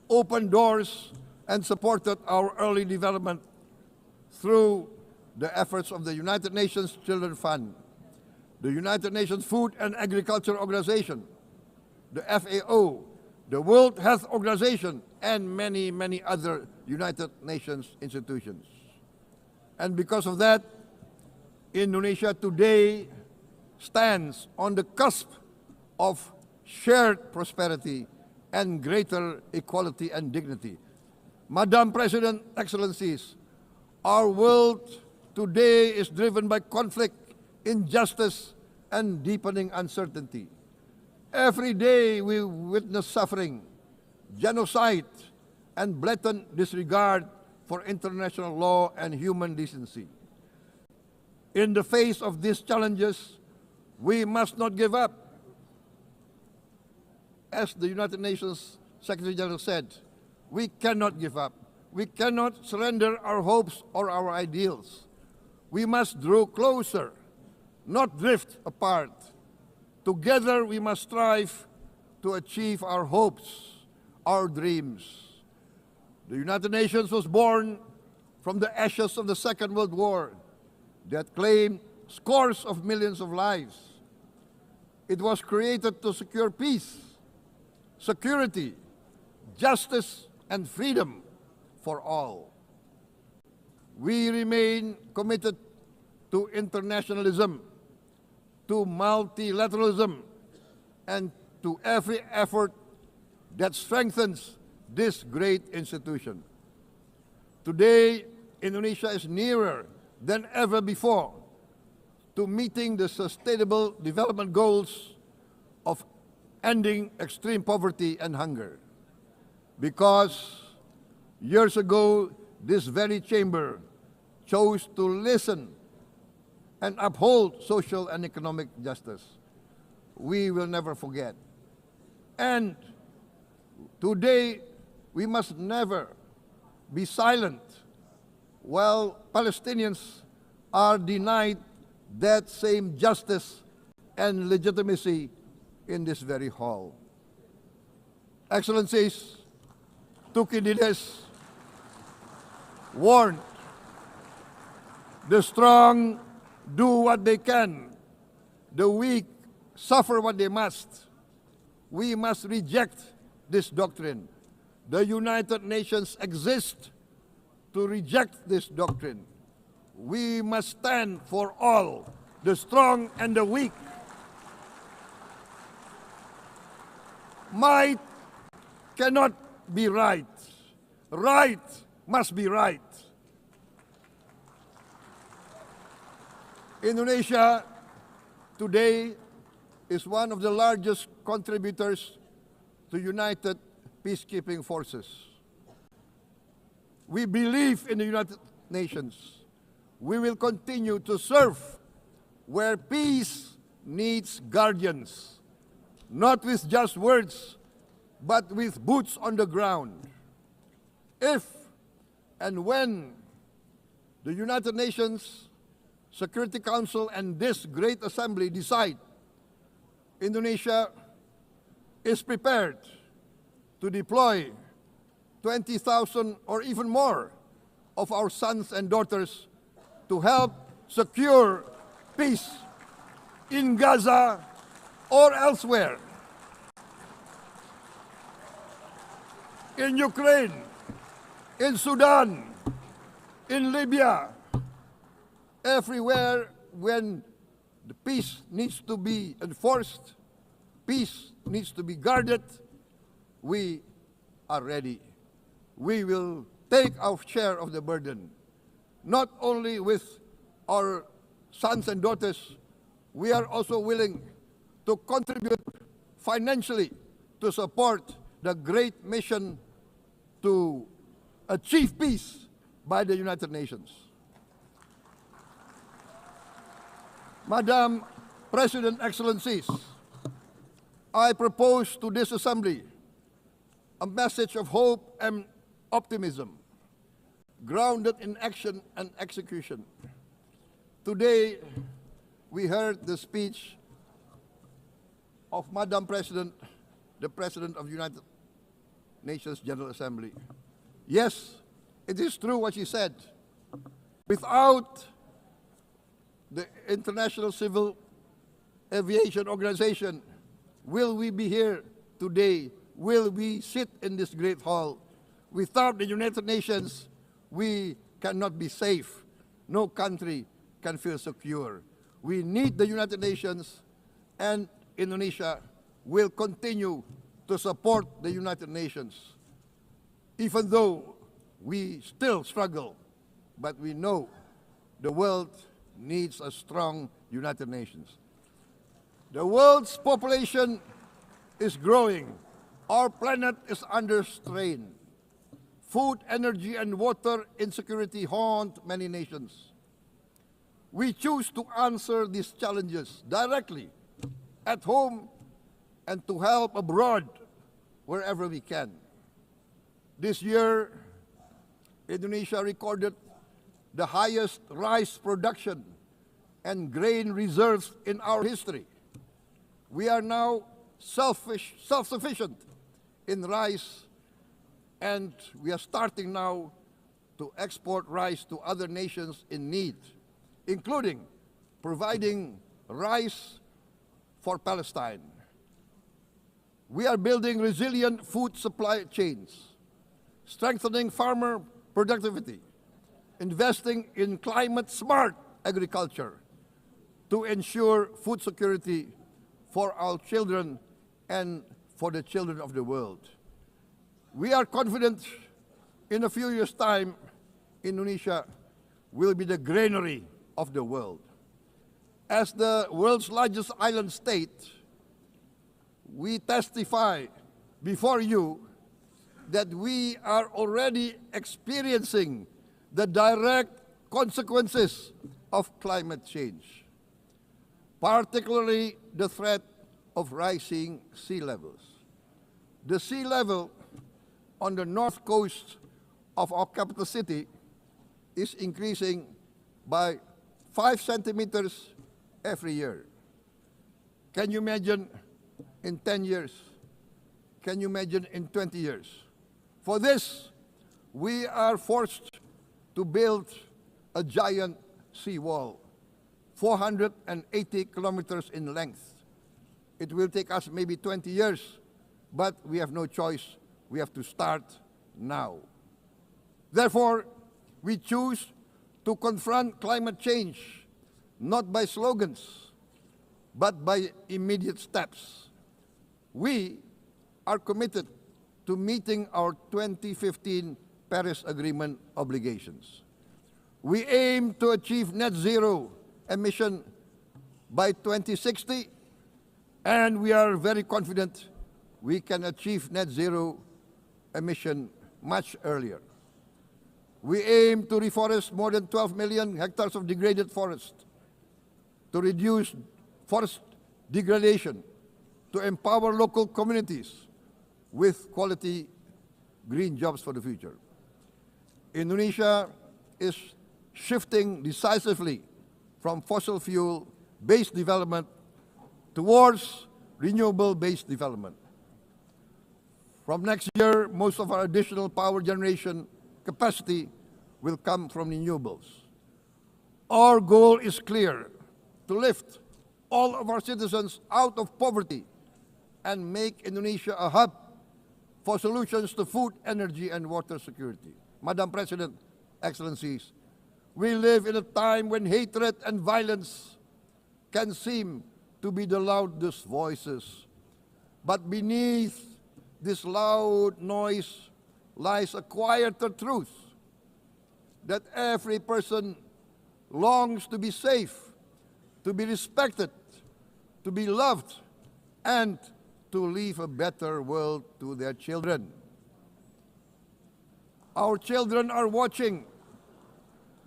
opened doors, and supported our early development through the efforts of the United Nations Children Fund, the United Nations Food and Agriculture Organization, the FAO, the World Health Organization, and many, many other United Nations institutions. And because of that, Indonesia today stands on the cusp of shared prosperity and greater equality and dignity. Madam President, Excellencies, our world today is driven by conflict, injustice, and deepening uncertainty. Every day we witness suffering, genocide, and blatant disregard for international law and human decency. In the face of these challenges, we must not give up. As the United Nations Secretary General said, we cannot give up. We cannot surrender our hopes or our ideals. We must draw closer, not drift apart. Together we must strive to achieve our hopes, our dreams. The United Nations was born from the ashes of the Second World War that claimed scores of millions of lives. It was created to secure peace, security, justice, and freedom for all. We remain committed to internationalism, to multilateralism, and to every effort that strengthens this great institution. Today, Indonesia is nearer than ever before to meeting the sustainable development goals of ending extreme poverty and hunger. Because years ago, this very chamber chose to listen and uphold social and economic justice. We will never forget. And today, we must never be silent while Palestinians are denied that same justice and legitimacy in this very hall. Excellencies, Thucydides warned, the strong do what they can, the weak suffer what they must. We must reject this doctrine. The United Nations exist to reject this doctrine. We must stand for all, the strong and the weak. Might cannot be right. Right must be right. Indonesia today is one of the largest contributors to United Peacekeeping Forces. We believe in the United Nations. We will continue to serve where peace needs guardians, not with just words, but with boots on the ground. If and when the United Nations Security Council and this great assembly decide Indonesia is prepared to deploy 20,000 or even more of our sons and daughters to help secure peace in Gaza or elsewhere, in Ukraine, in Sudan, in Libya, everywhere when the peace needs to be enforced, peace needs to be guarded, we are ready. We will take our share of the burden, not only with our sons and daughters, we are also willing to contribute financially to support the great mission to achieve peace by the United Nations. Madam President, Excellencies, I propose to this Assembly a message of hope and optimism, grounded in action and execution. Today, we heard the speech of Madam President, the President of the United Nations General Assembly. Yes, it is true what she said. Without the International Civil Aviation Organization, will we be here today? Will we sit in this great hall? Without the United Nations, we cannot be safe. No country can feel secure. We need the United Nations, and Indonesia will continue to support the United Nations, even though we still struggle, but we know the world needs a strong United Nations. The world's population is growing. Our planet is under strain. Food, energy, and water insecurity haunt many nations. We choose to answer these challenges directly at home and to help abroad wherever we can. This year, Indonesia recorded the highest rice production and grain reserves in our history. We are now self-sufficient in rice, and we are starting now to export rice to other nations in need, including providing rice for Palestine. We are building resilient food supply chains, strengthening farmer productivity, investing in climate-smart agriculture to ensure food security for our children and for the children of the world. We are confident in a few years' time, Indonesia will be the granary of the world. As the world's largest island state, we testify before you that we are already experiencing the direct consequences of climate change, particularly the threat of rising sea levels. The sea level on the north coast of our capital city is increasing by 5 centimeters every year. Can you imagine in 10 years? Can you imagine in 20 years? For this, we are forced to build a giant seawall, 480 kilometers in length. It will take us maybe 20 years, but we have no choice. We have to start now. Therefore, we choose to confront climate change, not by slogans, but by immediate steps. We are committed to meeting our 2015 Paris Agreement obligations. We aim to achieve net zero emission by 2060, and we are very confident we can achieve net zero emission much earlier. We aim to reforest more than 12 million hectares of degraded forest, to reduce forest degradation, to empower local communities with quality green jobs for the future. Indonesia is shifting decisively from fossil fuel-based development towards renewable-based development. From next year, most of our additional power generation capacity will come from renewables. Our goal is clear: to lift all of our citizens out of poverty and make Indonesia a hub for solutions to food, energy, and water security. Madam President, Excellencies, we live in a time when hatred and violence can seem to be the loudest voices. But beneath this loud noise lies a quieter truth, that every person longs to be safe, to be respected, to be loved, and to leave a better world to their children. Our children are watching.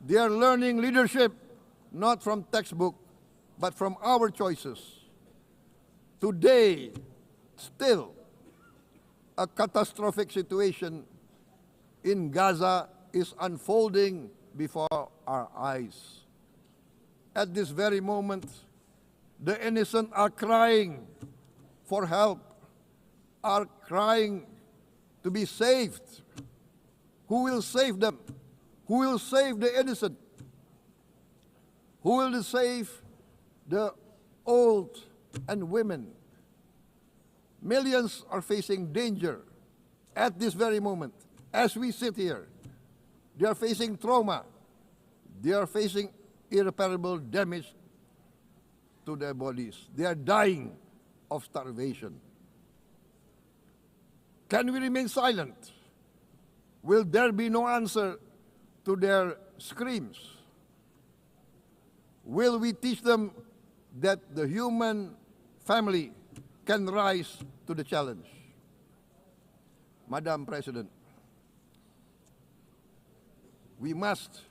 They are learning leadership, not from textbook, but from our choices. Today, still, a catastrophic situation in Gaza is unfolding before our eyes. At this very moment, the innocent are crying for help, are crying to be saved. Who will save them? Who will save the innocent? Who will save the old and women? Millions are facing danger at this very moment. As we sit here, they are facing trauma. They are facing irreparable damage to their bodies. They are dying of starvation. Can we remain silent? Will there be no answer to their screams? Will we teach them that the human family can rise to the challenge? Madam President, we must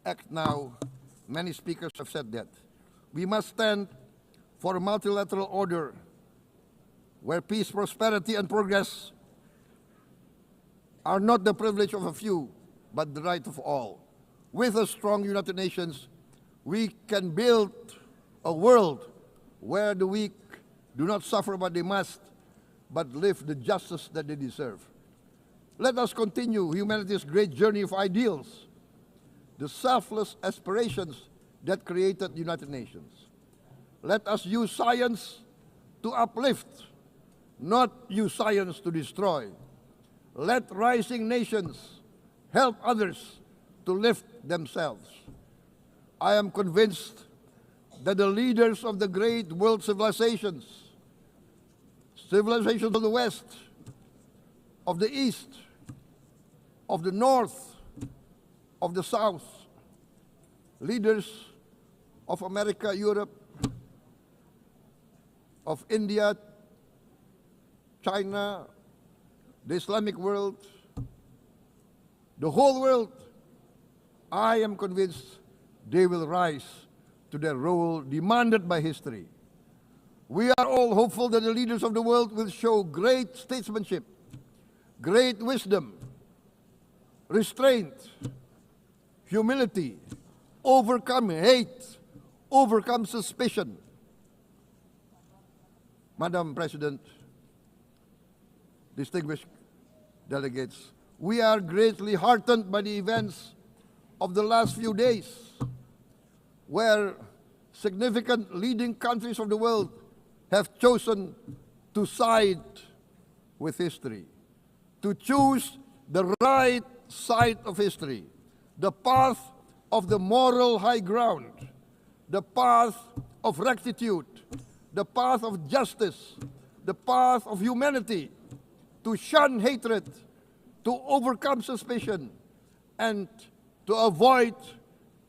act now. Many speakers have said that. We must stand for a multilateral order where peace, prosperity, and progress are not the privilege of a few, but the right of all. With a strong United Nations, we can build a world where the weak do not suffer what they must, but live the justice that they deserve. Let us continue humanity's great journey of ideals, the selfless aspirations that created the United Nations. Let us use science to uplift, not use science to destroy. Let rising nations help others to lift themselves. I am convinced that the leaders of the great world civilizations of the West, of the East, of the North, of the South, leaders of America, Europe, of India, China, the Islamic world, the whole world, I am convinced they will rise to their role demanded by history. We are all hopeful that the leaders of the world will show great statesmanship, great wisdom, restraint, humility, overcome hate, overcome suspicion. Madam President, distinguished delegates, we are greatly heartened by the events of the last few days, where significant leading countries of the world have chosen to side with history, to choose the right side of history, the path of the moral high ground, the path of rectitude, the path of justice, the path of humanity, to shun hatred, to overcome suspicion, and to avoid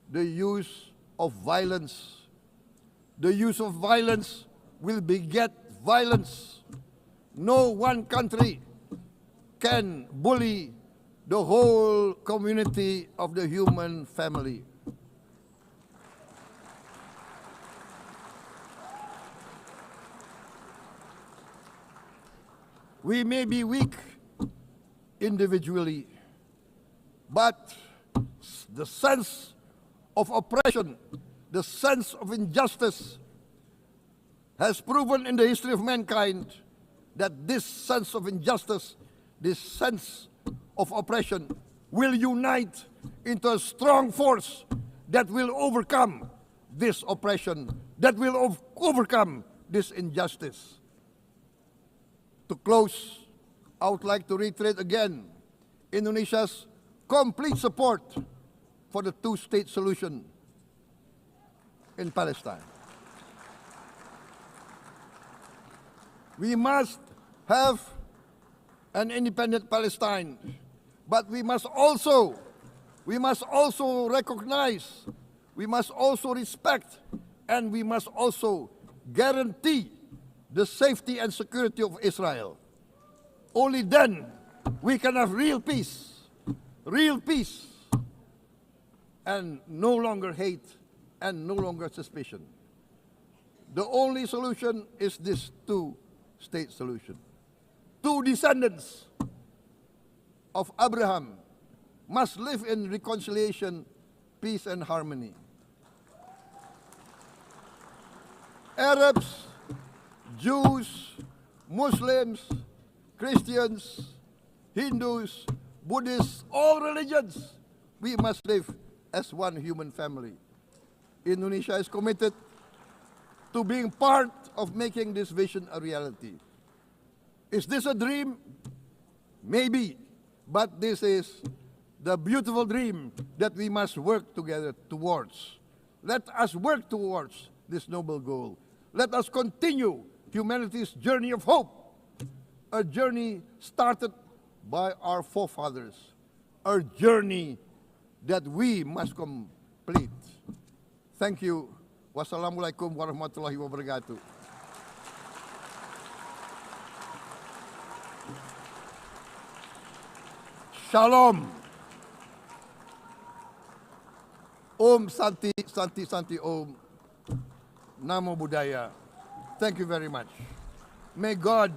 the use of violence. The use of violence will beget violence. No one country can bully the whole community of the human family. We may be weak individually, but the sense of oppression, the sense of injustice has proven in the history of mankind that this sense of injustice, this sense of oppression will unite into a strong force that will overcome this oppression, that will overcome this injustice. To close, I would like to reiterate again Indonesia's complete support for the two-state solution in Palestine. We must have an independent Palestine, but we must also recognize, we must also respect, and we must also guarantee the safety and security of Israel. Only then we can have real peace, and no longer hate and no longer suspicion. The only solution is this two-state solution. Two descendants of Abraham must live in reconciliation, peace, and harmony. Arabs, Jews, Muslims, Christians, Hindus, Buddhists, all religions, we must live as one human family. Indonesia is committed to being part of making this vision a reality. Is this a dream? Maybe, but this is the beautiful dream that we must work together towards. Let us work towards this noble goal. Let us continue humanity's journey of hope, a journey started by our forefathers, a journey that we must complete. Thank you. Wassalamualaikum warahmatullahi wabarakatuh. Shalom. Om Santi, Santi, Santi Om. Namo Buddhaya. Thank you very much. May God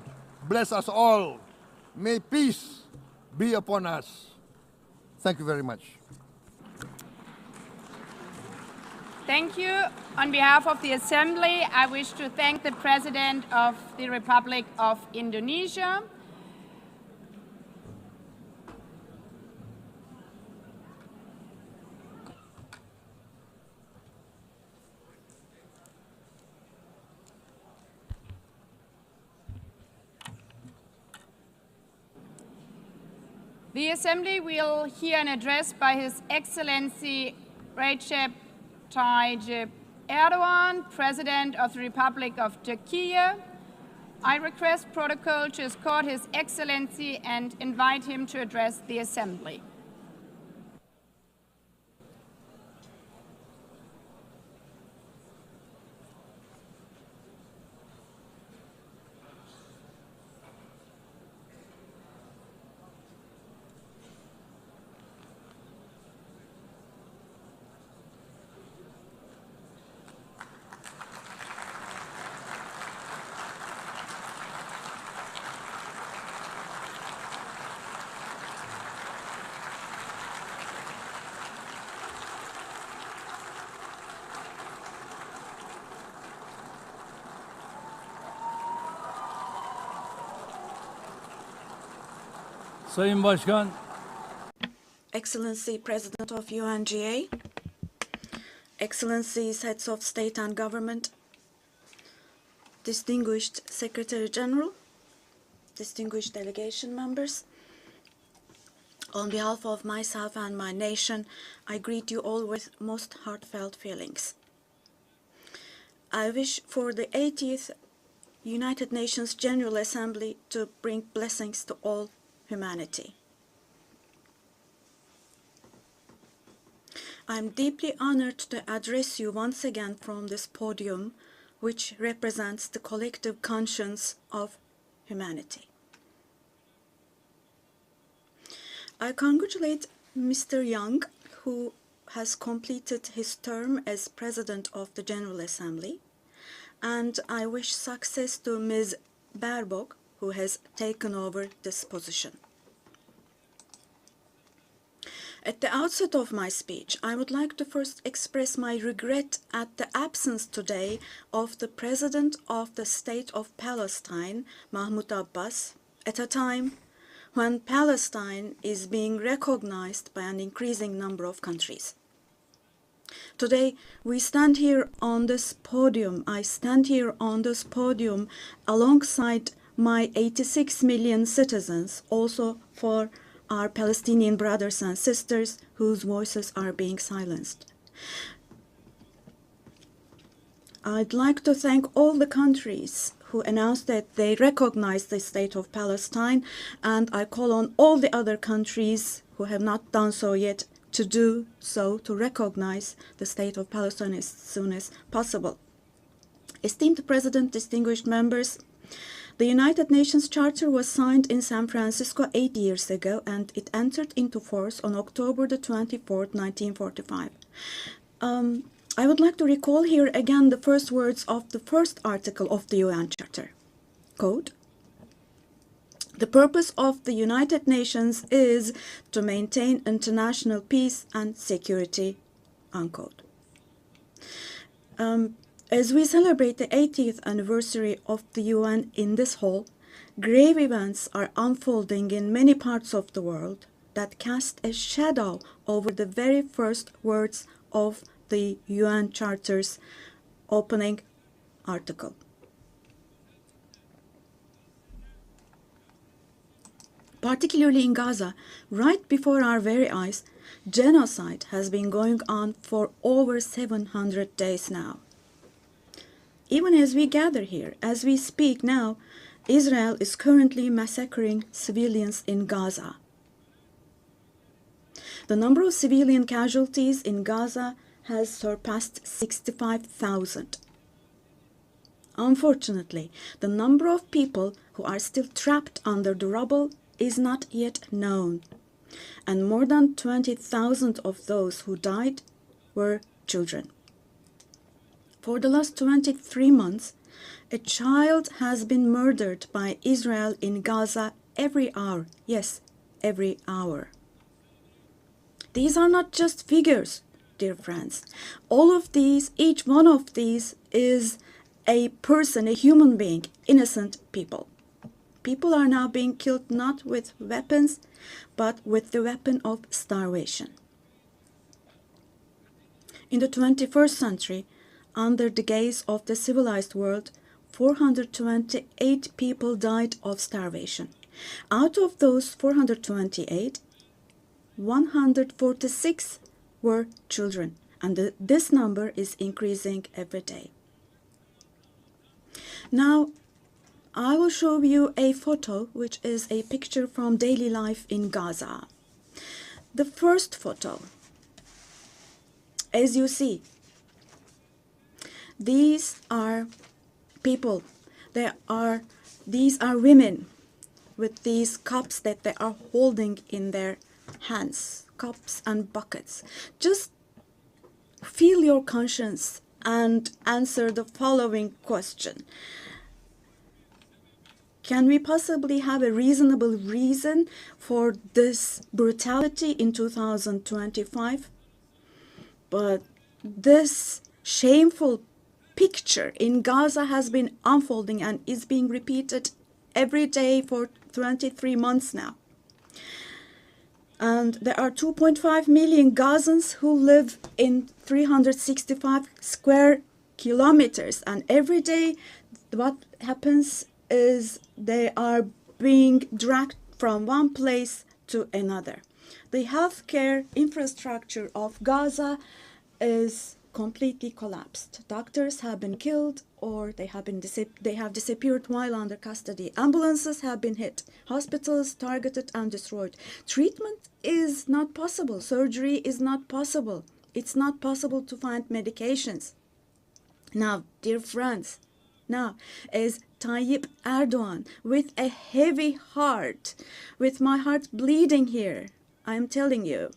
bless us all. May peace be upon us. Thank you very much. Thank you. On behalf of the Assembly, I wish to thank the President of the Republic of Indonesia. The Assembly will hear an address by His Excellency Recep Tayyip Erdogan, President of the Republic of Turkey. I request protocol to escort His Excellency and invite him to address the Assembly. Sayın Başkan, Excellency President of UNGA, Excellencies Heads of State and Government, Distinguished Secretary General, distinguished delegation members, on behalf of myself and my nation, I greet you all with most heartfelt feelings. I wish for the 80th United Nations General Assembly to bring blessings to all humanity. I am deeply honored to address you once again from this podium, which represents the collective conscience of humanity. I congratulate Mr. Young, who has completed his term as President of the General Assembly, and I wish success to Ms. Baerbock, who has taken over this position. At the outset of my speech, I would like to first express my regret at the absence today of the President of the State of Palestine, Mahmoud Abbas, at a time when Palestine is being recognized by an increasing number of countries. Today, we stand here on this podium. I stand here on this podium alongside my 86 million citizens, also for our Palestinian brothers and sisters whose voices are being silenced. I'd like to thank all the countries who announced that they recognize the state of Palestine, and I call on all the other countries who have not done so yet to do so, to recognize the state of Palestine as soon as possible. Esteemed President, distinguished members, the United Nations Charter was signed in San Francisco 8 years ago, and it entered into force on October the 24th, 1945. I would like to recall here again the first words of the first article of the UN Charter. Quote, "The purpose of the United Nations is to maintain international peace and security," unquote. As we celebrate the 80th anniversary of the UN in this hall, grave events are unfolding in many parts of the world that cast a shadow over the very first words of the UN Charter's opening article. Particularly in Gaza, right before our very eyes, genocide has been going on for over 700 days now. Even as we gather here, as we speak now, Israel is currently massacring civilians in Gaza. The number of civilian casualties in Gaza has surpassed 65,000. Unfortunately, the number of people who are still trapped under the rubble is not yet known, and more than 20,000 of those who died were children. For the last 23 months, a child has been murdered by Israel in Gaza every hour. Yes, every hour. These are not just figures, dear friends. All of these, each one of these is a person, a human being, innocent people. People are now being killed not with weapons, but with the weapon of starvation. In the 21st century, under the gaze of the civilized world, 428 people died of starvation. Out of those 428, 146 were children, and this number is increasing every day. Now, I will show you a photo, which is a picture from daily life in Gaza. The first photo, as you see, these are people. These are women with these cups that they are holding in their hands, cups and buckets. Just feel your conscience and answer the following question. Can we possibly have a reasonable reason for this brutality in 2025? But this shameful picture in Gaza has been unfolding and is being repeated every day for 23 months now. And there are 2.5 million Gazans who live in 365 square kilometers. And every day what happens is they are being dragged from one place to another. The healthcare infrastructure of Gaza is completely collapsed. Doctors have been killed, or they have disappeared while under custody. Ambulances have been hit. Hospitals targeted and destroyed. Treatment is not possible. Surgery is not possible. It's not possible to find medications. Now, dear friends, now, as Tayyip Erdogan, with a heavy heart, with my heart bleeding here, I am telling you,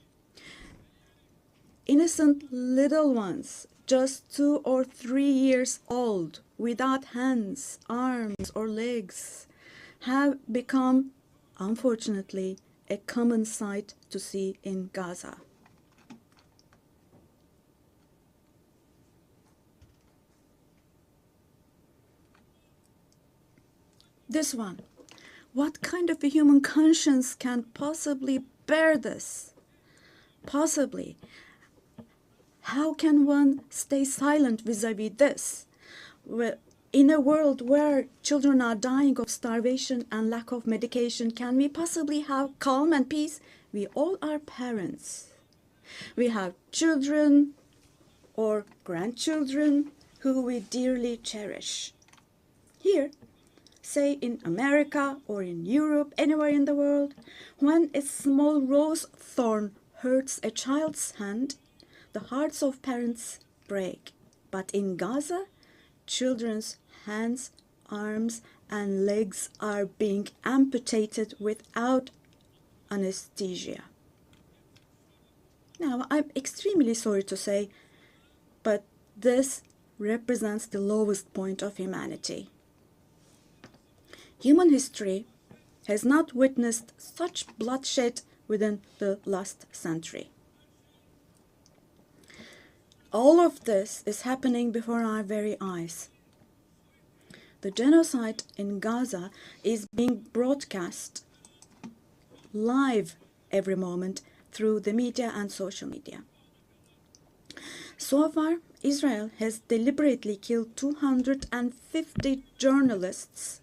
innocent little ones, just 2 or 3 years old, without hands, arms, or legs, have become, unfortunately, a common sight to see in Gaza. This one, What kind of a human conscience can possibly bear this? Possibly. How can one stay silent vis-a-vis this? In a world where children are dying of starvation and lack of medication, can we possibly have calm and peace? We all are parents. We have children or grandchildren who we dearly cherish. Here, say in America or in Europe, anywhere in the world, when a small rose thorn hurts a child's hand, the hearts of parents break. But in Gaza, children's hands, arms, and legs are being amputated without anesthesia. Now, I'm extremely sorry to say, but this represents the lowest point of humanity. Human history has not witnessed such bloodshed within the last century. All of this is happening before our very eyes. The genocide in Gaza is being broadcast live every moment through the media and social media. So far, Israel has deliberately killed 250 journalists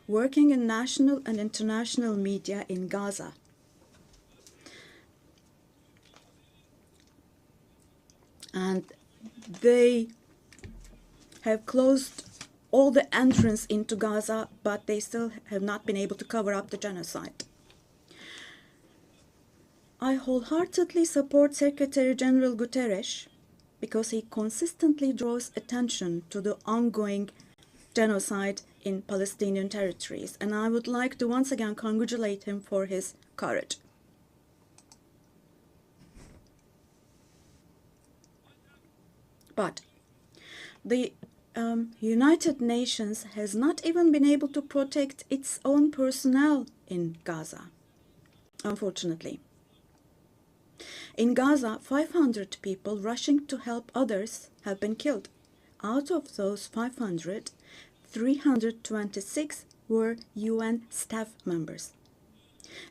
working in national and international media in Gaza. And they have closed all the entrance into Gaza, but they still have not been able to cover up the genocide. I wholeheartedly support Secretary General Guterres because he consistently draws attention to the ongoing genocide in Palestinian territories, and I would like to once again congratulate him for his courage. But the United Nations has not even been able to protect its own personnel in Gaza, unfortunately. In Gaza, 500 people rushing to help others have been killed. Out of those 500, 326 were UN staff members.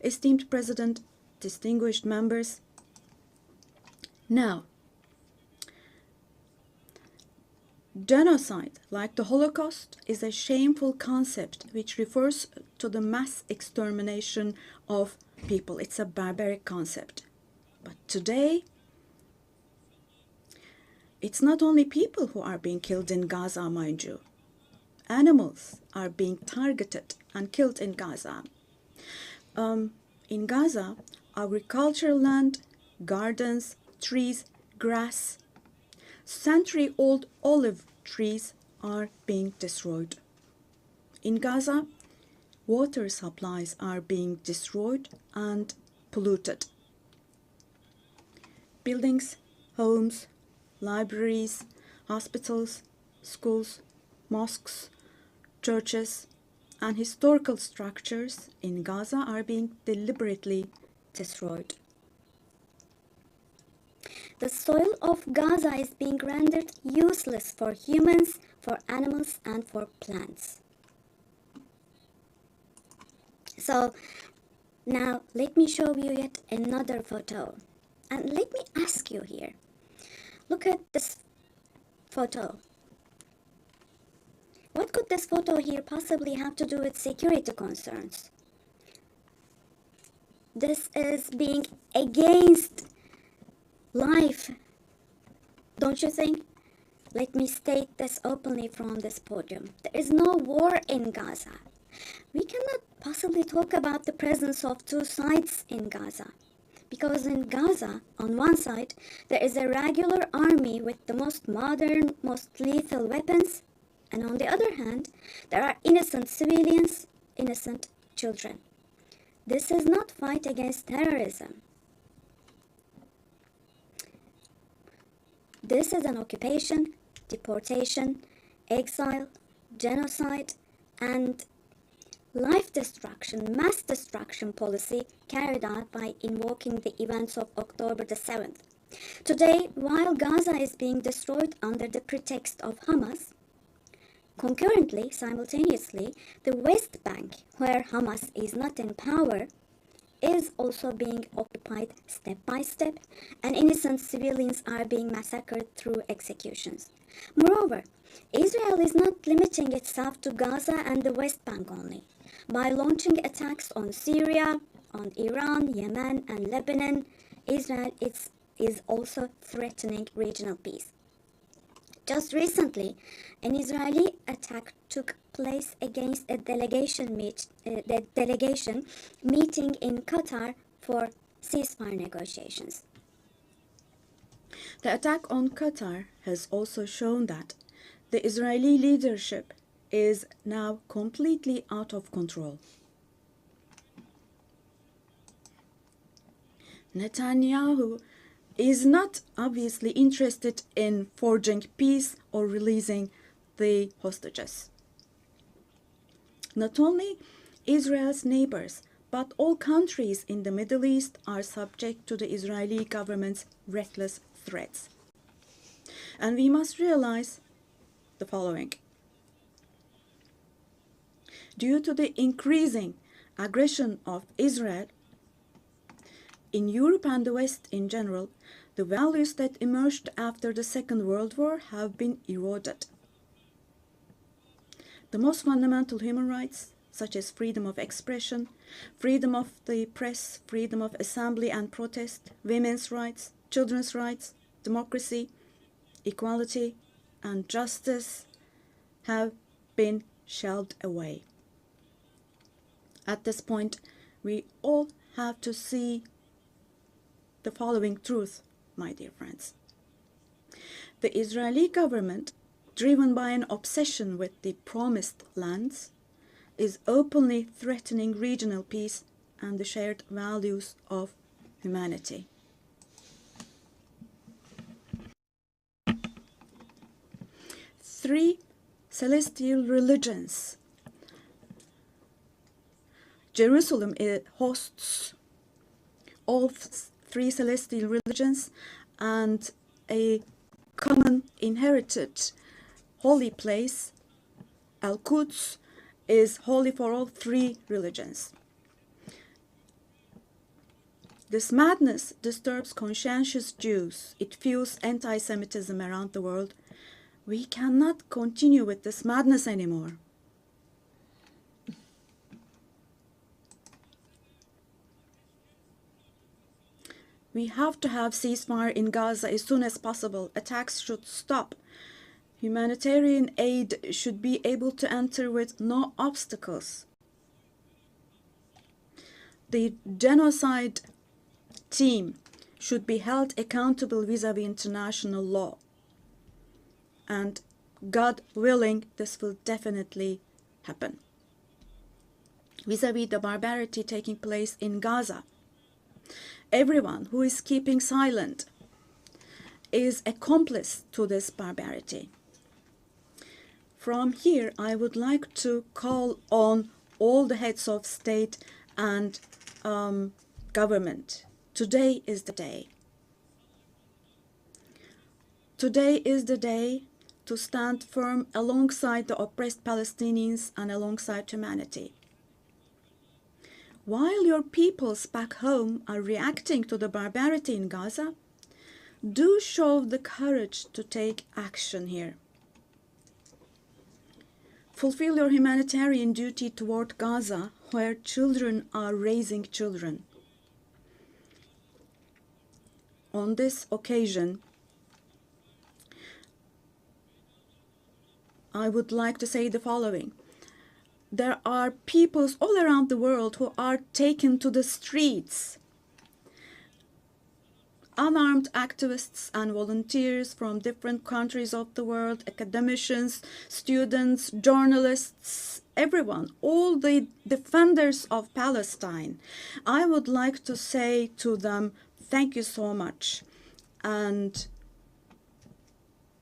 Esteemed President, distinguished members, now, genocide, like the Holocaust, is a shameful concept which refers to the mass extermination of people. It's a barbaric concept. But today, it's not only people who are being killed in Gaza, mind you. Animals are being targeted and killed in Gaza. In Gaza, agricultural land, gardens, trees, grass, century-old olive trees are being destroyed. In Gaza, water supplies are being destroyed and polluted. Buildings, homes, libraries, hospitals, schools, mosques, churches, and historical structures in Gaza are being deliberately destroyed. The soil of Gaza is being rendered useless for humans, for animals, and for plants. So, now let me show you yet another photo. And let me ask you here, look at this photo. What could this photo here possibly have to do with security concerns? This is being against life, don't you think? Let me state this openly from this podium. There is no war in Gaza. We cannot possibly talk about the presence of two sides in Gaza. Because in Gaza, on one side, there is a regular army with the most modern, most lethal weapons, and on the other hand, there are innocent civilians, innocent children. This is not fight against terrorism. This is an occupation, deportation, exile, genocide, and life destruction, mass destruction policy carried out by invoking the events of October the 7th. Today, while Gaza is being destroyed under the pretext of Hamas, Concurrently, simultaneously, the West Bank, where Hamas is not in power, is also being occupied step by step, and innocent civilians are being massacred through executions. Moreover, Israel is not limiting itself to Gaza and the West Bank only. By launching attacks on Syria, on Iran, Yemen, and Lebanon, Israel is also threatening regional peace. Just recently, an Israeli attack took place against a delegation meeting in Qatar for ceasefire negotiations. The attack on Qatar has also shown that the Israeli leadership is now completely out of control. Netanyahu is not obviously interested in forging peace or releasing the hostages. Not only Israel's neighbors, but all countries in the Middle East are subject to the Israeli government's reckless threats. And we must realize the following. Due to the increasing aggression of Israel, in Europe and the West in general, the values that emerged after the Second World War have been eroded. The most fundamental human rights, such as freedom of expression, freedom of the press, freedom of assembly and protest, women's rights, children's rights, democracy, equality, and justice, have been shelved away. At this point, we all have to see the following truth, my dear friends. The Israeli government, driven by an obsession with the promised lands, is openly threatening regional peace and the shared values of humanity. Three celestial religions. Jerusalem hosts all three celestial religions and a common inherited holy place, Al-Quds, is holy for all three religions. This madness disturbs conscientious Jews. It fuels anti-Semitism around the world. We cannot continue with this madness anymore. We have to have ceasefire in Gaza as soon as possible. Attacks should stop. Humanitarian aid should be able to enter with no obstacles. The genocide team should be held accountable vis-à-vis international law. And God willing, this will definitely happen. Vis-à-vis the barbarity taking place in Gaza, everyone who is keeping silent is accomplice to this barbarity. From here, I would like to call on all the heads of state and government. Today is the day. Today is the day to stand firm alongside the oppressed Palestinians and alongside humanity. While your peoples back home are reacting to the barbarity in Gaza, do show the courage to take action here. Fulfill your humanitarian duty toward Gaza, where children are raising children. On this occasion, I would like to say the following. There are peoples all around the world who are taken to the streets. Unarmed activists and volunteers from different countries of the world, academicians, students, journalists, everyone, all the defenders of Palestine. I would like to say to them, thank you so much, and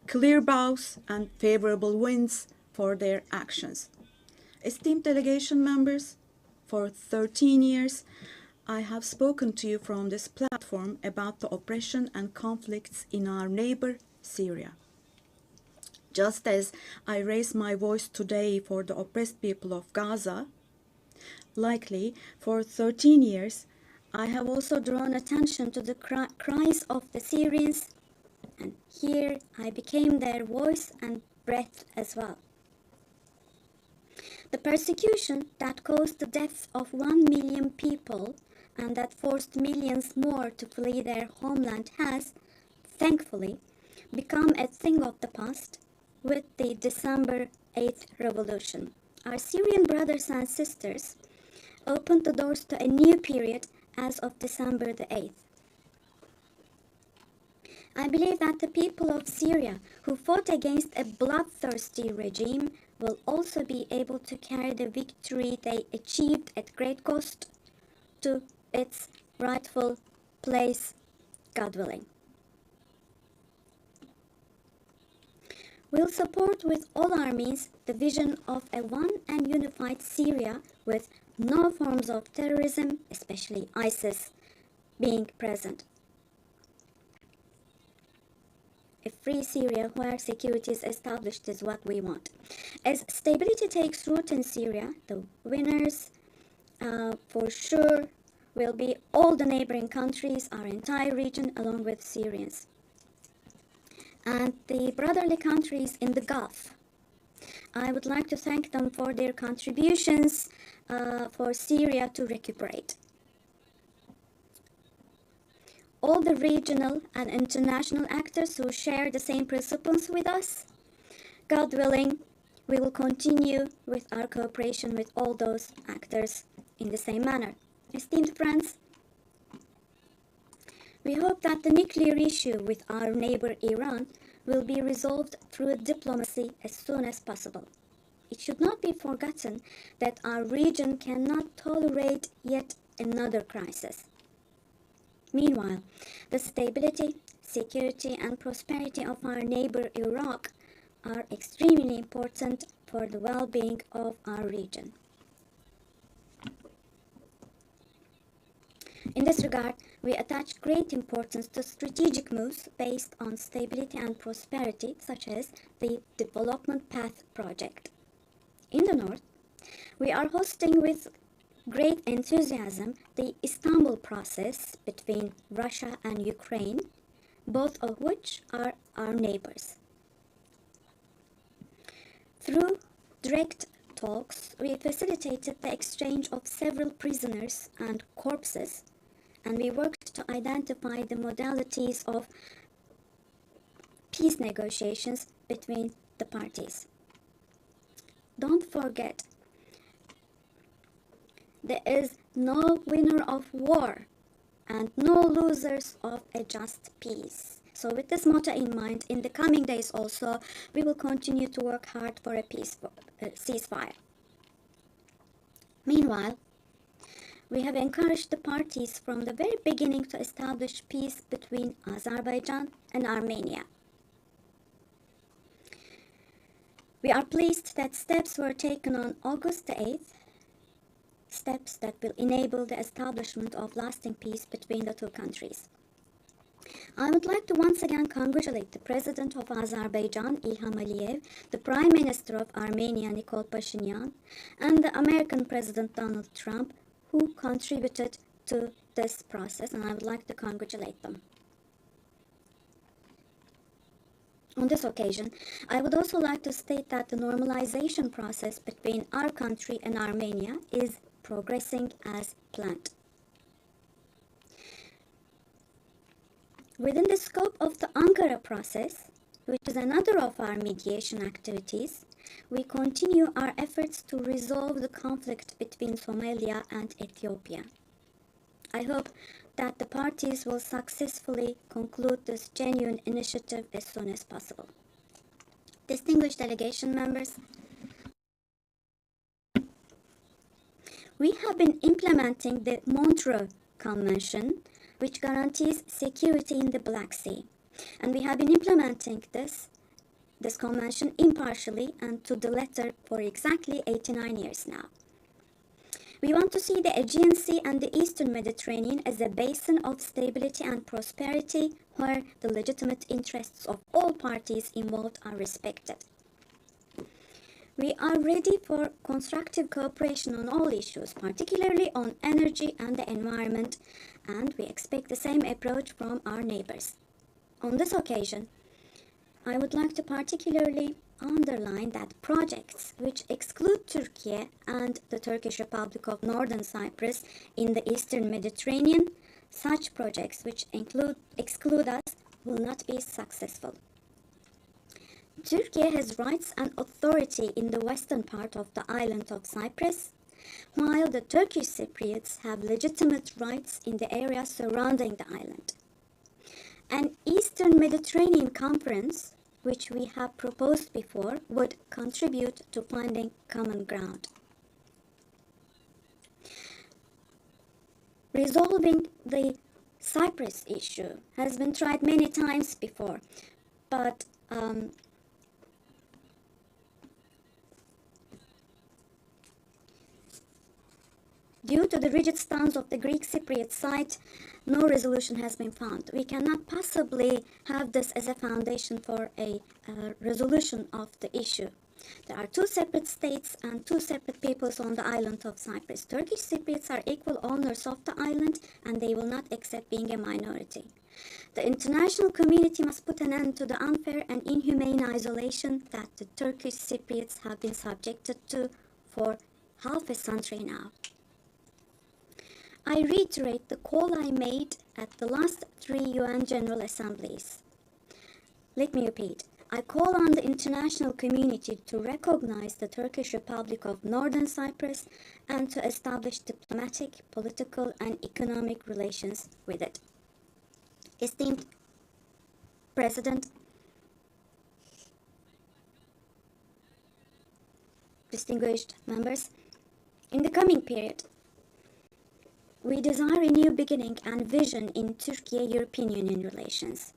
clear bows and favorable winds for their actions. Esteemed delegation members, for 13 years, I have spoken to you from this platform about the oppression and conflicts in our neighbor, Syria. Just as I raise my voice today for the oppressed people of Gaza, likely for 13 years, I have also drawn attention to the cries of the Syrians, and here I became their voice and breath as well. The persecution that caused the death of 1 million people and that forced millions more to flee their homeland has, thankfully, become a thing of the past with the December 8th revolution. Our Syrian brothers and sisters opened the doors to a new period as of December the 8th. I believe that the people of Syria who fought against a bloodthirsty regime will also be able to carry the victory they achieved at great cost to its rightful place, God willing. We'll support with all our means the vision of a one and unified Syria with no forms of terrorism, especially ISIS, being present. A free Syria where security is established is what we want. As stability takes root in Syria, the winners for sure will be all the neighboring countries, our entire region, along with Syrians. And the brotherly countries in the Gulf. I would like to thank them for their contributions for Syria to recuperate. All the regional and international actors who share the same principles with us, God willing, we will continue with our cooperation with all those actors in the same manner. Esteemed friends, we hope that the nuclear issue with our neighbor Iran will be resolved through diplomacy as soon as possible. It should not be forgotten that our region cannot tolerate yet another crisis. Meanwhile, the stability, security, and prosperity of our neighbor Iraq are extremely important for the well-being of our region. In this regard, we attach great importance to strategic moves based on stability and prosperity, such as the Development Path Project. In the north, we are hosting with great enthusiasm the Istanbul process between Russia and Ukraine, both of which are our neighbors. Through direct talks, we facilitated the exchange of several prisoners and corpses, and we worked to identify the modalities of peace negotiations between the parties. Don't forget, there is no winner of war and no losers of a just peace. So with this motto in mind, in the coming days also, we will continue to work hard for a ceasefire. Meanwhile, we have encouraged the parties from the very beginning to establish peace between Azerbaijan and Armenia. We are pleased that steps were taken on August the 8th, steps that will enable the establishment of lasting peace between the two countries. I would like to once again congratulate the President of Azerbaijan, Ilham Aliyev, the Prime Minister of Armenia, Nikol Pashinyan, and the American President Donald Trump, who contributed to this process, and I would like to congratulate them. On this occasion, I would also like to state that the normalization process between our country and Armenia is progressing as planned. Within the scope of the Ankara process, which is another of our mediation activities, we continue our efforts to resolve the conflict between Somalia and Ethiopia. I hope that the parties will successfully conclude this genuine initiative as soon as possible. Distinguished delegation members, we have been implementing the Montreux Convention, which guarantees security in the Black Sea. And we have been implementing this convention impartially and to the letter for exactly 89 years now. We want to see the Aegean Sea and the Eastern Mediterranean as a basin of stability and prosperity where the legitimate interests of all parties involved are respected. We are ready for constructive cooperation on all issues, particularly on energy and the environment, and we expect the same approach from our neighbors. On this occasion, I would like to particularly underline that projects which exclude Turkey and the Turkish Republic of Northern Cyprus in the Eastern Mediterranean, such projects which exclude us will not be successful. Turkey has rights and authority in the western part of the island of Cyprus, while the Turkish Cypriots have legitimate rights in the area surrounding the island. An Eastern Mediterranean Conference, which we have proposed before, would contribute to finding common ground. Resolving the Cyprus issue has been tried many times before, but due to the rigid stance of the Greek Cypriot side, no resolution has been found. We cannot possibly have this as a foundation for a resolution of the issue. There are two separate states and two separate peoples on the island of Cyprus. Turkish Cypriots are equal owners of the island and they will not accept being a minority. The international community must put an end to the unfair and inhumane isolation that the Turkish Cypriots have been subjected to for half a century now. I reiterate the call I made at the last 3 UN General Assemblies. Let me repeat. I call on the international community to recognize the Turkish Republic of Northern Cyprus and to establish diplomatic, political, and economic relations with it. Esteemed President, distinguished members, in the coming period, we desire a new beginning and vision in Turkey-European Union relations.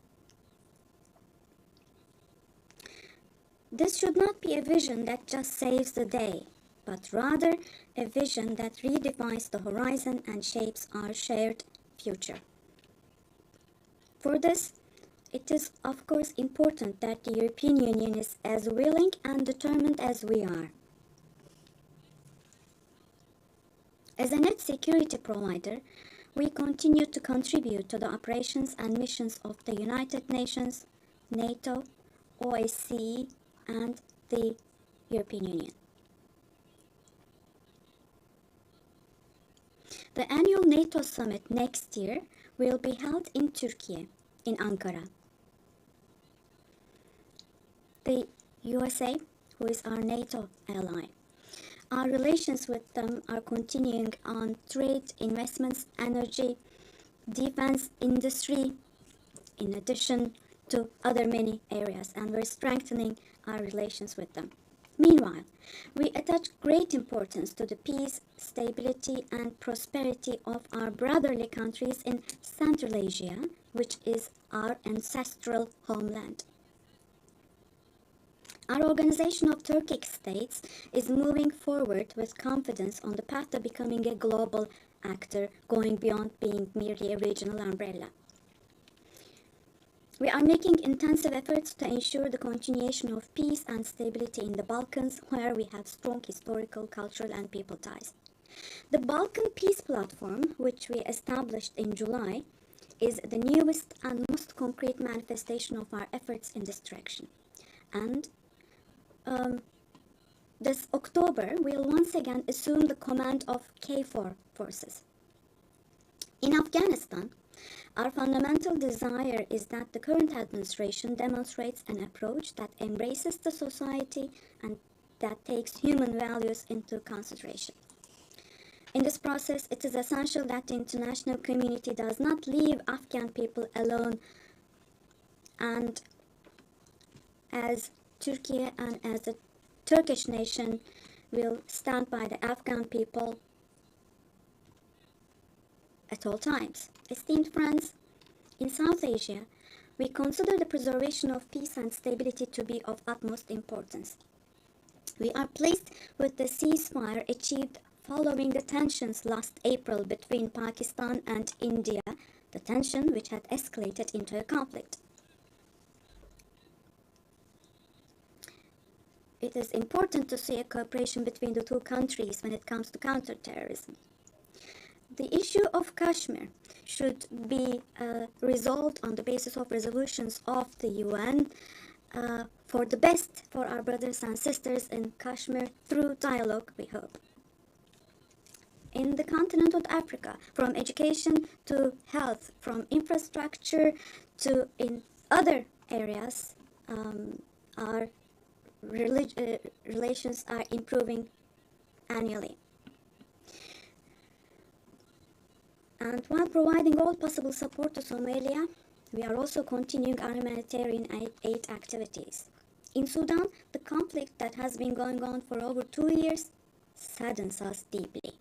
This should not be a vision that just saves the day, but rather a vision that redefines the horizon and shapes our shared future. For this, it is of course important that the European Union is as willing and determined as we are. As a net security provider, we continue to contribute to the operations and missions of the United Nations, NATO, OSCE, and the European Union. The annual NATO summit next year will be held in Turkey, in Ankara. The USA, who is our NATO ally, our relations with them are continuing on trade, investments, energy, defense, industry, in addition to other many areas, and we're strengthening our relations with them. Meanwhile, we attach great importance to the peace, stability, and prosperity of our brotherly countries in Central Asia, which is our ancestral homeland. Our Organization of Turkic States is moving forward with confidence on the path to becoming a global actor, going beyond being merely a regional umbrella. We are making intensive efforts to ensure the continuation of peace and stability in the Balkans, where we have strong historical, cultural, and people ties. The Balkan Peace Platform, which we established in July, is the newest and most concrete manifestation of our efforts in this direction. And this October, we'll once again assume the command of KFOR forces. In Afghanistan, our fundamental desire is that the current administration demonstrates an approach that embraces the society and that takes human values into consideration. In this process, it is essential that the international community does not leave Afghan people alone, and as Turkey and as the Turkish nation will stand by the Afghan people at all times. Esteemed friends, in South Asia, we consider the preservation of peace and stability to be of utmost importance. We are pleased with the ceasefire achieved following the tensions last April between Pakistan and India, the tension which had escalated into a conflict. It is important to see a cooperation between the two countries when it comes to counterterrorism. The issue of Kashmir should be resolved on the basis of resolutions of the UN for the best for our brothers and sisters in Kashmir through dialogue, we hope. In the continent of Africa, from education to health, from infrastructure to in other areas, our relations are improving annually. And while providing all possible support to Somalia, we are also continuing our humanitarian aid activities. In Sudan, the conflict that has been going on for over 2 years saddens us deeply.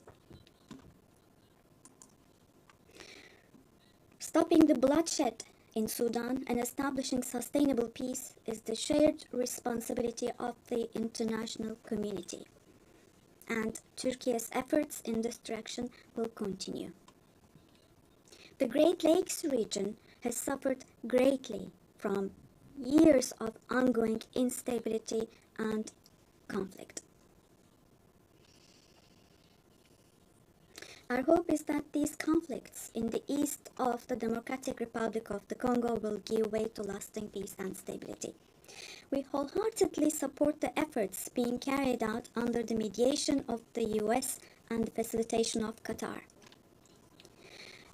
Stopping the bloodshed in Sudan and establishing sustainable peace is the shared responsibility of the international community. And Turkey's efforts in this direction will continue. The Great Lakes region has suffered greatly from years of ongoing instability and conflict. Our hope is that these conflicts in the east of the Democratic Republic of the Congo will give way to lasting peace and stability. We wholeheartedly support the efforts being carried out under the mediation of the US and the facilitation of Qatar.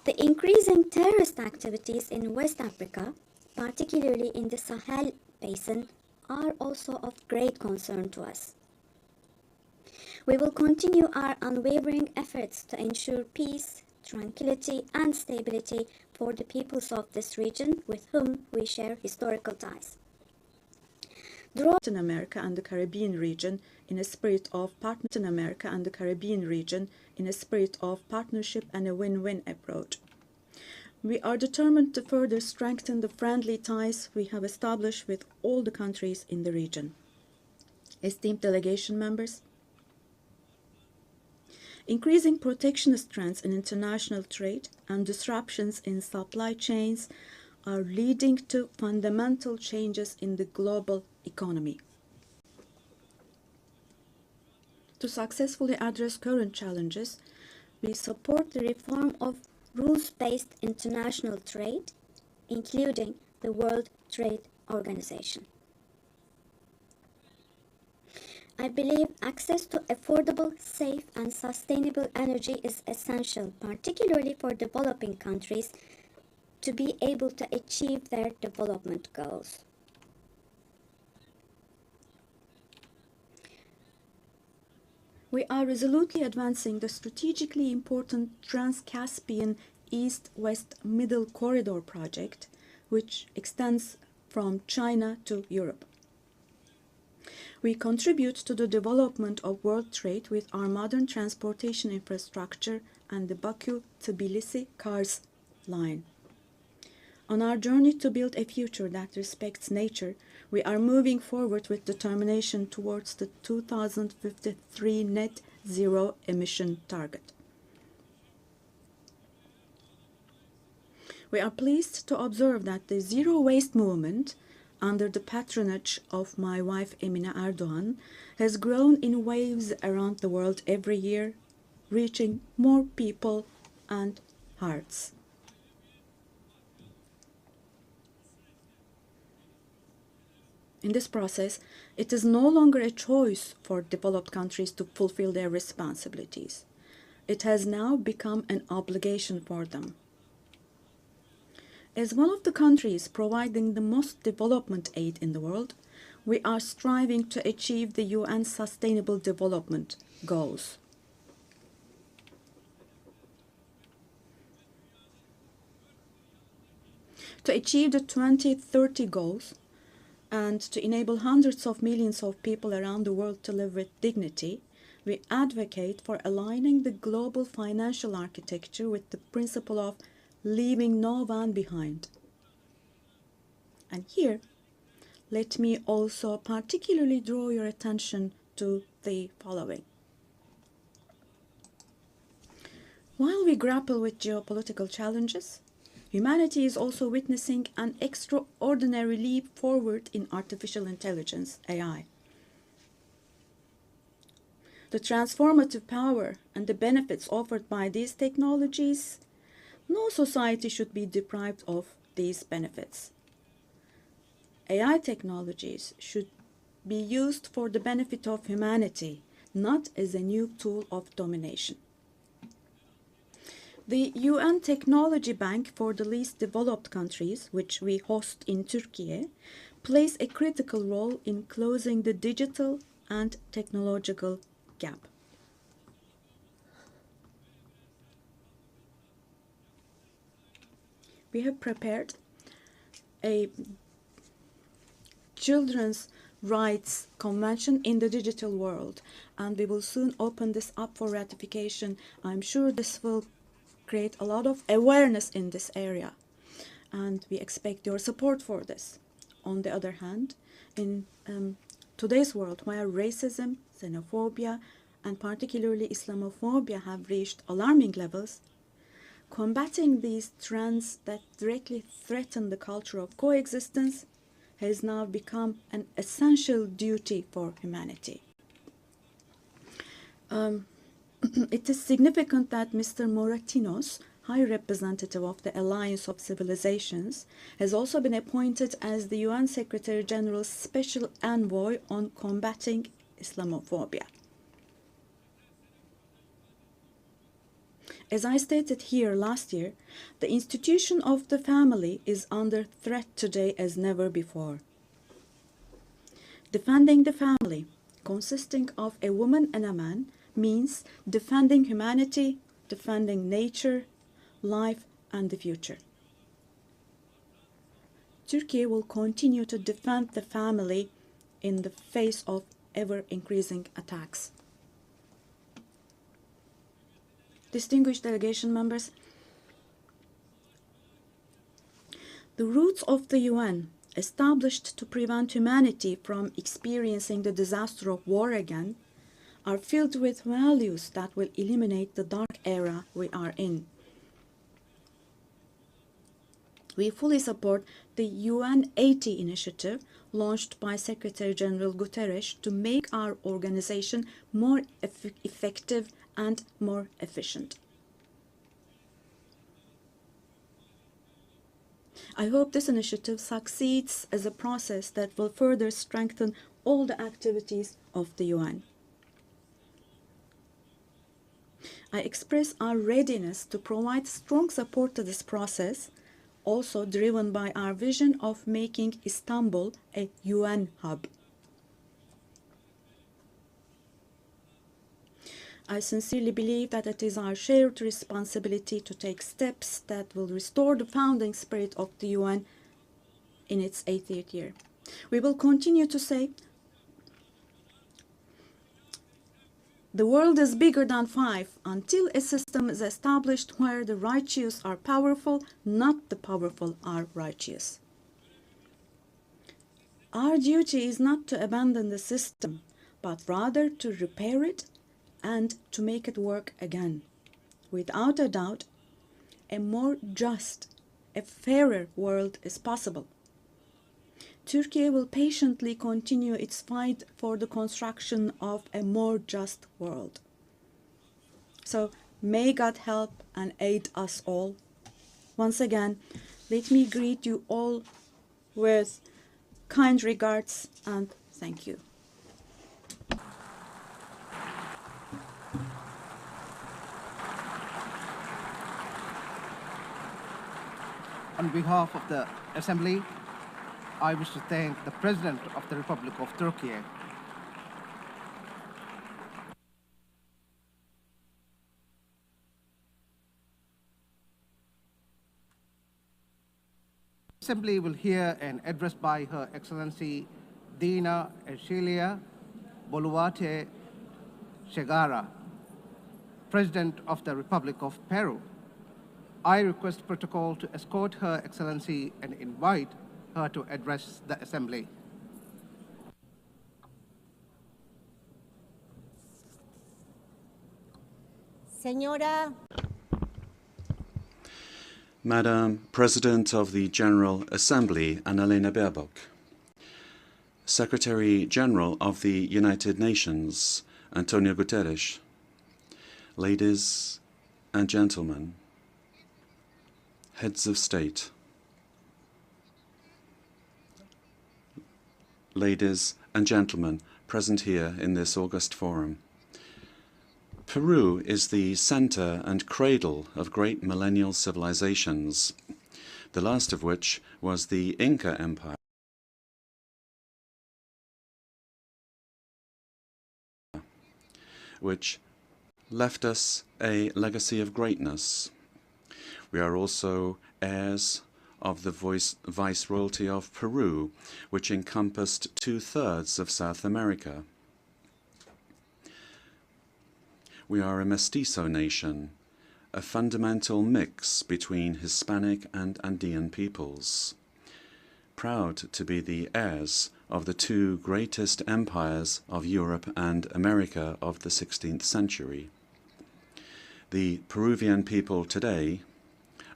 The increasing terrorist activities in West Africa, particularly in the Sahel Basin, are also of great concern to us. We will continue our unwavering efforts to ensure peace, tranquility, and stability for the peoples of this region with whom we share historical ties. Latin America and the Caribbean region in a spirit of partnership and a win-win approach. We are determined to further strengthen the friendly ties we have established with all the countries in the region. Esteemed delegation members, increasing protectionist trends in international trade and disruptions in supply chains are leading to fundamental changes in the global economy. To successfully address current challenges, we support the reform of rules-based international trade, including the World Trade Organization. I believe access to affordable, safe, and sustainable energy is essential, particularly for developing countries, to be able to achieve their development goals. We are resolutely advancing the strategically important Trans-Caspian East-West Middle Corridor project, which extends from China to Europe. We contribute to the development of world trade with our modern transportation infrastructure and the Baku-Tbilisi-Kars line. On our journey to build a future that respects nature, we are moving forward with determination towards the 2053 net zero emission target. We are pleased to observe that the zero waste movement, under the patronage of my wife Emine Erdogan, has grown in waves around the world every year, reaching more people and hearts. In this process, it is no longer a choice for developed countries to fulfill their responsibilities. It has now become an obligation for them. As one of the countries providing the most development aid in the world, we are striving to achieve the UN Sustainable Development Goals. To achieve the 2030 goals, and to enable hundreds of millions of people around the world to live with dignity, we advocate for aligning the global financial architecture with the principle of leaving no one behind. And here, let me also particularly draw your attention to the following. While we grapple with geopolitical challenges, humanity is also witnessing an extraordinary leap forward in artificial intelligence, AI. The transformative power and the benefits offered by these technologies, no society should be deprived of these benefits. AI technologies should be used for the benefit of humanity, not as a new tool of domination. The UN Technology Bank for the Least Developed Countries, which we host in Turkey, plays a critical role in closing the digital and technological gap. We have prepared a children's rights convention in the digital world, and we will soon open this up for ratification. I'm sure this will create a lot of awareness in this area, and we expect your support for this. On the other hand, in today's world, where racism, xenophobia, and particularly Islamophobia have reached alarming levels, combating these trends that directly threaten the culture of coexistence has now become an essential duty for humanity. It is significant that Mr. Moratinos, High Representative of the Alliance of Civilizations, has also been appointed as the UN Secretary General's Special Envoy on combating Islamophobia. As I stated here last year, the institution of the family is under threat today as never before. Defending the family, consisting of a woman and a man, means defending humanity, defending nature, life, and the future. Turkey will continue to defend the family in the face of ever-increasing attacks. Distinguished delegation members, the roots of the UN, established to prevent humanity from experiencing the disaster of war again, are filled with values that will eliminate the dark era we are in. We fully support the UN 80 initiative launched by Secretary General Guterres to make our organization more effective and more efficient. I hope this initiative succeeds as a process that will further strengthen all the activities of the UN. I express our readiness to provide strong support to this process, also driven by our vision of making Istanbul a UN hub. I sincerely believe that it is our shared responsibility to take steps that will restore the founding spirit of the UN in its 80th year. We will continue to say, the world is bigger than 5 until a system is established where the righteous are powerful, not the powerful are righteous. Our duty is not to abandon the system, but rather to repair it and to make it work again. Without a doubt, a more just, a fairer world is possible. Turkey will patiently continue its fight for the construction of a more just world. So may God help and aid us all. Once again, let me greet you all with kind regards and thank you. On behalf of the Assembly, I wish to thank the President of the Republic of Turkey. The Assembly will hear an address by Her Excellency Dina Ercilia Boluarte Segara, President of the Republic of Peru. I request protocol to escort Her Excellency and invite her to address the Assembly. Señora Madam President of the General Assembly, Annalena Baerbock, Secretary General of the United Nations, Antonio Guterres, ladies and gentlemen, heads of state, ladies and gentlemen present here in this august forum. Peru is the center and cradle of great millennial civilizations, the last of which was the Inca Empire, which left us a legacy of greatness. We are also heirs of the Viceroyalty of Peru, which encompassed 2/3 of South America. We are a mestizo nation, a fundamental mix between Hispanic and Andean peoples, proud to be the heirs of the two greatest empires of Europe and America of the 16th century. The Peruvian people today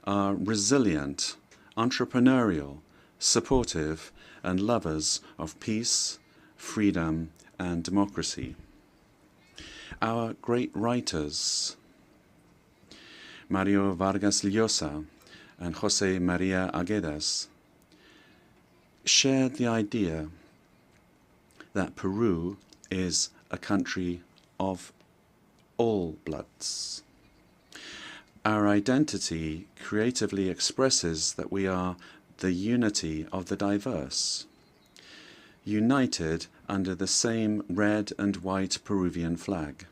are resilient, entrepreneurial, supportive, and lovers of peace, freedom, and democracy. Our great writers, Mario Vargas Llosa and José María Arguedas, shared the idea that Peru is a country of all bloods. Our identity creatively expresses that we are the unity of the diverse, united under the same red and white Peruvian flag.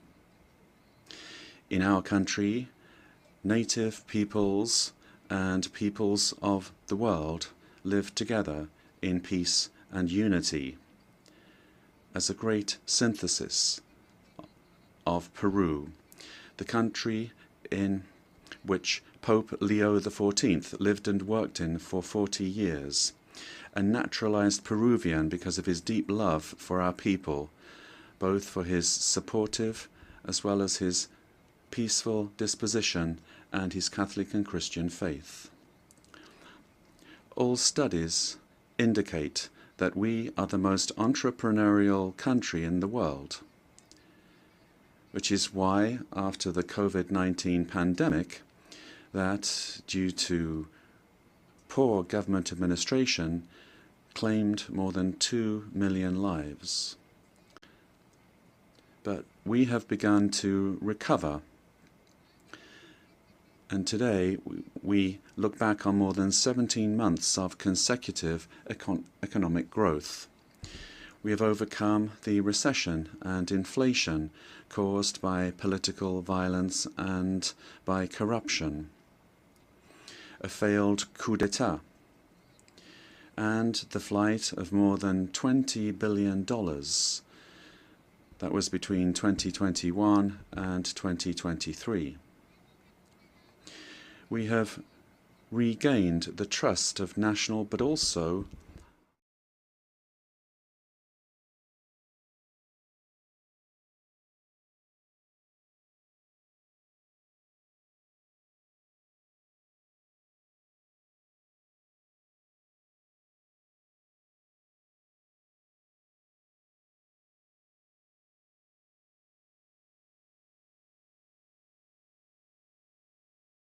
In our country, native peoples and peoples of the world live together in peace and unity as a great synthesis of Peru, the country in which Pope Leo XIV lived and worked in for 40 years, a naturalized Peruvian because of his deep love for our people, both for his supportive as well as his peaceful disposition and his Catholic and Christian faith. All studies indicate that we are the most entrepreneurial country in the world, which is why, after the COVID-19 pandemic, that due to poor government administration, claimed more than 2 million lives. But we have begun to recover, and today we look back on more than 17 months of consecutive economic growth. We have overcome the recession and inflation caused by political violence and by corruption, a failed coup d'etat, and the flight of more than $20 billion. That was between 2021 and 2023. We have regained the trust of national but also